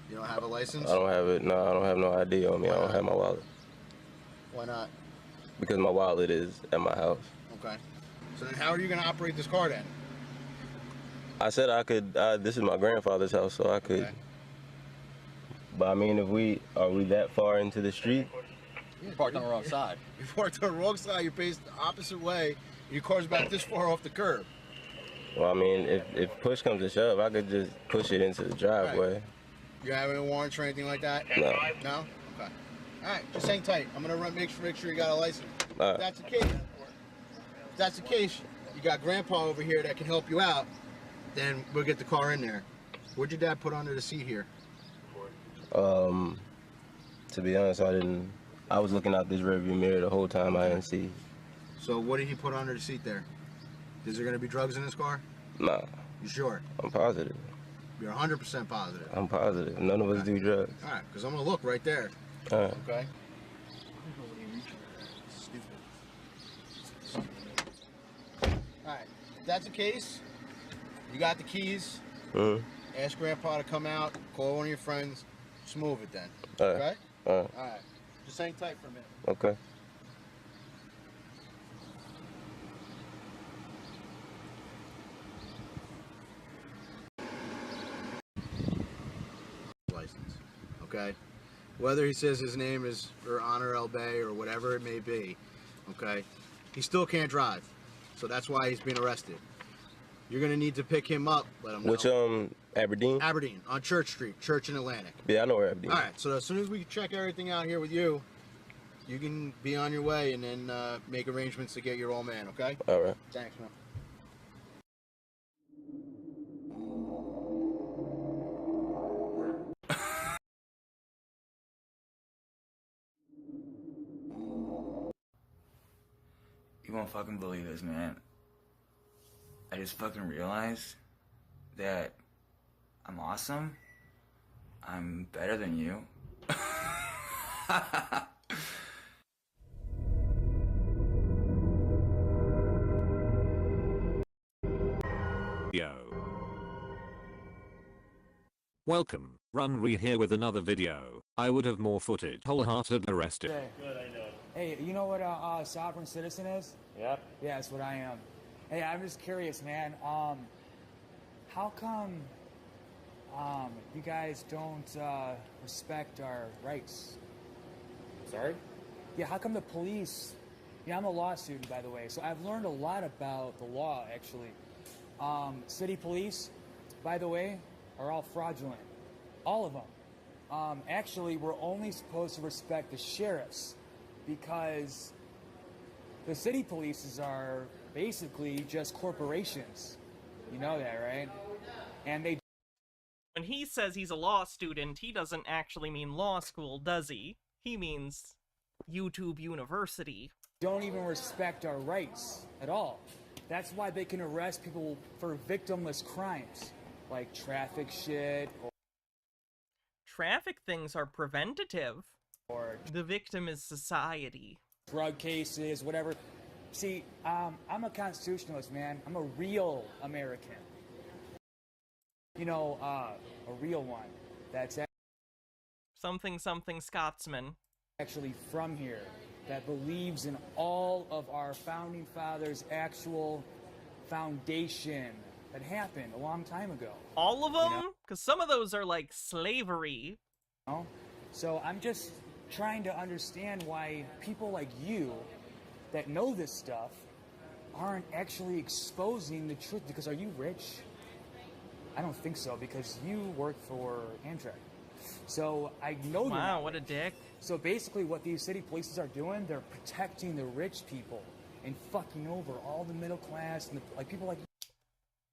You don't have a license? I don't have it. No, I don't have no ID on me. I don't have my wallet. Why not? Because my wallet is at my house. Okay. So then how are you going to operate this car then? I said I could... this is my grandfather's house, so I could... Okay. But I mean, are we that far into the street? You're parked on the wrong side. You're parked on the wrong side. You're faced the opposite way. And your car's about this far off the curb. Well, I mean, if push comes to shove, I could just push it into the driveway. Right. You have any warrants or anything like that? No. No? Okay. All right, just hang tight. I'm gonna make sure you got a license. All right. If that's the case, you got Grandpa over here that can help you out. Then we'll get the car in there. What'd your dad put under the seat here? To be honest, I was looking out this rearview mirror the whole time. I didn't see. So what did he put under the seat there? Is there going to be drugs in this car? Nah. You sure? I'm positive. You're 100% positive? I'm positive. None of us do drugs. All right, because I'm going to look right there. All right. Okay. All right, if that's the case, you got the keys. Ask Grandpa to come out, call one of your friends, just move it then. All right. Okay? All right. All right. Just hang tight for a minute. Okay. License. Okay? Whether he says his name is Honor El Bay or whatever it may be, okay? He still can't drive. So that's why he's being arrested. You're going to need to pick him up, let him know. Which, Aberdeen? Aberdeen, on Church Street, Church and Atlantic. Yeah, I know where Aberdeen is. All right, so as soon as we check everything out here with you, you can be on your way and then make arrangements to get your old man, okay? All right. Thanks, man. You won't fucking believe this, man. I just fucking realized that I'm awesome. I'm better than you. Yo. Welcome, Runry here with another video. I would have more footage. Wholehearted arrested. Good, I know. Hey, you know what a sovereign citizen is? Yep. Yeah, that's what I am. Hey, I'm just curious, man. How come you guys don't respect our rights? Sorry? Yeah, how come the police Yeah, I'm a law student, by the way, so I've learned a lot about the law, actually. City police, by the way, are all fraudulent. All of them. Actually, we're only supposed to respect the sheriffs because the city polices are basically just corporations. You know that, right? And they... When he says he's a law student, he doesn't actually mean law school, does he? He means YouTube University. Don't even respect our rights at all. That's why they can arrest people for victimless crimes, like traffic shit or... Traffic things are preventative. Or the victim is society. Drug cases, whatever. See, I'm a constitutionalist, man. I'm a real American. You know, a real one. That's something Scotsman. Actually from here. That believes in all of our founding fathers' actual foundation that happened a long time ago. All of them? Because some of those are like slavery. No? So I'm just trying to understand why people like you that know this stuff aren't actually exposing the truth. Because are you rich? I don't think so, because you work for Amtrak. So I know you're wow, not what rich. A dick. So basically what these city polices are doing, they're protecting the rich people and fucking over all the middle class and like people like...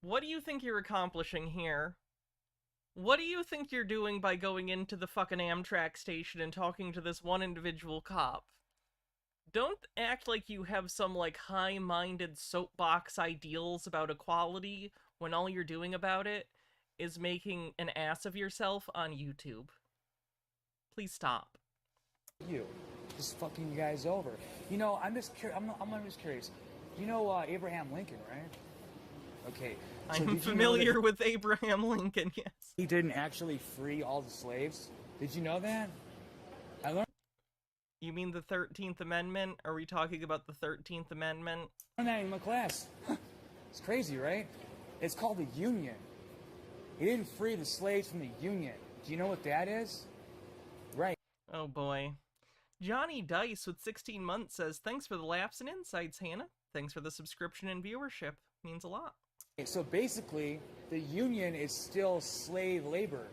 What do you think you're accomplishing here? What do you think you're doing by going into the fucking Amtrak station and talking to this one individual cop? Don't act like you have some, like, high-minded soapbox ideals about equality when all you're doing about it is making an ass of yourself on YouTube. Please stop. You. Just fucking you guys over. You know, I'm just curious. You know Abraham Lincoln, right? Okay. So I'm familiar with Abraham Lincoln, yes. He didn't actually free all the slaves. Did you know that? I learned... You mean the 13th Amendment? Are we talking about the 13th Amendment? I learned that in my class. It's crazy, right? It's called the Union. He didn't free the slaves from the Union. Do you know what that is? Right. Oh boy. Johnny Dice with 16 months says, thanks for the laughs and insights, Hannah. Thanks for the subscription and viewership. Means a lot. So basically, the Union is still slave labor.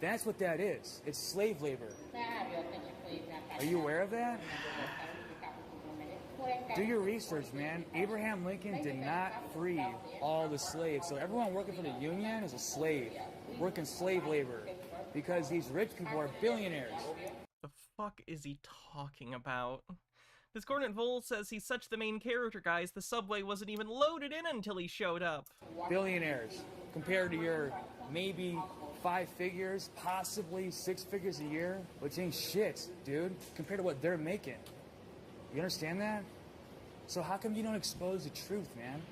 That's what that is. It's slave labor. Are you aware of that? Do your research, man. Abraham Lincoln did not free all the slaves. So everyone working for the Union is a slave. Working slave labor. Because these rich people are billionaires. The fuck is he talking about? Discordant Vol says he's such the main character, guys. The subway wasn't even loaded in until he showed up. Billionaires. Compared to your maybe 5 figures, possibly 6 figures a year, which ain't shit, dude, compared to what they're making. You understand that? So how come you don't expose the truth, man?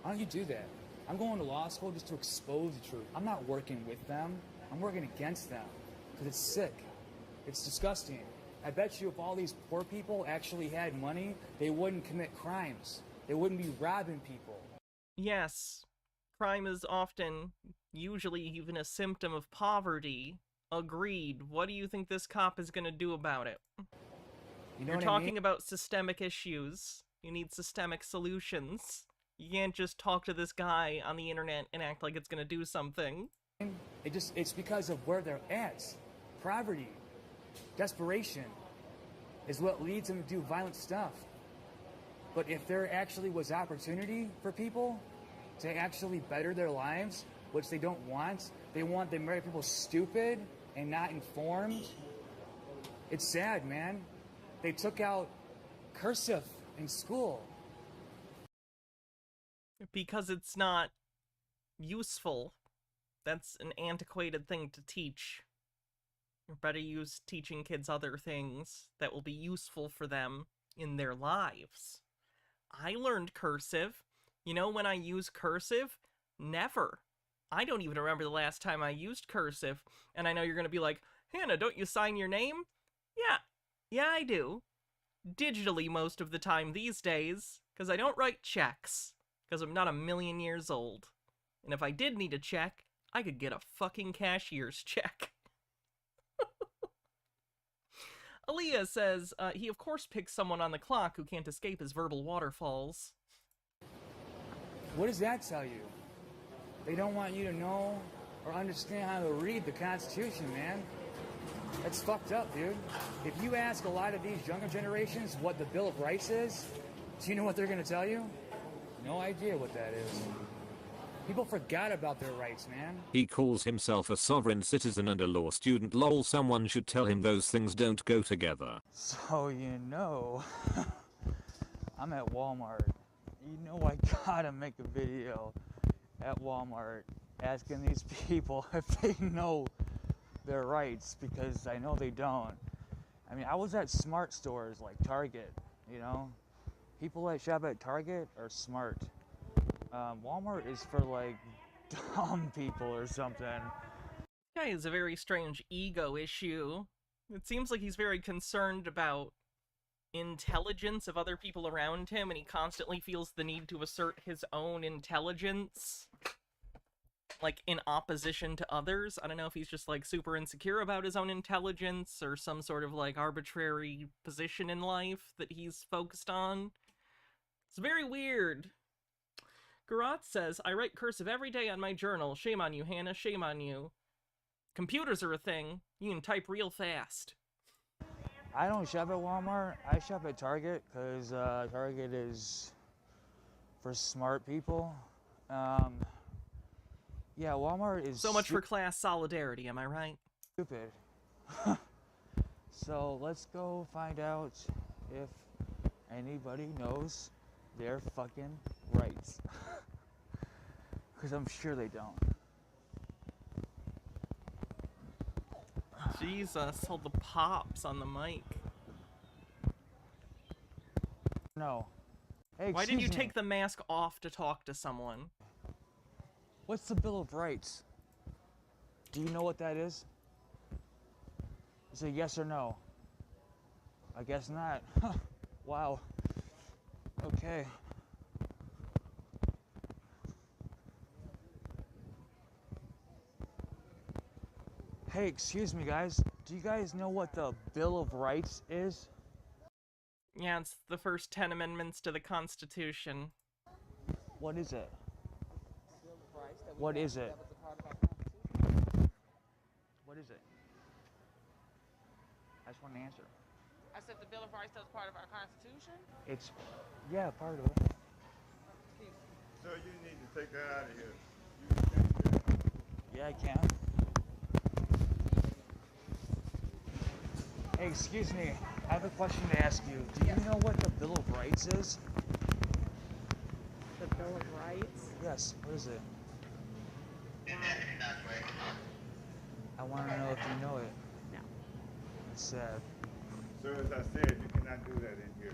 Why don't you do that? I'm going to law school just to expose the truth. I'm not working with them. I'm working against them. Because it's sick. It's disgusting. I bet you if all these poor people actually had money, they wouldn't commit crimes. They wouldn't be robbing people. Yes. Crime is often, usually even a symptom of poverty. Agreed. What do you think this cop is going to do about it? You're talking about systemic issues. You need systemic solutions. You can't just talk to this guy on the internet and act like it's going to do something. It's because of where they're at. Poverty. Desperation is what leads them to do violent stuff. But if there actually was opportunity for people to actually better their lives, which they don't want, they want the American people stupid and not informed. It's sad, man. They took out cursive in school. Because it's not useful. That's an antiquated thing to teach. You're better use teaching kids other things that will be useful for them in their lives. I learned cursive. You know when I use cursive? Never. I don't even remember the last time I used cursive. And I know you're going to be like, Hannah, don't you sign your name? Yeah, I do. Digitally most of the time these days, because I don't write checks, because I'm not a million years old. And if I did need a check, I could get a fucking cashier's check. Aaliyah says he of course picks someone on the clock who can't escape his verbal waterfalls. What does that tell you? They don't want you to know or understand how to read the Constitution, man. That's fucked up, dude. If you ask a lot of these younger generations what the Bill of Rights is, do you know what they're going to tell you? No idea what that is. People forgot about their rights, man. He calls himself a sovereign citizen and a law student. Lol, someone should tell him those things don't go together. So you know, I'm at Walmart. You know I gotta make a video at Walmart asking these people if they know their rights, because I know they don't. I mean, I was at smart stores like Target, you know? People that shop at Target are smart. Walmart is for like dumb people or something. Guy has a very strange ego issue. It seems like he's very concerned about intelligence of other people around him, and he constantly feels the need to assert his own intelligence, like in opposition to others. I don't know if he's just like super insecure about his own intelligence or some sort of like arbitrary position in life that he's focused on. It's very weird. Garat says, I write cursive every day on my journal. Shame on you, Hannah. Shame on you. Computers are a thing. You can type real fast. I don't shop at Walmart. I shop at Target because Target is for smart people. Yeah, Walmart is so much for class solidarity, am I right? Stupid. So let's go find out if anybody knows their fucking rights. Because I'm sure they don't. Jesus, hold the pops on the mic. No. Hey, why did you excuse me. take the mask off to talk to someone? What's the Bill of Rights? Do you know what that is? Is it yes or no? I guess not. Wow. Okay. Hey, excuse me, guys. Do you guys know what the Bill of Rights is? Yeah, it's the first 10 amendments to the Constitution. What is it? What is it? What is it? I just want an answer. I said the Bill of Rights is part of our Constitution? It's, yeah, part of it. So you need to take that out of here. Yeah, I can. Hey, excuse me. I have a question to ask you. Do you know what the Bill of Rights is? The Bill of Rights? Yes. What is it? I want to know if you know it. No. It's sad. Sir, as I said, you cannot do that in here.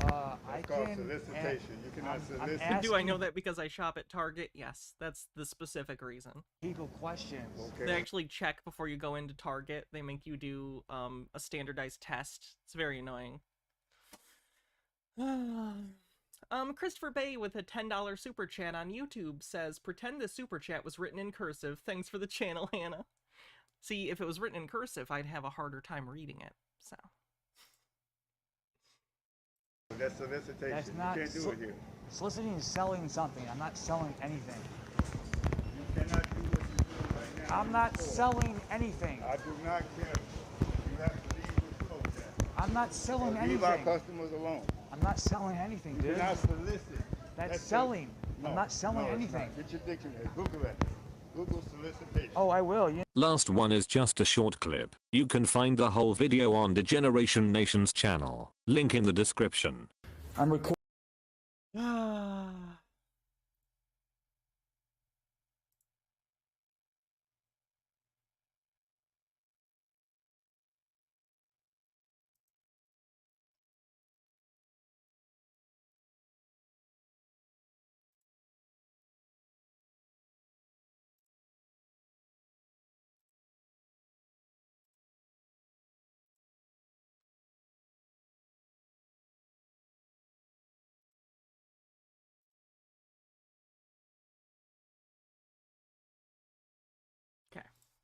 I called can. solicitation. You cannot solicit. Do I know that because I shop at Target? Yes, that's the specific reason. People questions. Okay. They actually check before you go into Target. They make you do a standardized test. It's very annoying. Christopher Bay with a $10 super chat on YouTube says, pretend this super chat was written in cursive. Thanks for the channel, Hannah. See, if it was written in cursive, I'd have a harder time reading it, so. That's solicitation. That's you not can't do it here. Soliciting is selling something. I'm not selling anything. You cannot do what you're doing right now. I'm not selling anything. I do not care. You have to leave with protest. I'm not selling anything. Leave our customers alone. I'm not selling anything, dude. You cannot solicit. That's selling. No, I'm not selling no, anything. Get your dictionary. Google it. Google solicitation. Oh, I will. Yeah. Last one is just a short clip. You can find the whole video on Degeneration Nation's channel. Link in the description. I'm recording.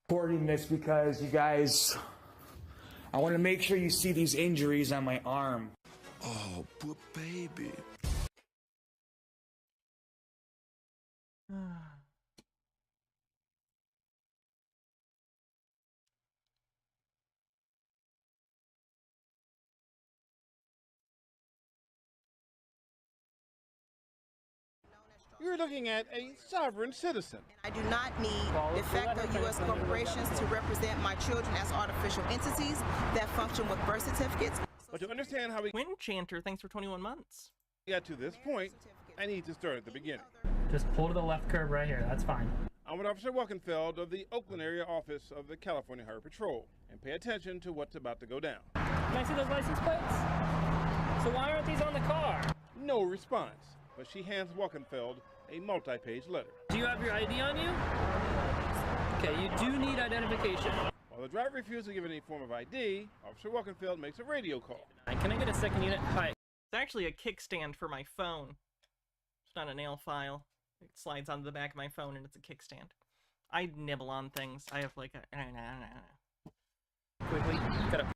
Recording this because you guys I want to make sure you see these injuries on my arm. Oh, poor baby. You're looking at a sovereign citizen. I do not need de facto U.S. corporations to represent my children as artificial entities that function with birth certificates. But to understand how we Wind Chanter, thanks for 21 months. got to this point, I need to start at the beginning. Just pull to the left curb right here. That's fine. I'm with Officer Walkenfeld of the Oakland area office of the California Highway Patrol, and pay attention to what's about to go down. Can I see those license plates? So why aren't these on the car? No response, but she hands Walkenfeld a multi-page letter. Do you have your ID on you? Okay, you do need identification. While the driver refuses to give any form of ID, Officer Walkenfeld makes a radio call. Can I get a second unit? Hi. It's actually a kickstand for my phone. It's not a nail file. It slides onto the back of my phone and it's a kickstand. I nibble on things. I have like a... Quickly, got a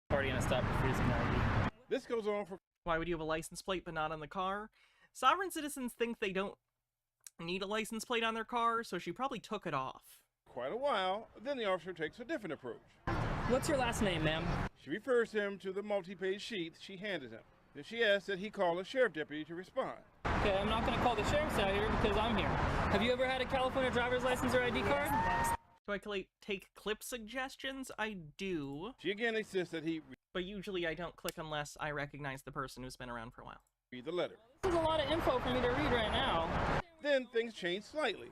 party and a stop refusing ID. This goes on for... Why would you have a license plate but not on the car? Sovereign citizens think they don't need a license plate on their car, so she probably took it off. Quite a while, then the officer takes a different approach. What's your last name, ma'am? She refers him to the multi-page sheet she handed him. Then she asks that he call a sheriff deputy to respond. Okay, I'm not going to call the sheriff's out here because I'm here. Have you ever had a California driver's license or ID card? Do I take clip suggestions? I do. She again insists that he... But usually I don't click unless I recognize the person who's been around for a while. Read the letter. This is a lot of info for me to read right now. Then things change slightly.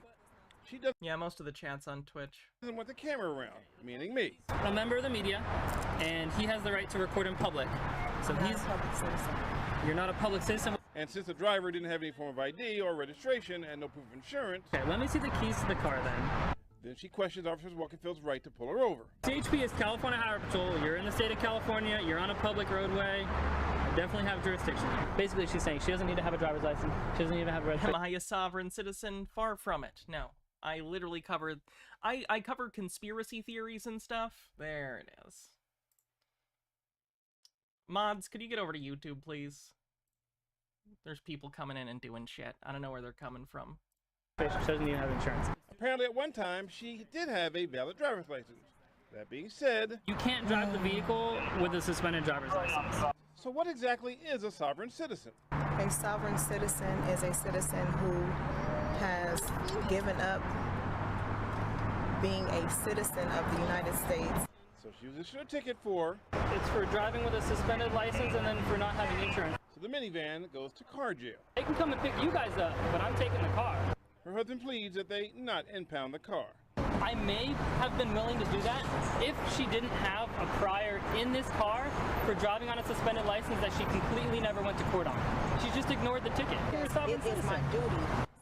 She doesn't... Yeah, most of the chats on Twitch. ...doesn't want the camera around, meaning me. I'm a member of the media, and he has the right to record in public. So he's... a public citizen. You're not a public citizen. And since the driver didn't have any form of ID or registration and no proof of insurance... Okay, let me see the keys to the car then. Then she questions Officer Walkenfeld's right to pull her over. CHP is California Highway Patrol. You're in the state of California. You're on a public roadway. I definitely have jurisdiction. Basically, she's saying she doesn't need to have a driver's license. She doesn't even have a registration. Am I a sovereign citizen? Far from it. No. I literally covered... I cover conspiracy theories and stuff. There it is. Mods, could you get over to YouTube, please? There's people coming in and doing shit. I don't know where they're coming from. She doesn't even have insurance. Apparently at one time, she did have a valid driver's license. That being said... You can't drive the vehicle with a suspended driver's license. So what exactly is a sovereign citizen? A sovereign citizen is a citizen who has given up being a citizen of the United States. So she was issued a ticket for... It's for driving with a suspended license and then for not having insurance. So the minivan goes to car jail. They can come and pick you guys up, but I'm taking the car. Her husband pleads that they not impound the car. I may have been willing to do that if she didn't have a prior in this car for driving on a suspended license that she completely never went to court on. She just ignored the ticket. It is my duty.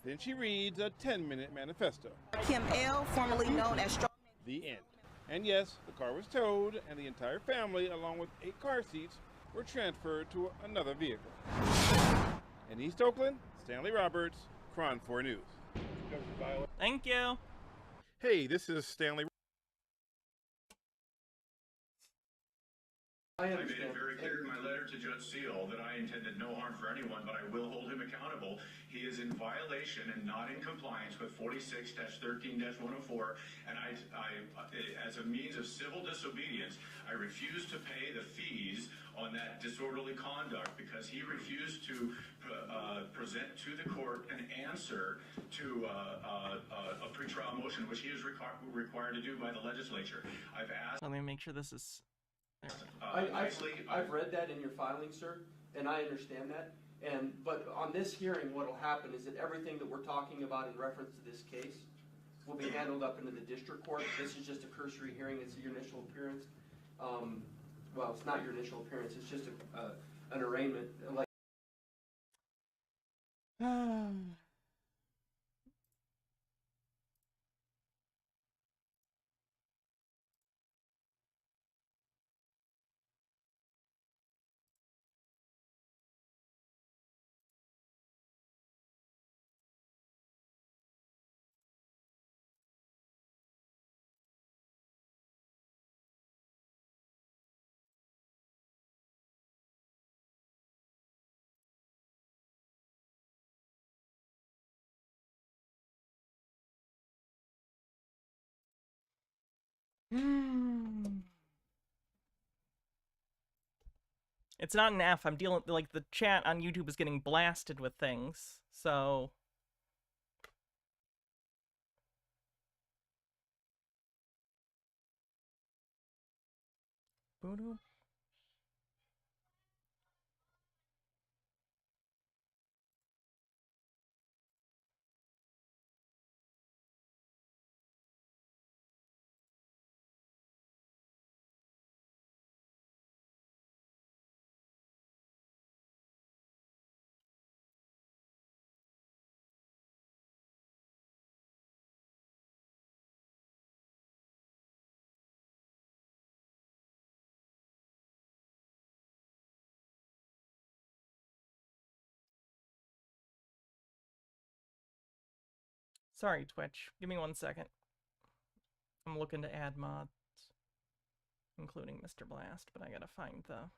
Then she reads a 10-minute manifesto. Kim L., formerly known as... The end. And yes, the car was towed, and the entire family, along with 8 car seats, were transferred to another vehicle. In East Oakland, Stanley Roberts, KRON 4 News. Thank you. Hey, this is Stanley. I made it very clear in my letter to Judge Seal that I intended no harm for anyone, but I will hold him accountable. He is in violation and not in compliance with 46-13-104, and I, as a means of civil disobedience, I refuse to pay the fees on that disorderly conduct because he refused to present to the court an answer to a pretrial motion, which he is required to do by the legislature. I've asked... Let me make sure this is... I've read that in your filing, sir, and I understand that. But on this hearing, what will happen is that everything that we're talking about in reference to this case will be handled up into the district court. This is just a cursory hearing. It's your initial appearance. Well, it's not your initial appearance. It's just an arraignment. Like It's not an F. I'm dealing, like, the chat on YouTube is getting blasted with things, so... Voodoo? Sorry, Twitch. Give me 1 second. I'm looking to add mods, including Mr. Blast, but I gotta find the...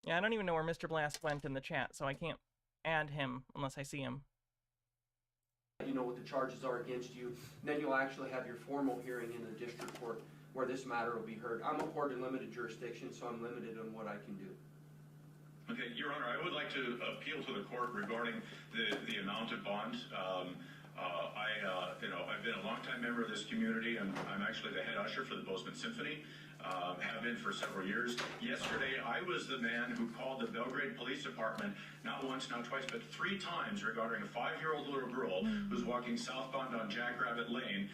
Yeah, I don't even know where Mr. Blast went in the chat, so I can't add him unless I see him. You know what the charges are against you, and then you'll actually have your formal hearing in the district court where this matter will be heard. I'm a court in limited jurisdiction, so I'm limited on what I can do. Okay, Your Honor, I would like to appeal to the court regarding the amount of bond. I've been a longtime member of this community, and I'm actually the head usher for the Bozeman Symphony. Have been for several years. Yesterday, I was the man who called the Belgrade Police Department not once, not twice, but 3 times regarding a 5-year-old little girl who's walking southbound on Jackrabbit Lane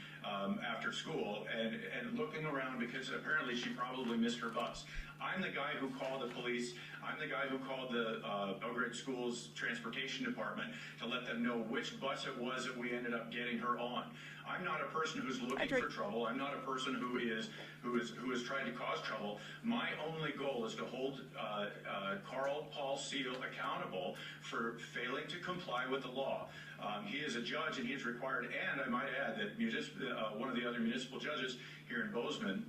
after school and looking around because apparently she probably missed her bus. I'm the guy who called the police. I'm the guy who called the Belgrade Schools Transportation Department to let them know which bus it was that we ended up getting her on. I'm not a person who's looking for trouble. I'm not a person who is trying to cause trouble. My only goal is to hold Carl Paul Seal accountable for failing to comply with the law. He is a judge and he's required, and I might add that one of the other municipal judges here in Bozeman,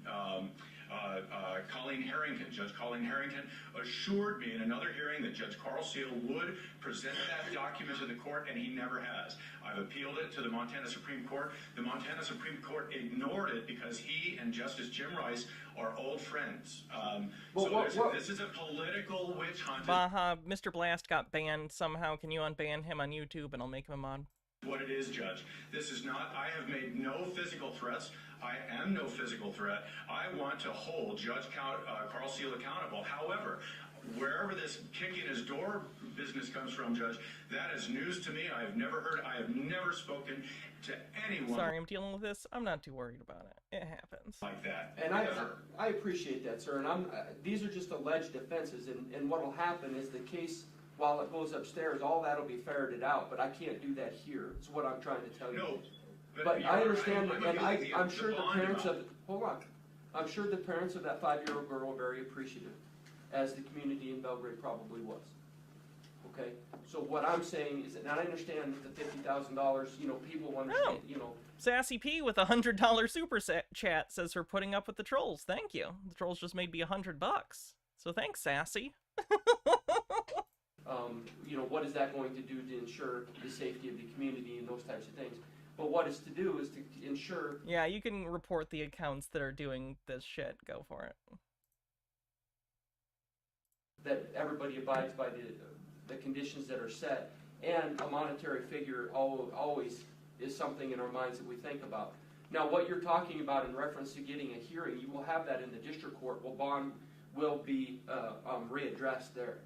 Colleen Harrington, Judge Colleen Harrington, assured me in another hearing that Judge Carl Seal would present that document to the court, and he never has. I've appealed it to the Montana Supreme Court. The Montana Supreme Court ignored it because he and Justice Jim Rice are old friends. This is a political witch hunt. Baja, Mr. Blast got banned somehow. Can you unban him on YouTube and I'll make him a mod? What it is, Judge. This is not, I have made no physical threats. I am no physical threat. I want to hold Judge Carl Seal accountable. However, wherever this kicking his door business comes from, Judge, that is news to me. I have never spoken to anyone. Sorry, I'm dealing with this. I'm not too worried about it. It happens. Like that. And I appreciate that, sir. And these are just alleged offenses, and what will happen is the case, while it goes upstairs, all that'll be ferreted out, but I can't do that here. It's what I'm trying to tell you. No. But I understand, and I'm sure the parents of, hold on, I'm sure the parents of that 5-year-old girl are very appreciative, as the community in Belgrade probably was. Okay? So what I'm saying is that, and I understand that the $50,000, people understand, Sassy P with $100 super chat says for putting up with the trolls. Thank you. The trolls just made me $100. So thanks, Sassy. What is that going to do to ensure the safety of the community and those types of things? But what it's to do is to ensure... Yeah, you can report the accounts that are doing this shit. Go for it. That everybody abides by the conditions that are set, and a monetary figure always is something in our minds that we think about. Now, what you're talking about in reference to getting a hearing, you will have that in the district court. Well, bond will be readdressed there.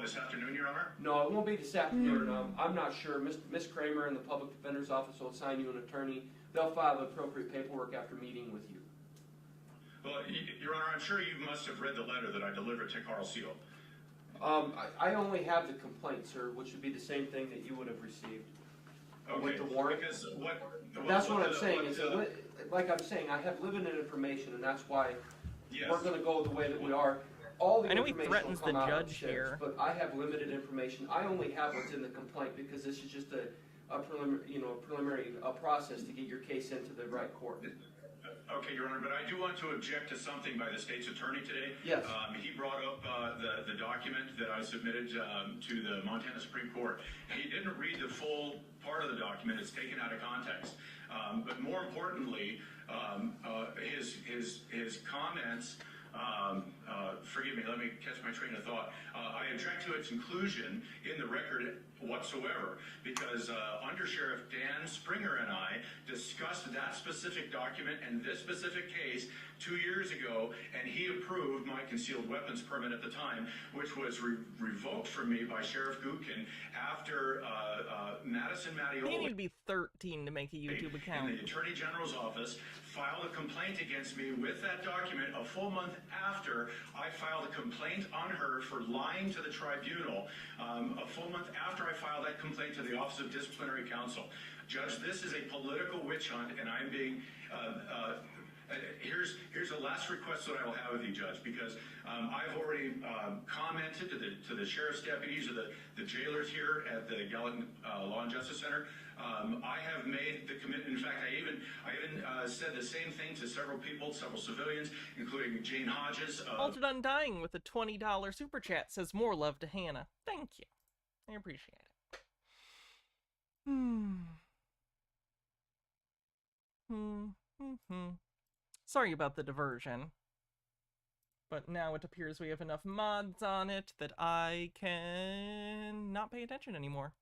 This afternoon, Your Honor? No, it won't be this afternoon. I'm not sure. Miss Kramer and the Public Defender's Office will assign you an attorney. They'll file the appropriate paperwork after meeting with you. Well, Your Honor, I'm sure you must have read the letter that I delivered to Carl Seal. I only have the complaint, sir, which would be the same thing that you would have received with the warrant. That's what I'm saying. Like I'm saying, I have limited information, and that's why Yes. we're going to go the way that we are. All the I know he information threatens will come the out of judge sheriffs, here. but I have limited information. I only have what's in the complaint because this is just a preliminary process to get your case into the right court. Okay, Your Honor, but I do want to object to something by the state's attorney today. Yes. He brought up the document that I submitted to the Montana Supreme Court. He didn't read the full part of the document. It's taken out of context. But more importantly, his comments, forgive me, let me catch my train of thought. I object to its inclusion in the record whatsoever because Under Sheriff Dan Springer and I discussed that specific document and this specific case 2 years ago, and he approved my concealed weapons permit at the time, which was revoked from me by Sheriff Gutkin after Madison Mattioli. You need to be 13 to make a YouTube account. In the Attorney General's office filed a complaint against me with that document a full month after I filed a complaint on her for lying to the tribunal, a full month after I filed that complaint to the Office of Disciplinary Counsel. Judge, this is a political witch hunt, and I'm being... Here's a last request that I will have of you, Judge, because I've already commented to the sheriff's deputies or the jailers here at the Gallatin Law and Justice Center. I have made the commitment. In fact, I even said the same thing to several people, several civilians, including Jane Hodges. Altered Undying with a $20 super chat says more love to Hannah. Thank you. I appreciate it. Sorry about the diversion. But now it appears we have enough mods on it that I can not pay attention anymore.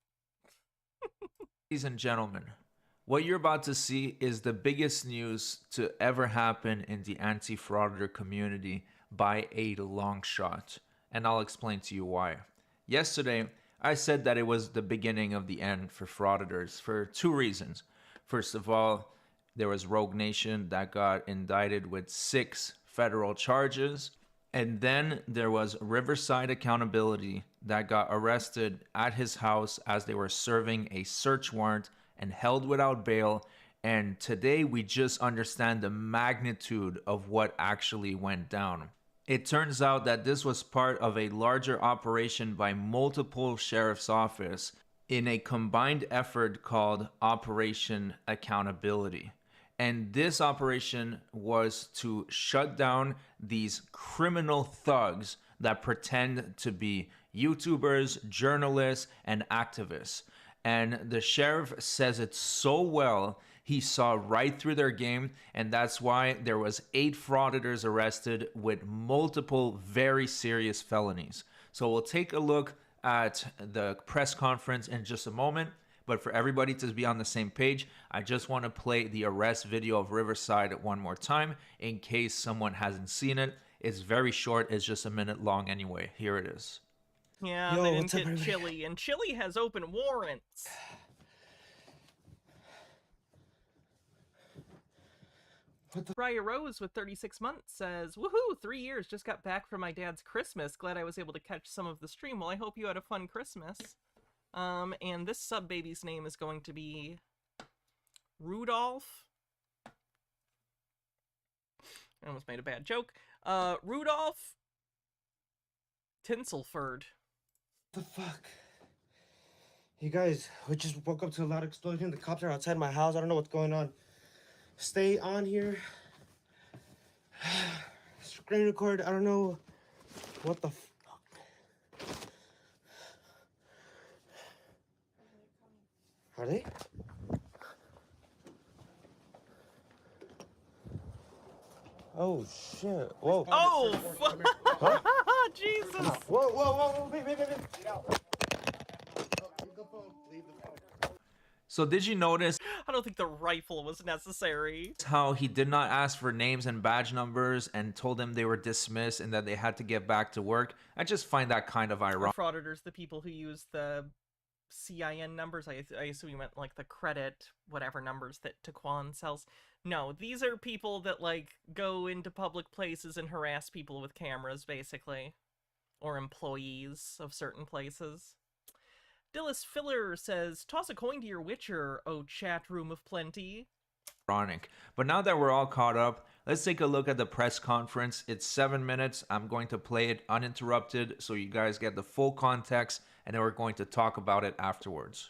Ladies and gentlemen, what you're about to see is the biggest news to ever happen in the anti-frauditor community by a long shot. And I'll explain to you why. Yesterday, I said that it was the beginning of the end for frauditors for two reasons. First of all, there was Rogue Nation that got indicted with 6 federal charges. And then there was Riverside Accountability that got arrested at his house as they were serving a search warrant and held without bail. And today we just understand the magnitude of what actually went down. It turns out that this was part of a larger operation by multiple sheriff's office in a combined effort called Operation Accountability. And this operation was to shut down these criminal thugs that pretend to be YouTubers, journalists, and activists. And the sheriff says it so well, he saw right through their game, and that's why there was 8 frauditors arrested with multiple very serious felonies. So we'll take a look at the press conference in just a moment. But for everybody to be on the same page, I just want to play the arrest video of Riverside one more time in case someone hasn't seen it. It's very short. It's just a minute long anyway. Here it is. Yeah, they didn't get Chili, and Chili has open warrants. Raya Rose with 36 months says, woohoo, 3 years, just got back from my dad's Christmas. Glad I was able to catch some of the stream. Well, I hope you had a fun Christmas. And this sub baby's name is going to be Rudolph. I almost made a bad joke. Rudolph Tinselford. What the fuck? You guys, we just woke up to a loud explosion. The cops are outside my house. I don't know what's going on. Stay on here. Screen record. I don't know what the fuck. Are they? Oh shit! Whoa! Oh! Huh? Jesus! Whoa! Whoa! Whoa! Wait! Get out! So did you notice I don't think the rifle was necessary. how he did not ask for names and badge numbers and told them they were dismissed and that they had to get back to work? I just find that kind of ironic. Frauditors, the people who use the CIN numbers, I assume you meant like the credit, whatever numbers that Taquan sells. No, these are people that like go into public places and harass people with cameras, basically. Or employees of certain places. Dillis Filler says, toss a coin to your Witcher, oh chat room of plenty. But now that we're all caught up, let's take a look at the press conference. It's 7 minutes. I'm going to play it uninterrupted so you guys get the full context, and then we're going to talk about it afterwards.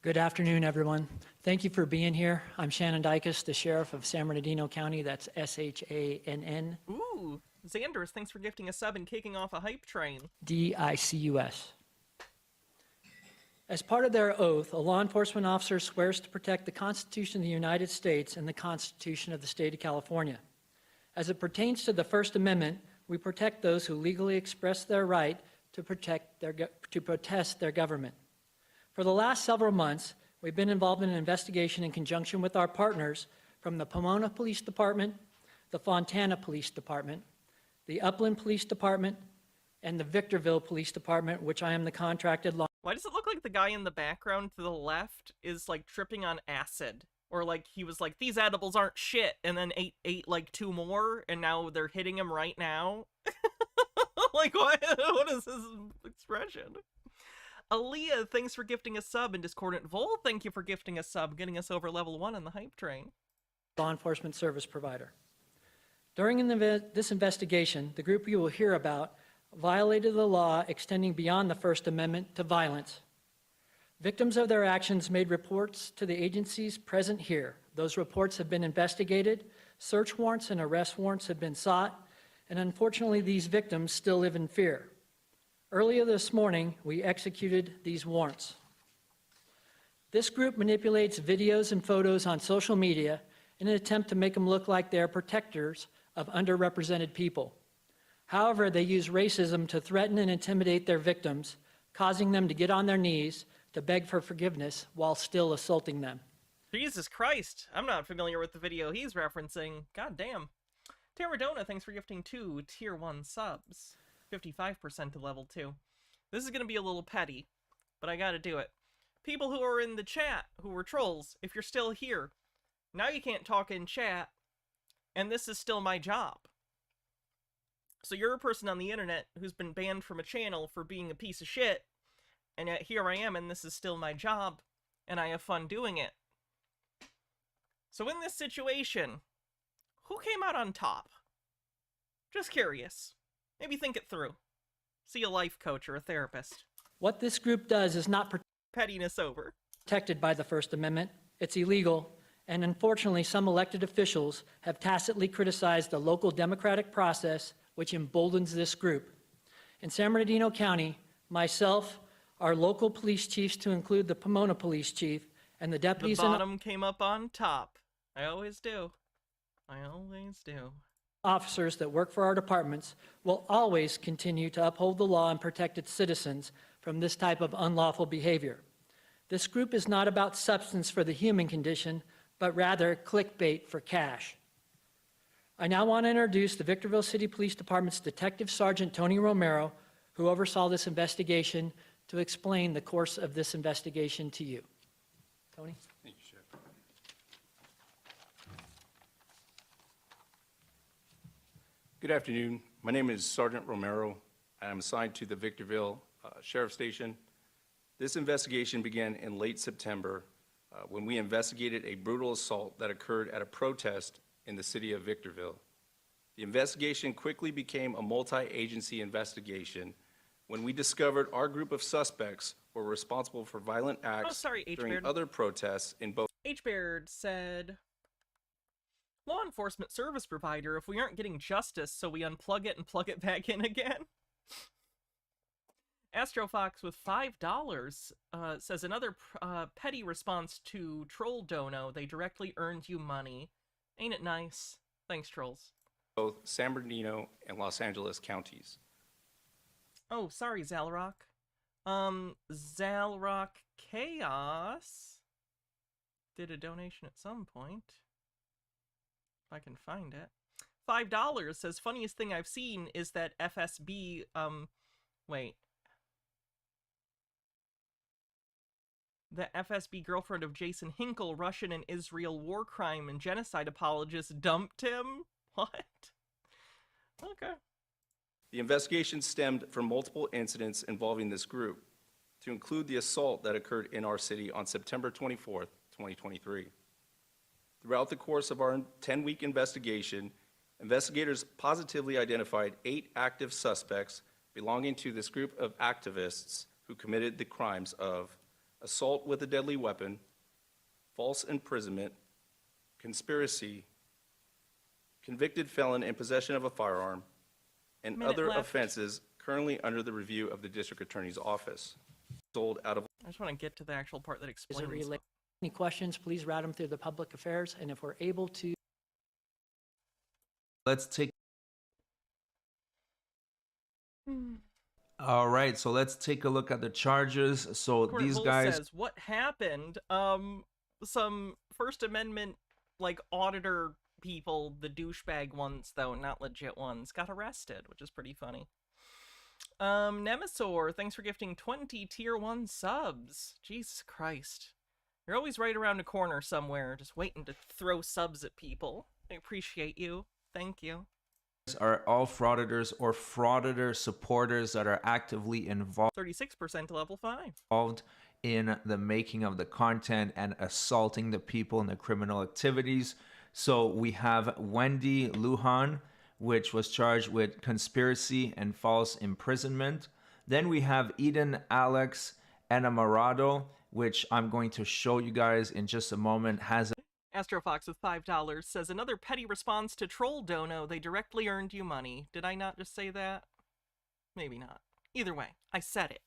Good afternoon, everyone. Thank you for being here. I'm Shannon Dicus, the Sheriff of San Bernardino County. That's SHANN. Ooh, Xanders, thanks for gifting a sub and kicking off a hype train. DICUS. As part of their oath, a law enforcement officer swears to protect the Constitution of the United States and the Constitution of the State of California. As it pertains to the First Amendment, we protect those who legally express their right to protest their government. For the last several months, we've been involved in an investigation in conjunction with our partners from the Pomona Police Department, the Fontana Police Department, the Upland Police Department, and the Victorville Police Department, which I am the contracted law. Why does it look like the guy in the background to the left is like tripping on acid? Or like he was like, these edibles aren't shit, and then ate like 2 more, and now they're hitting him right now? Like, what is this expression? Aaliyah, thanks for gifting a sub, and Discordant Vol, thank you for gifting a sub, getting us over level 1 on the hype train. Law enforcement service provider. During this investigation, the group you will hear about violated the law extending beyond the First Amendment to violence. Victims of their actions made reports to the agencies present here. Those reports have been investigated, search warrants and arrest warrants have been sought, and unfortunately these victims still live in fear. Earlier this morning, we executed these warrants. This group manipulates videos and photos on social media in an attempt to make them look like they're protectors of underrepresented people. However, they use racism to threaten and intimidate their victims, causing them to get on their knees to beg for forgiveness while still assaulting them. Jesus Christ, I'm not familiar with the video he's referencing. God damn. Terradona, thanks for gifting 2 tier 1 subs. 55% to level 2. This is going to be a little petty, but I gotta do it. People who are in the chat, who were trolls, if you're still here, now you can't talk in chat, and this is still my job. So you're a person on the internet who's been banned from a channel for being a piece of shit, and yet here I am and this is still my job, and I have fun doing it. So in this situation, who came out on top? Just curious. Maybe think it through. See a life coach or a therapist. What this group does is not pettiness over. Protected by the First Amendment. It's illegal, and unfortunately some elected officials have tacitly criticized the local democratic process, which emboldens this group. In San Bernardino County, myself, our local police chiefs to include the Pomona Police Chief, and the deputies... The bottom came up on top. I always do. I always do. Officers that work for our departments will always continue to uphold the law and protect its citizens from this type of unlawful behavior. This group is not about substance for the human condition, but rather clickbait for cash. I now want to introduce the Victorville City Police Department's Detective Sergeant Tony Romero, who oversaw this investigation, to explain the course of this investigation to you. Tony? Thank you, Sheriff. Good afternoon. My name is Sergeant Romero. I'm assigned to the Victorville Sheriff Station. This investigation began in late September when we investigated a brutal assault that occurred at a protest in the city of Victorville. The investigation quickly became a multi-agency investigation when we discovered our group of suspects were responsible for violent acts during other protests in both. H-Baird said, law enforcement service provider, if we aren't getting justice, so we unplug it and plug it back in again. Astrofox with $5 says another petty response to Troll Dono. They directly earned you money. Ain't it nice? Thanks, trolls. Both San Bernardino and Los Angeles counties. Oh, sorry, Zalrock. Zalrock Chaos did a donation at some point. If I can find it. $5 says, funniest thing I've seen is that FSB, wait. The FSB girlfriend of Jason Hinkle, Russian and Israel war crime and genocide apologist, dumped him? What? Okay. The investigation stemmed from multiple incidents involving this group, to include the assault that occurred in our city on September 24th, 2023. Throughout the course of our 10-week investigation, investigators positively identified 8 active suspects belonging to this group of activists who committed the crimes of assault with a deadly weapon, false imprisonment, conspiracy, convicted felon in possession of a firearm, and Minute other left. offenses currently under the review of the District Attorney's Office. Sold out of. I just want to get to the actual part that Is it explains. related? Any questions, please route them through the public affairs, and if we're able to. Let's take. All right, so let's take a look at the charges. So Court these Bull guys. says, what happened? Some First Amendment like auditor people, the douchebag ones though, not legit ones, got arrested, which is pretty funny. Nemesaur, thanks for gifting 20 tier 1 subs. Jesus Christ. You're always right around the corner somewhere, just waiting to throw subs at people. I appreciate you. Thank you. Are all frauditors or frauditor supporters that are actively 36% to level 5. involved in the making of the content and assaulting the people in the criminal activities. So we have Wendy Lujan, which was charged with conspiracy and false imprisonment. Then we have Eden Alex Enamorado, which I'm going to show you guys in just a moment, has Astrofox with $5 says, another petty response to Troll Dono. They directly earned you money. Did I not just say that? Maybe not. Either way, I said it.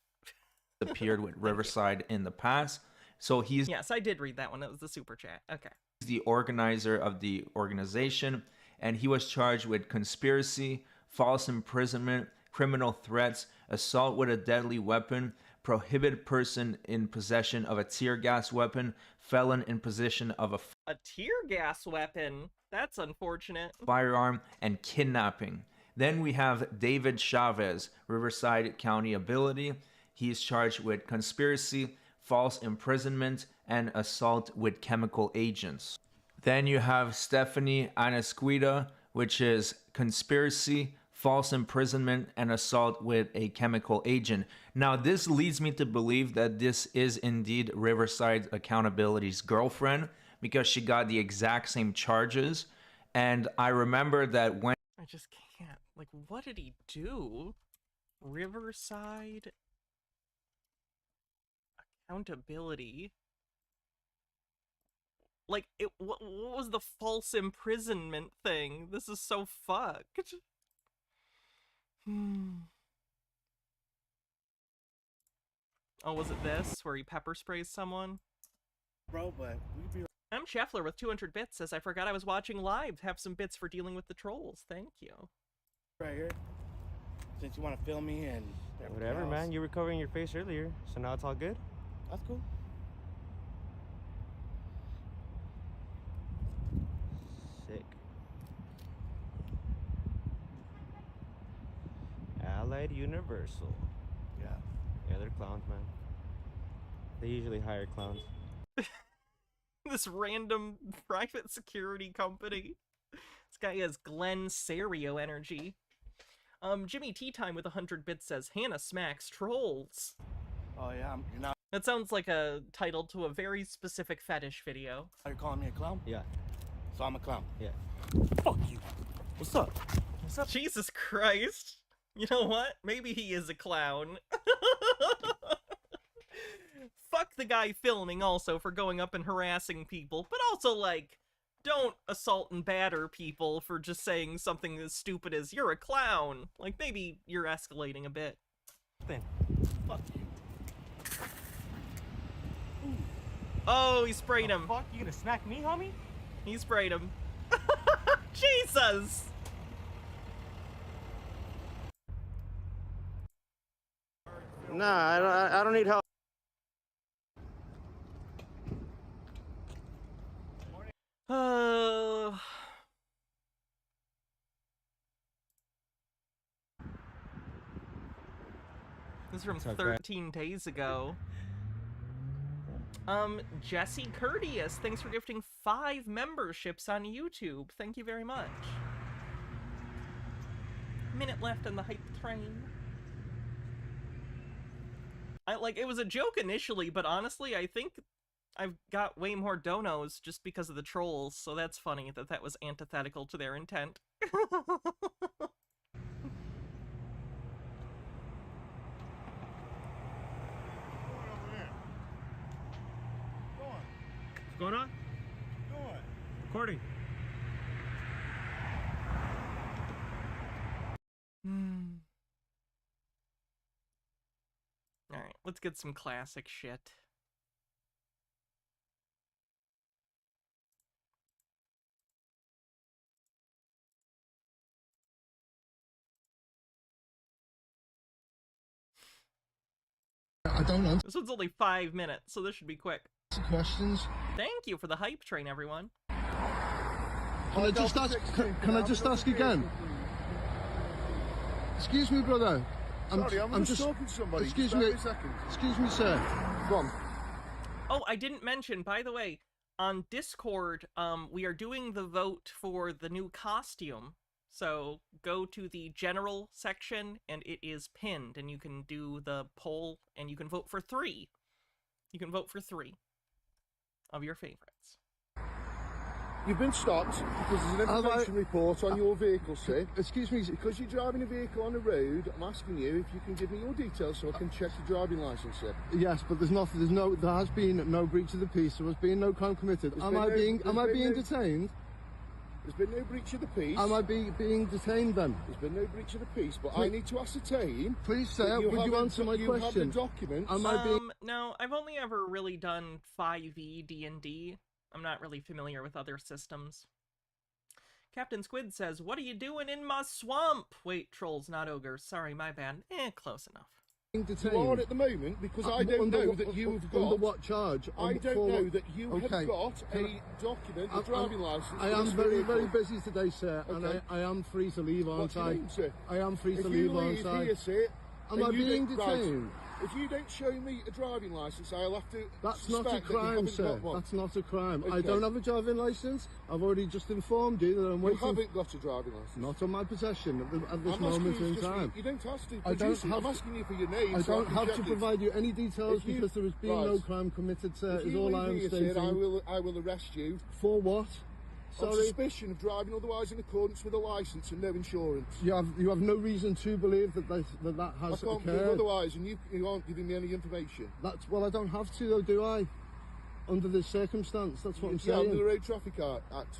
appeared with Riverside in the past. So he's Yes, I did read that one. That was the super chat. Okay. the organizer of the organization, and he was charged with conspiracy, false imprisonment, criminal threats, assault with a deadly weapon, prohibited person in possession of a tear gas weapon, felon in possession of A tear gas weapon. That's unfortunate. firearm, and kidnapping. Then we have David Chavez, Riverside County Ability. He is charged with conspiracy, false imprisonment, and assault with chemical agents. Then you have Stephanie Anasquita, which is conspiracy, false imprisonment, and assault with a chemical agent. Now, this leads me to believe that this is indeed Riverside Accountability's girlfriend, because she got the exact same charges. And I remember that when I just can't. Like, what did he do? Riverside Accountability. Like, what was the false imprisonment thing? This is so fucked. Oh, was it this, where he pepper sprays someone? Bro, but we be I'm Scheffler with 200 bits, says, I forgot I was watching live. Have some bits for dealing with the trolls. Thank you. right here. Since you want to film me and everything Whatever, else. man. You were covering your face earlier, so now it's all good. That's cool. Sick. Allied Universal. Yeah. Yeah, they're clowns, man. They usually hire clowns. This random private security company. This guy has Glenn Serio energy. Jimmy Tea Time with 100 bits says, Hannah smacks trolls. Oh yeah, you're not. That sounds like a title to a very specific fetish video. Are you calling me a clown? Yeah. So I'm a clown. Yeah. Fuck you. What's up? What's up? Jesus Christ. You know what? Maybe he is a clown. Fuck the guy filming also for going up and harassing people, but also, like, don't assault and batter people for just saying something as stupid as, you're a clown. Like, maybe you're escalating a bit. Then. Fuck you. Oh, he sprayed him. Fuck, you gonna smack me, homie? He sprayed him. Jesus! Nah, I don't need help. This is from It's okay. 13 days ago. Jesse Courteous, thanks for gifting 5 memberships on YouTube. Thank you very much. Minute left on the hype train. It was a joke initially, but honestly, I think I've got way more donos just because of the trolls, so that's funny that that was antithetical to their intent. What's going on? Recording. Alright, let's get some classic shit. I don't know. This one's only 5 minutes, so this should be quick. Questions? Thank you for the hype train, everyone. Can I just ask? Can I just ask again? Excuse me, brother. Sorry, I'm just talking to somebody. Excuse Just me. wait a second. Excuse me, sir. Go on. Oh, I didn't mention, by the way, on Discord, we are doing the vote for the new costume. So go to the general section, and it is pinned, and you can do the poll, and you can vote for 3. You can vote for 3 of your favorites. You've been stopped because there's an information report on your vehicle, sir. Excuse me. Because you're driving a vehicle on the road, I'm asking you if you can give me your details so I can check your driving license, sir. Yes, but there has been no breach of the peace. There has been no crime committed. Am I being detained? There's been no breach of the peace. Am I being detained then? There's been no breach of the peace, but I need to ascertain. Please, sir, would you answer my question? You have the documents. Am I being... No, I've only ever really done 5e D&D. I'm not really familiar with other systems. Captain Squid says, "What are you doing in my swamp?" Wait, trolls, not ogres. Sorry, my bad. Close enough. You are at the know because I don't know that you have got... Under what charge? I don't know that you have got a document, a driving licence. I am very, very busy today, sir, and I am free to leave, aren't I? What's your name, sir? I am free to leave, aren't I? Here, sir, am I being detained? If you don't show me a driving licence, I'll have to... That's not a crime, sir. That's not a crime. Okay. I don't have a driving licence. I've already just informed you that I'm waiting... You haven't got a driving licence? Not on my possession at this moment in time. You don't have to. I'm asking you for your name. I don't have to provide you any details because there has been no crime committed, sir, is all I am stating. I will arrest you. For what? On suspicion of driving otherwise in accordance with a licence and no insurance. You have no reason to believe that that has occurred. I can't believe otherwise, and you aren't giving me any information. Well, I don't have to, though, do I? Under this circumstance, that's what I'm saying. Under the Road Traffic Act.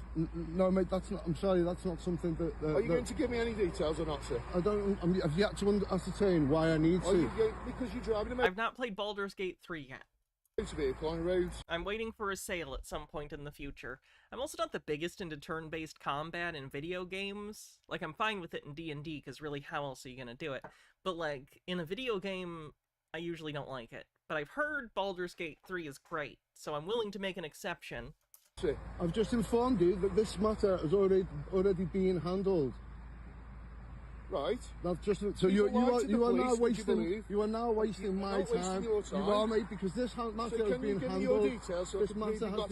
No, mate, that's not. I'm sorry, that's not something that. Are you going to give me any details or not, sir? I don't. I've yet to ascertain why I need to. Because you're driving a... I've not played Baldur's Gate 3 yet. Vehicle on the roads. I'm waiting for a sale at some point in the future. I'm also not the biggest into turn-based combat in video games. Like, I'm fine with it in D&D, because really, how else are you gonna do it? But, like, in a video game, I usually don't like it. But I've heard Baldur's Gate 3 is great, so I'm willing to make an exception. I've just informed you that this matter has already been handled. Right. That's just so you are now wasting my time. You are, mate, because this matter has been handled. This matter has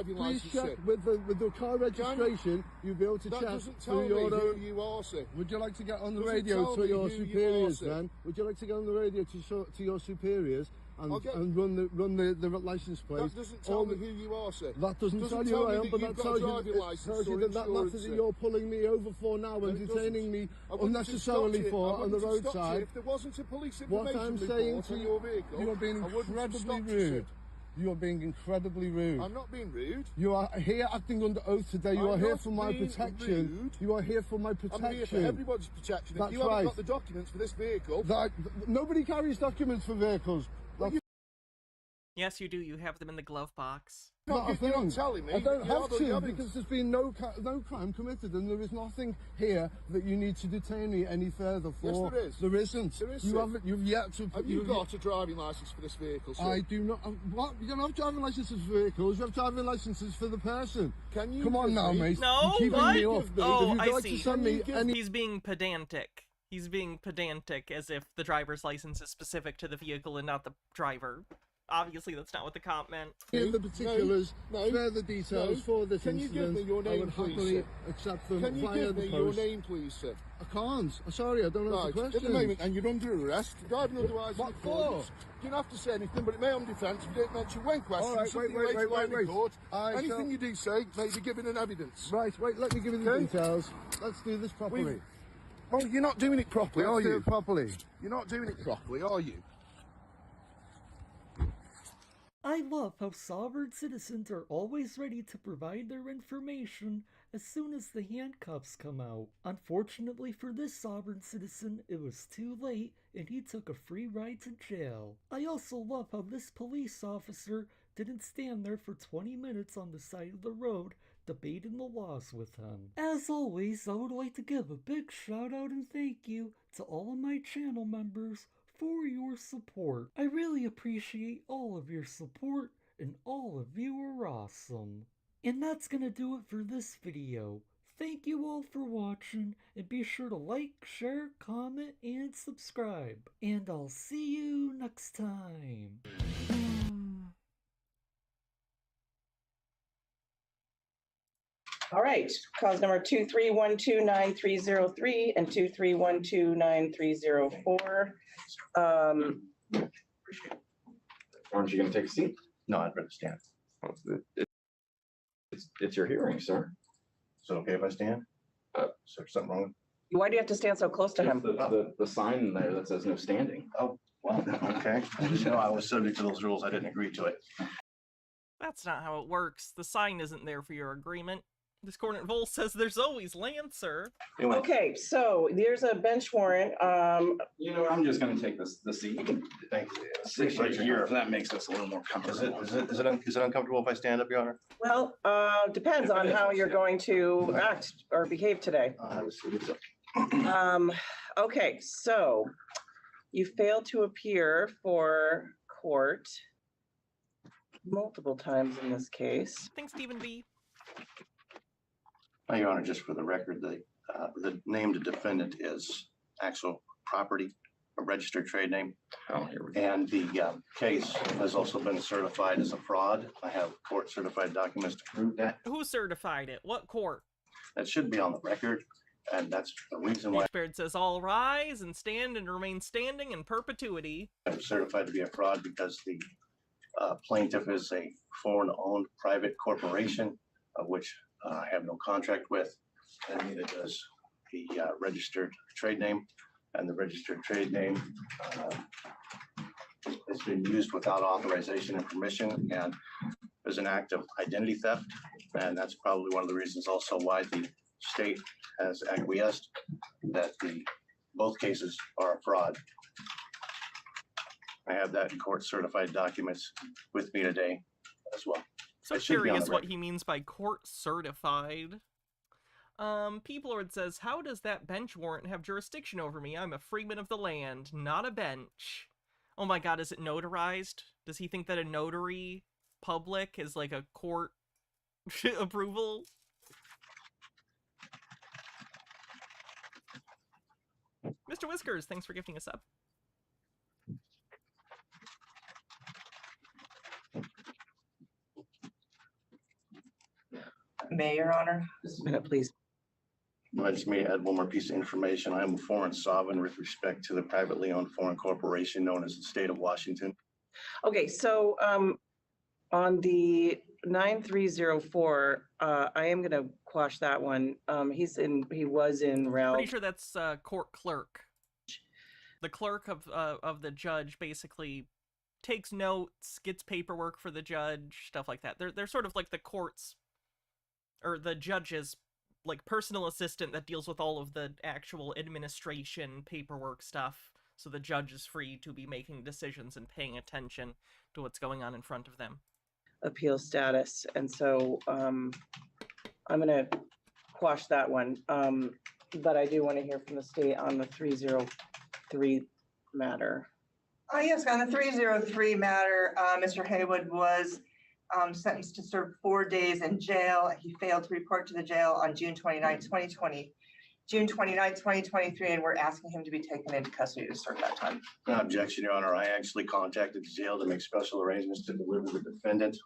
been... Please check with the car registration. You'll be able to check through your own. Who you are, sir. Would you like to get on the radio to your superiors then? Would you like to get on the radio to your superiors? And run the license plate. That doesn't tell me who you are, sir. That doesn't tell you who I am, but that tells you that matter that you're pulling me over for now and detaining me unnecessarily for on the roadside. If there wasn't a police what I'm saying to you, you are being incredibly rude. You are being incredibly rude. I'm not being rude. You are here acting under oath today. You are here for my protection. You are here for my protection. I'm here for everybody's protection. That's if you haven't got the documents for this vehicle... Nobody carries documents for vehicles. Yes, you do. You have them in the glove box. You're not telling me. I don't have to, because there's been no crime committed, and there is nothing here that you need to detain me any further for. Yes, there is. There isn't. There is, You've yet to... Have you got a driving licence for this vehicle, sir? I do not... What? You don't have driving licences for vehicles. You have driving licences for the person. Can you... Come on now, mate. No, You're keeping me off. Oh, I see. He's being pedantic. He's being pedantic, as if the driver's license is specific to the vehicle and not the driver. obviously that's not what the cop meant. In the particulars, no, further details for this Can you incident, give me your I name, would please, happily sir? accept them Can you via give the me your post. name, please, sir? I can't. I'm sorry, I don't know the Right, question. at the moment, and you're under arrest. Driving otherwise What in accordance. for? You don't have to say anything, but it may on defence. If you don't mention when questions, All right, something wait, later on in wait. court. I Anything shall- you do say may be given in evidence. Right, wait, let me give you the Okay. details. Let's do this properly. Oh, you're not doing it properly, Let's are do you? it properly. You're not doing it properly, are you? I love how sovereign citizens are always ready to provide their information as soon as the handcuffs come out. Unfortunately for this sovereign citizen, it was too late and he took a free ride to jail. I also love how this police officer didn't stand there for 20 minutes on the side of the road debating the laws with him. As always, I would like to give a big shout out and thank you to all of my channel members for your support. I really appreciate all of your support, and all of you are awesome. And that's gonna do it for this video. Thank you all for watching, and be sure to like, share, comment, and subscribe. And I'll see you next time. All right, cause number 23129-303 and 23129-304. Aren't you going to take a seat? No, I'd rather stand. It's your hearing, sir. Is it okay if I stand? Is there something wrong? Why do you have to stand so close to him? The sign there that says no standing. Oh, well, okay. I just know I was subject to those rules. I didn't agree to it. That's not how it works. The sign isn't there for your agreement. Discordant Vol says there's always Lancer. Okay, so there's a bench warrant. You know, I'm just going to take the seat. Thank you. Appreciate your if that makes us a little more comfortable. Is it uncomfortable if I stand up, Your Honor? Well, depends on how you're going to act or behave today. Okay, so you failed to appear for court multiple times in this case. Thanks, Stephen B. Your Honor, just for the record, the named defendant is Axel Property, a registered trade name. And the case has also been certified as a fraud. I have court certified documents to prove that. Who certified it? What court? That should be on the record, and that's the reason why Spirit says all rise and stand and remain standing in perpetuity. I'm certified to be a fraud because the plaintiff is a foreign-owned private corporation, of which I have no contract with, and neither does the registered trade name. And the registered trade name has been used without authorization and permission, and there's an act of identity theft, and that's probably one of the reasons also why the state has acquiesced that both cases are a fraud. I have that in court certified documents with me today as well. So It should be on curious the what record. he means by court certified. Peoplord says, how does that bench warrant have jurisdiction over me? I'm a freeman of the land, not a bench. Oh my god, is it notarized? Does he think that a notary public is like a court approval? Mr. Whiskers, thanks for gifting us up. May, Your Honor? Just a minute, please. I just may add one more piece of information. I am a foreign sovereign with respect to the privately owned foreign corporation known as the state of Washington. Okay, so on the 9304, I am going to quash that one. He was in route. Pretty sure that's court clerk. The clerk of the judge basically takes notes, gets paperwork for the judge, stuff like that. They're sort of like the court's or the judge's like personal assistant that deals with all of the actual administration paperwork stuff. So the judge is free to be making decisions and paying attention to what's going on in front of them. Appeal status, and so I'm going to quash that one. But I do want to hear from the state on the 303 matter. Yes, on the 303 matter, Mr. Haywood was sentenced to serve 4 days in jail. He failed to report to the jail on June 29, 2022. June 29th, 2023, and we're asking him to be taken into custody to serve that time. Objection, Your Honor. I actually contacted the jail to make special arrangements to deliver the defendant.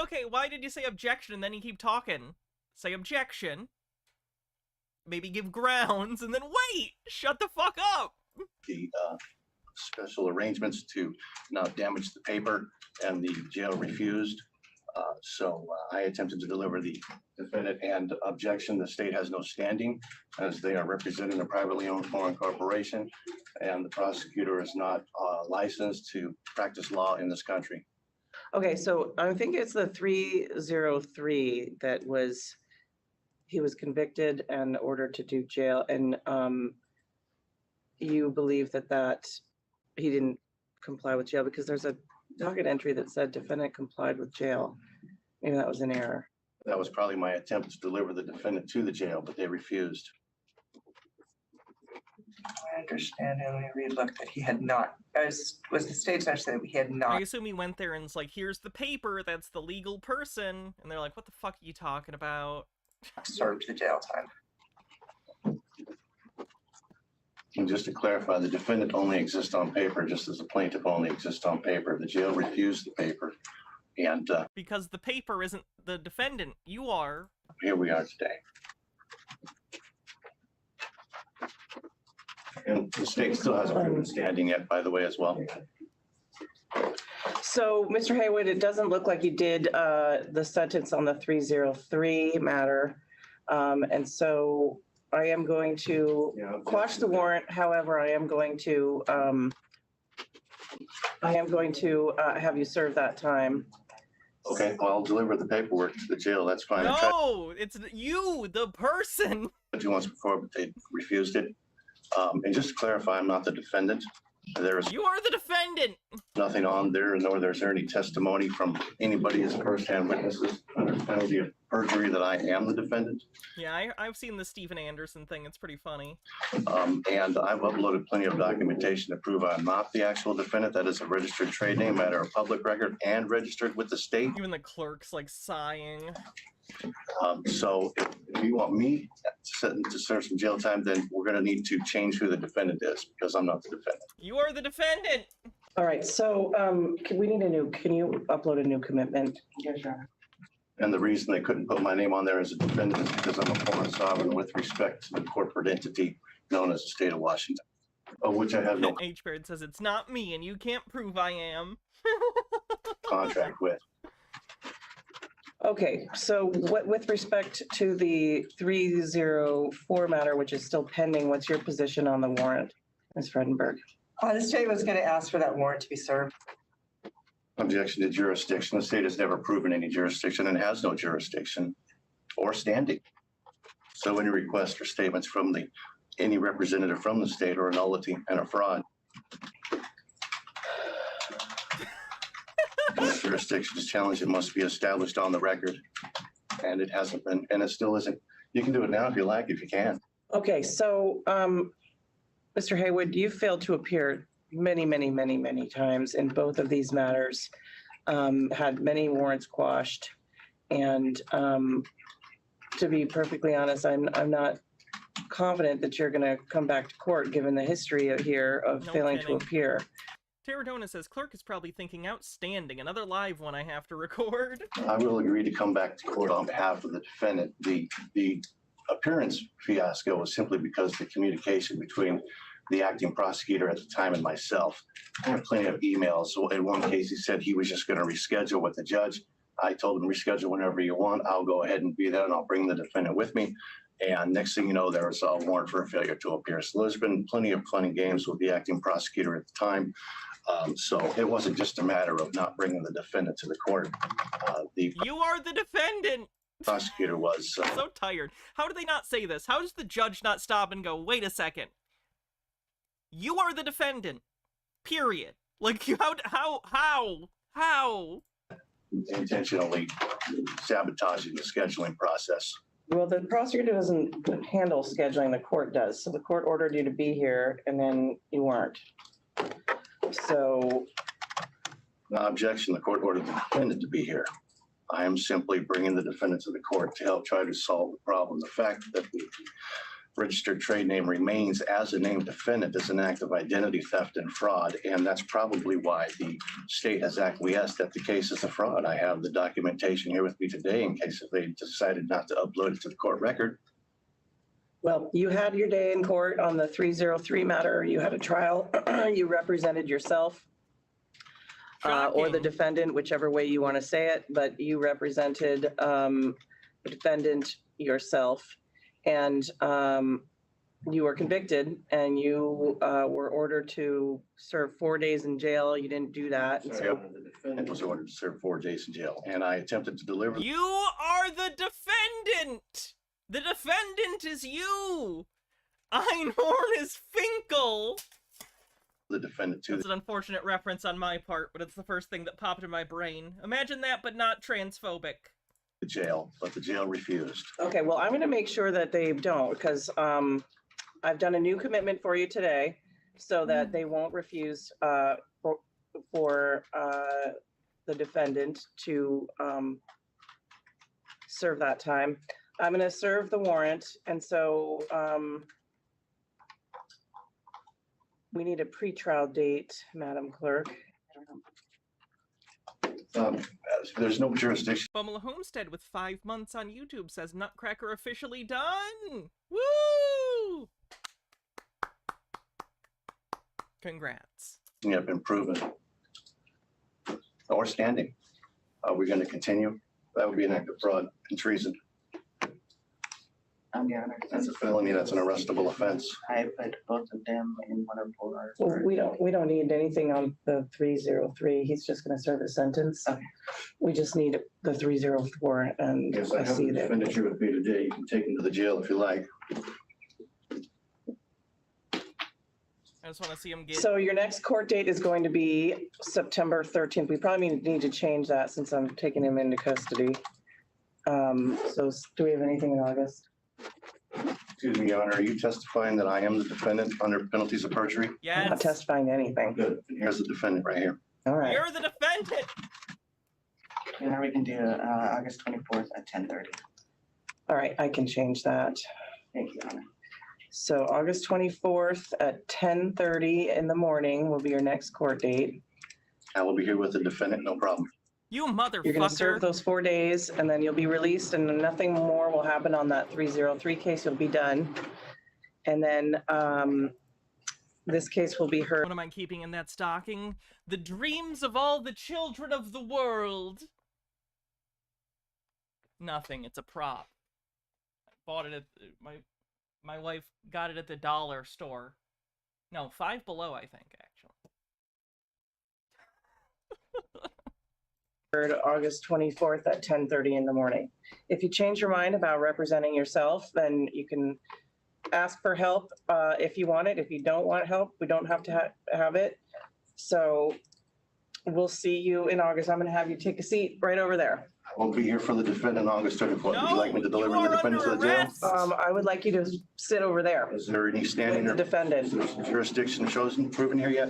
Okay, why did you say objection and then you keep talking? Say objection. Maybe give grounds and then wait! Shut the fuck up! The special arrangements to not damage the paper, and the jail refused. So I attempted to deliver the defendant, and objection, the state has no standing as they are representing a privately owned foreign corporation, and the prosecutor is not licensed to practice law in this country. Okay, so I think it's the 303 that he was convicted and ordered to do jail, and you believe that he didn't comply with jail because there's a docket entry that said defendant complied with jail. Maybe that was an error. That was probably my attempt to deliver the defendant to the jail, but they refused. I understand, and we relooked that he had not, as was the state's actually that he had not. I assume he went there and it's like, here's the paper, that's the legal person, and they're like, what the fuck are you talking about? Served the jail time. And just to clarify, the defendant only exists on paper, just as the plaintiff only exists on paper. The jail refused the paper, and because the paper isn't the defendant, you are. Here we are today. And the state still hasn't proven standing yet, by the way, as well. So, Mr. Haywood, it doesn't look like you did the sentence on the 303 matter, and so I am going to quash the warrant. However, I am going to have you serve that time. Okay, well, I'll deliver the paperwork to the jail. That's fine. No, it's you, the person. 2 months before, but they refused it. And just to clarify, I'm not the defendant. There is You are the defendant. nothing on there, nor is there any testimony from anybody as first-hand witnesses under penalty of perjury that I am the defendant. Yeah, I've seen the Stephen Anderson thing. It's pretty funny. And I've uploaded plenty of documentation to prove I'm not the actual defendant. That is a registered trade name, matter of public record, and registered with the state. Even the clerk's like sighing. So if you want me to serve some jail time, then we're going to need to change who the defendant is, because I'm not the defendant. You are the defendant. All right, so can you upload a new commitment? Yes, Your Honor. And the reason they couldn't put my name on there as a defendant is because I'm a foreign sovereign with respect to the corporate entity known as the state of Washington, of which I have no H-Bird says it's not me and you can't prove I am. contract with. Okay, so with respect to the 304 matter, which is still pending, what's your position on the warrant, Ms. Fredenberg? The state was going to ask for that warrant to be served. Objection to jurisdiction. The state has never proven any jurisdiction and has no jurisdiction or standing. So any requests or statements from any representative from the state are a nullity and a fraud. If jurisdiction is challenged, it must be established on the record. And it hasn't been, and it still isn't. You can do it now if you like, if you can. Okay, so Mr. Haywood, you failed to appear many, many, many, many times in both of these matters, had many warrants quashed. And to be perfectly honest, I'm not confident that you're going to come back to court given the history here of failing to appear. Terradona says, clerk is probably thinking outstanding. Another live one I have to record. I will agree to come back to court on behalf of the defendant. The appearance fiasco was simply because the communication between the acting prosecutor at the time and myself. I have plenty of emails. So in one case, he said he was just going to reschedule with the judge. I told him, reschedule whenever you want. I'll go ahead and be there, and I'll bring the defendant with me. And next thing you know, there was a warrant for a failure to appear. So there's been plenty of fun and games with the acting prosecutor at the time. So it wasn't just a matter of not bringing the defendant to the court. You are the defendant. Prosecutor was so tired. How do they not say this? How does the judge not stop and go, wait a second? You are the defendant. Period. Like, how? Intentionally sabotaging the scheduling process. Well, the prosecutor doesn't handle scheduling, the court does. So the court ordered you to be here and then you weren't. So. No objection, the court ordered the defendant to be here. I am simply bringing the defendant to the court to help try to solve the problem. The fact that registered trade name remains as a named defendant is an act of identity theft and fraud, and that's probably why the state has acquiesced that the case is a fraud. I have the documentation here with me today in case if they decided not to upload it to the court record. Well, you had your day in court on the 303 matter. You had a trial. You represented yourself or the defendant, whichever way you want to say it, but you represented the defendant yourself. And you were convicted and you were ordered to serve 4 days in jail. You didn't do that. And so The defendant was ordered to serve 4 days in jail, and I attempted to deliver. You are the defendant! The defendant is you! Einhorn is Finkel! The defendant to That's an unfortunate reference on my part, but it's the first thing that popped in my brain. Imagine that, but not transphobic. the jail, but the jail refused. Okay, well, I'm going to make sure that they don't, because I've done a new commitment for you today so that they won't refuse for the defendant to serve that time. I'm going to serve the warrant, and so we need a pretrial date, Madam Clerk. There's no jurisdiction. Bumala Homestead with 5 months on YouTube says Nutcracker officially done! Woo! Congrats. Have been proven or standing. Are we going to continue? That would be an act of fraud and treason. That's a felony. That's an arrestable offense. I put both of them in one of four. Well, we don't need anything on the 303. He's just going to serve a sentence. Okay. We just need the 304, and Yes, I have see the that. defendant here with me today. You can take him to the jail if you like. I just want to see him get... So your next court date is going to be September 13th. We probably need to change that since I'm taking him into custody. So do we have anything in August? Excuse me, Your Honor, are you testifying that I am the defendant under penalties of perjury? I'm not testifying to anything. Good. And here's the defendant right here. All right. You're the defendant! And we can do August 24th at 10:30. All right, I can change that. Thank you, Your Honor. So August 24th at 10:30 in the morning will be your next court date. I will be here with the defendant, no problem. You motherfucker! You're going to serve those 4 days, and then you'll be released, and nothing more will happen on that 303 case. You'll be done. And then this case will be heard. What am I keeping in that stocking? The dreams of all the children of the world. Nothing. It's a prop. I bought it at my wife got it at the dollar store. No, Five Below, I think, actually. August 24th at 10:30 in the morning. If you change your mind about representing yourself, then you can ask for help if you want it. If you don't want help, we don't have to have it. So we'll see you in August. I'm going to have you take a seat right over there. I won't be here for the defendant on August 24th. Would you like me to deliver the defendant to the jail? I would like you to sit over there. Is there any standing or defendant jurisdiction chosen, proven here yet?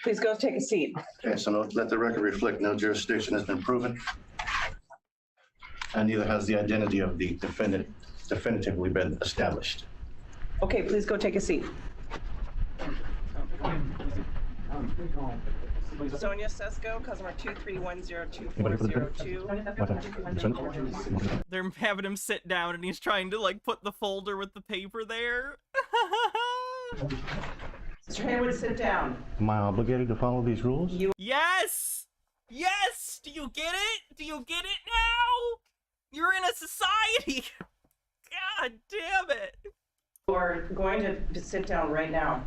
Please go take a seat. Okay, so let the record reflect no jurisdiction has been proven. And neither has the identity of the defendant definitively been established. Okay, please go take a seat. Sonia Sesko, customer 231024002. They're having him sit down and he's trying to like put the folder with the paper there. Mr. Haywood, sit down. Am I obligated to follow these rules? Yes! Yes! Do you get it? Do you get it now? You're in a society! God damn it! We're going to sit down right now.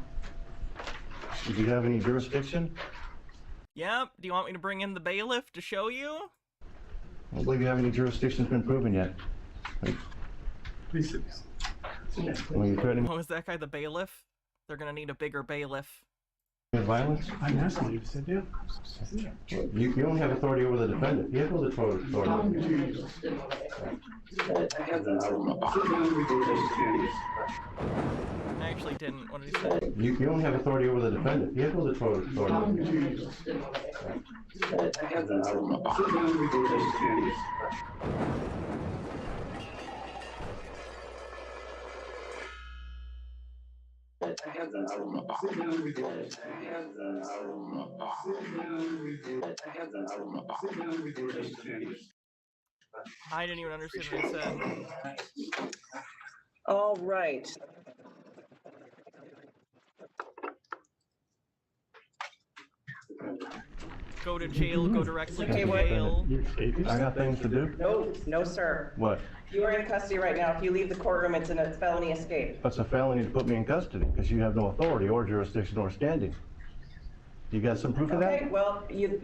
Do you have any jurisdiction? Yep. Do you want me to bring in the bailiff to show you? I don't believe you have any jurisdiction that's been proven yet. Please sit down. What was that guy, the bailiff? They're gonna need a bigger bailiff. Violence? I'm asking you to sit down. You don't have authority over the defendant. You have no authority. I actually didn't. What did he say? You don't have authority over the defendant. You have no authority. I didn't even understand what he said. All right. Go to jail, go directly to Okay, what? jail. I got things to do. No, no, sir. What? You are in custody right now. If you leave the courtroom, it's a felony escape. That's a felony to put me in custody because you have no authority or jurisdiction or standing. You got some proof of that? Okay, well,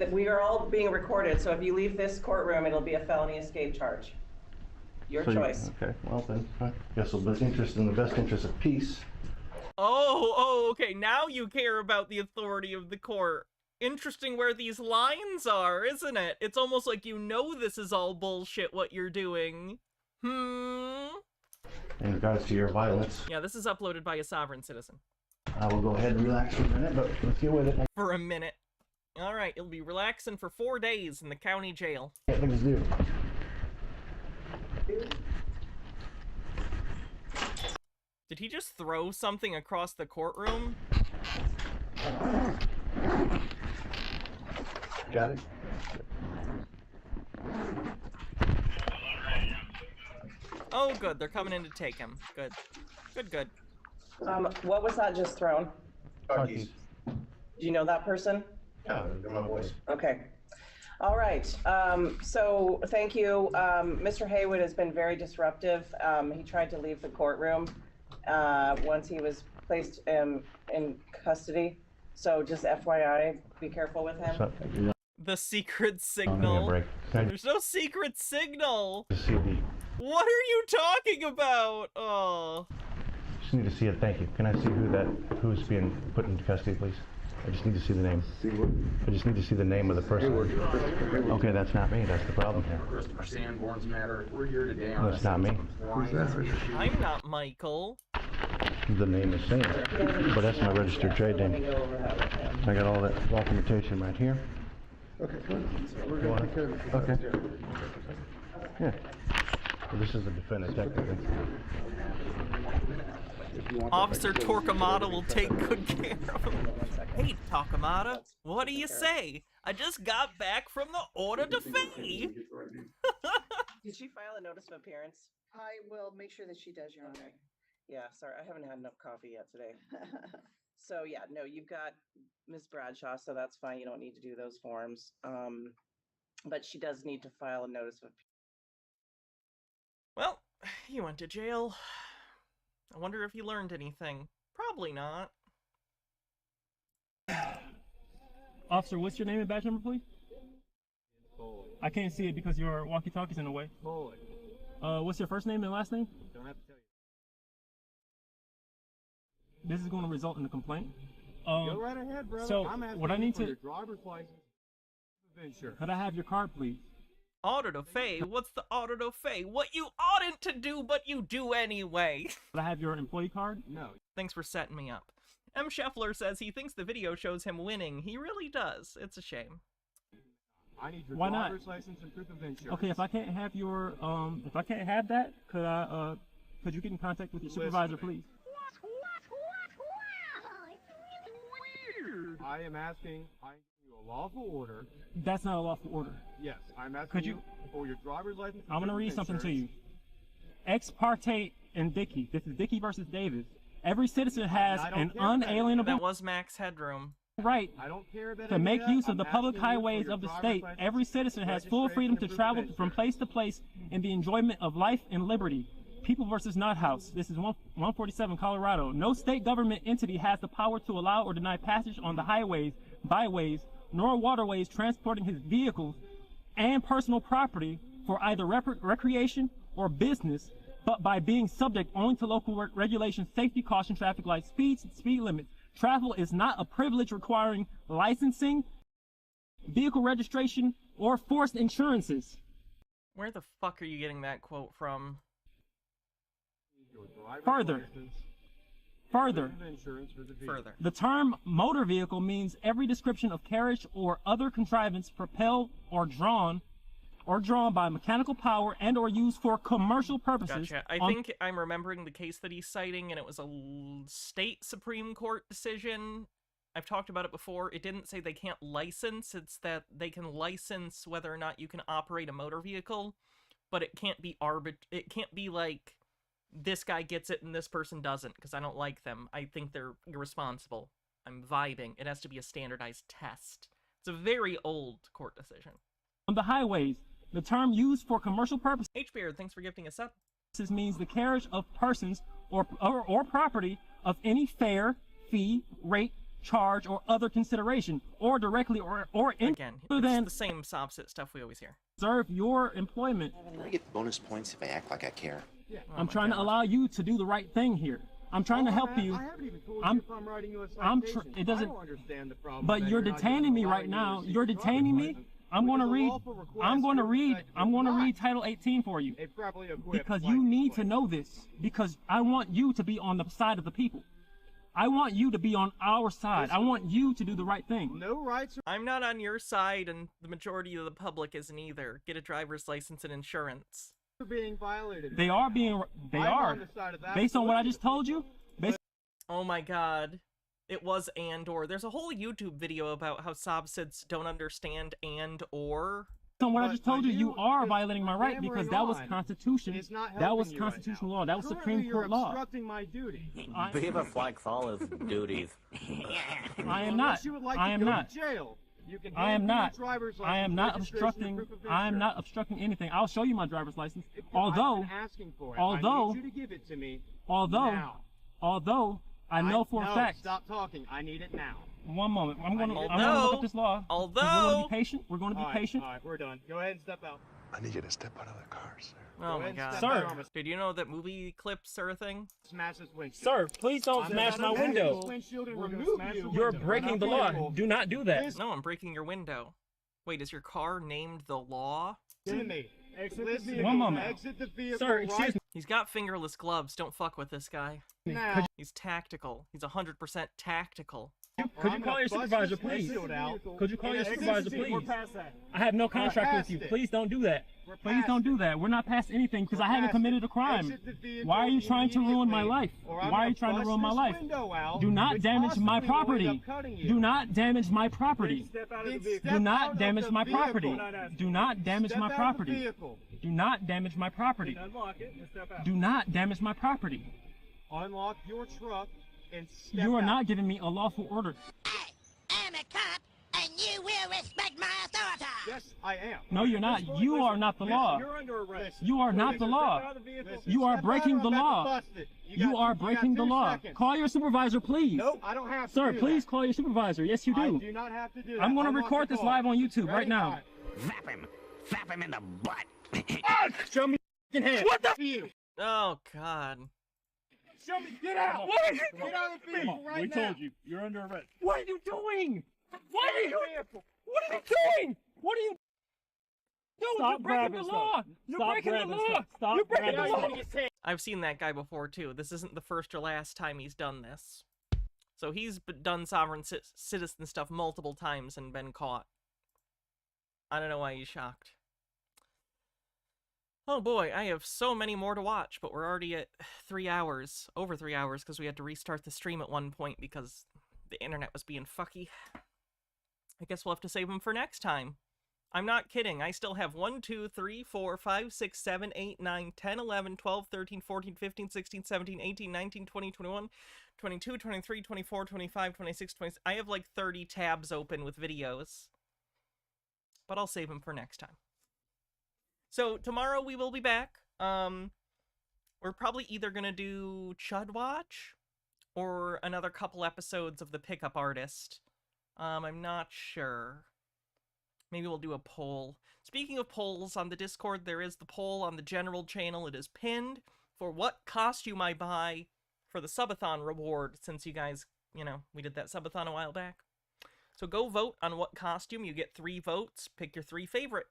we are all being recorded, so if you leave this courtroom, it'll be a felony escape charge. Your choice. Okay, well then, I guess in the best interest of peace. Oh, okay, now you care about the authority of the court. Interesting where these lines are, isn't it? It's almost like you know this is all bullshit what you're doing. In regards to your violence, Yeah, this is uploaded by a sovereign citizen. I will go ahead and relax for a minute, but let's get with it. For a minute. Alright, you'll be relaxing for 4 days in the county jail. Got things to do. Did he just throw something across the courtroom? Got it? Oh, good. They're coming in to take him. Good. Good, good. What was that just thrown? Car keys. Do you know that person? Yeah, they're my boys. Okay. All right. So thank you. Mr. Haywood has been very disruptive. He tried to leave the courtroom once he was placed in custody. So just FYI, be careful with him. The secret I'm signal. break. There's no secret signal. Just see the. What are you talking about? Oh. Just need to see it. Thank you. Can I see who's being put into custody, please? I just need to see the name. I just need to see the name of the person. Okay, that's not me. That's the problem here. Christopher Sanborn's matter. We're here today on That's not me. I'm not Michael. The name is saying it, but that's my registered trade name. I got all that documentation right here. Okay, good. We're going to take care of it. Okay. Yeah. Well, this is the defendant, technically. Officer Torquemada will take good care of him. Hey, Torquemada, what do you say? I just got back from the Order de Fe. Did she file a notice of appearance? I will make sure that she does, Your Honor. Yeah, sorry, I haven't had enough coffee yet today. So yeah, no, you've got Ms. Bradshaw, so that's fine. You don't need to do those forms. But she does need to file a notice of appearance. Well, he went to jail. I wonder if he learned anything. Probably not. Officer, what's your name and badge number, please? I can't see it because your walkie-talkie's in the way. What's your first name and last name? Don't have to tell you. This is going to result in a complaint. Go right ahead, brother. So, I'm asking what I need for to... your driver's license. Insurance. Could I have your card, please? Order de Fe? What's the Order de Fe? What you oughtn't to do, but you do anyway. Could I have your employee card? No. Thanks for setting me up. M. Scheffler says he thinks the video shows him winning. He really does. It's a shame. I need your Why not? driver's license and proof of insurance. Okay, if I can't have your, if I can't have that, could you get in contact with your supervisor, please? I am asking you a lawful order. That's not a lawful order. Yes, I'm asking Could you for your driver's license. I'm going to read something to you. Ex parte and Dickey. This is Dickey versus Davis. Every citizen has an unalienable That was Max Headroom. right I don't care about to any make of that. use of I'm the public asking you for highways your of the driver's state. license, Every citizen has full freedom to registration, travel and from place to place in the enjoyment of life and liberty. People versus Nothouse. This is 147 Colorado. No state government entity has the power to allow or deny passage on the highways, byways, nor waterways transporting his vehicles and personal property for either recreation or business, but by being subject only to local regulations, safety, caution, traffic lights, speed limits. Travel is not a privilege requiring licensing, vehicle registration, or forced insurances. Where the fuck are you getting that quote from? Further, the term motor vehicle means every description of carriage or other contrivance propelled or drawn or drawn by mechanical power and or used for commercial purposes. Gotcha. I think I'm remembering the case that he's citing, and it was a state Supreme Court decision. I've talked about it before. It didn't say they can't license. It's that they can license whether or not you can operate a motor vehicle, but it can't be It can't be like this guy gets it and this person doesn't, because I don't like them. I think they're irresponsible. I'm vibing. It has to be a standardized test. It's a very old court decision. On the highways, the term used for commercial purposes HBeard, thanks for gifting us up. Means the carriage of persons or property of any fare, fee, rate, charge, or other consideration, or directly or Again, it's the same opposite stuff we always hear. Serve your employment. I get bonus points if I act like I care. I'm trying to allow you to do the right thing here. I'm trying to help you. I haven't even told you if I'm writing you a citation. It doesn't. I don't understand the problem. But you're detaining me right now. You're detaining me. I'm going to read. I'm going to read Title 18 for you. Because you need to know this. Because I want you to be on the side of the people. I want you to be on our side. I want you to do the right thing. No rights. I'm not on your side, and the majority of the public isn't either. Get a driver's license and insurance. Are being violated. They are being. They are. Based on what I just told you. Oh my god. It was and/or. There's a whole YouTube video about how Sobsids don't understand and/or. Based on what I just told you, you are violating my right because that was Constitution. That was constitutional law. That was Supreme Court law. You're obstructing my duty. Beaver likes all his duties. I am not. I am not. I am not. I am not obstructing. I am not obstructing anything. I'll show you my driver's license. Although, I need you to give it to me. although I know for a fact. Stop talking. I need it now. One moment. I'm gonna look at this law. We're gonna be patient. We're gonna be patient. All right, we're done. Go ahead and step out. I need you to step out of the car, sir. Oh my god. Sir. Did you know that movie clips are a thing? Smash this windshield. Sir, please don't smash my window. You're breaking the law. Do not do that. No, I'm breaking your window. Wait, is your car named the law? Listen to me. Exit the vehicle. One moment. Exit the vehicle. Sir, excuse me. He's got fingerless gloves. Don't fuck with this guy. Now. He's tactical. He's 100% tactical. Could you call your supervisor, please? Could you call your supervisor, please? I have no contract with you. Please don't do that. Please don't do that. We're not past anything because I haven't committed a crime. Why are you trying to ruin my life? Why are you trying to ruin my life? Do not damage my property. Do not damage my property. Do not damage my property. Do not damage my property. Do not damage my property. Do not damage my property. Unlock your truck and step You are out. not giving me a lawful order. I'm a cop, and you will respect my authority. Yes, I am. No, you're not. You are not the law. You're under arrest. You are not the law. You are breaking the law. You are breaking the law. Call your supervisor, please. Nope, I don't have to. Sir, do please that. call your supervisor. Yes, you I do. do not have to do that. I'm going to Unlock record the this car. live on YouTube Ready? right now. Zap him in the butt. Show me your hand. What the? You. Oh god. Show me. Get out. What? Get out of the vehicle right We now. told you. You're under arrest. What are you doing? What are you Vehicle. What are you doing? What are you doing? Stop You're breaking the grabbing law. stuff. You're Stop breaking the grabbing law. stuff. Stop You're breaking the grabbing law. stuff. I've seen that guy before too. This isn't the first or last time he's done this. So he's done sovereign citizen stuff multiple times and been caught. I don't know why he's shocked. Oh boy, I have so many more to watch, but we're already at 3 hours, over 3 hours, because we had to restart the stream at one point because the internet was being fucky. I guess we'll have to save them for next time. I'm not kidding. I still have 1, 2, 3, 4, 5, 6, 7, 8, 9, 10, 11, 12, 13, 14, 15, 16, 17, 18, 19, 20, 21, 22, 23, 24, 25, 26, 26. I have like 30 tabs open with videos. But I'll save them for next time. So tomorrow we will be back. We're probably either going to do Chud Watch or another couple episodes of The Pickup Artist. I'm not sure. Maybe we'll do a poll. Speaking of polls, on the Discord, there is the poll on the general channel. It is pinned for what costume I buy for the subathon reward, since you guys, you know, we did that subathon a while back. So go vote on what costume. You get 3 votes. Pick your 3 favorite.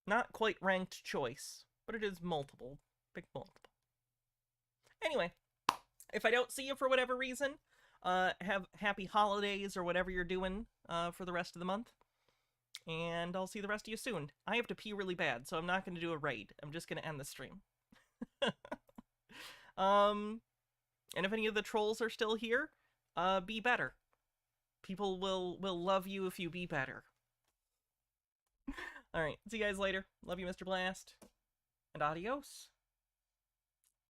Not quite ranked choice, but it is multiple. Pick multiple. Anyway, if I don't see you for whatever reason, have happy holidays or whatever you're doing for the rest of the month. And I'll see the rest of you soon. I have to pee really bad, so I'm not going to do a raid. I'm just going to end the stream. And if any of the trolls are still here, be better. People will love you if you be better. Alright, see you guys later. Love you, Mr. Blast. And adios.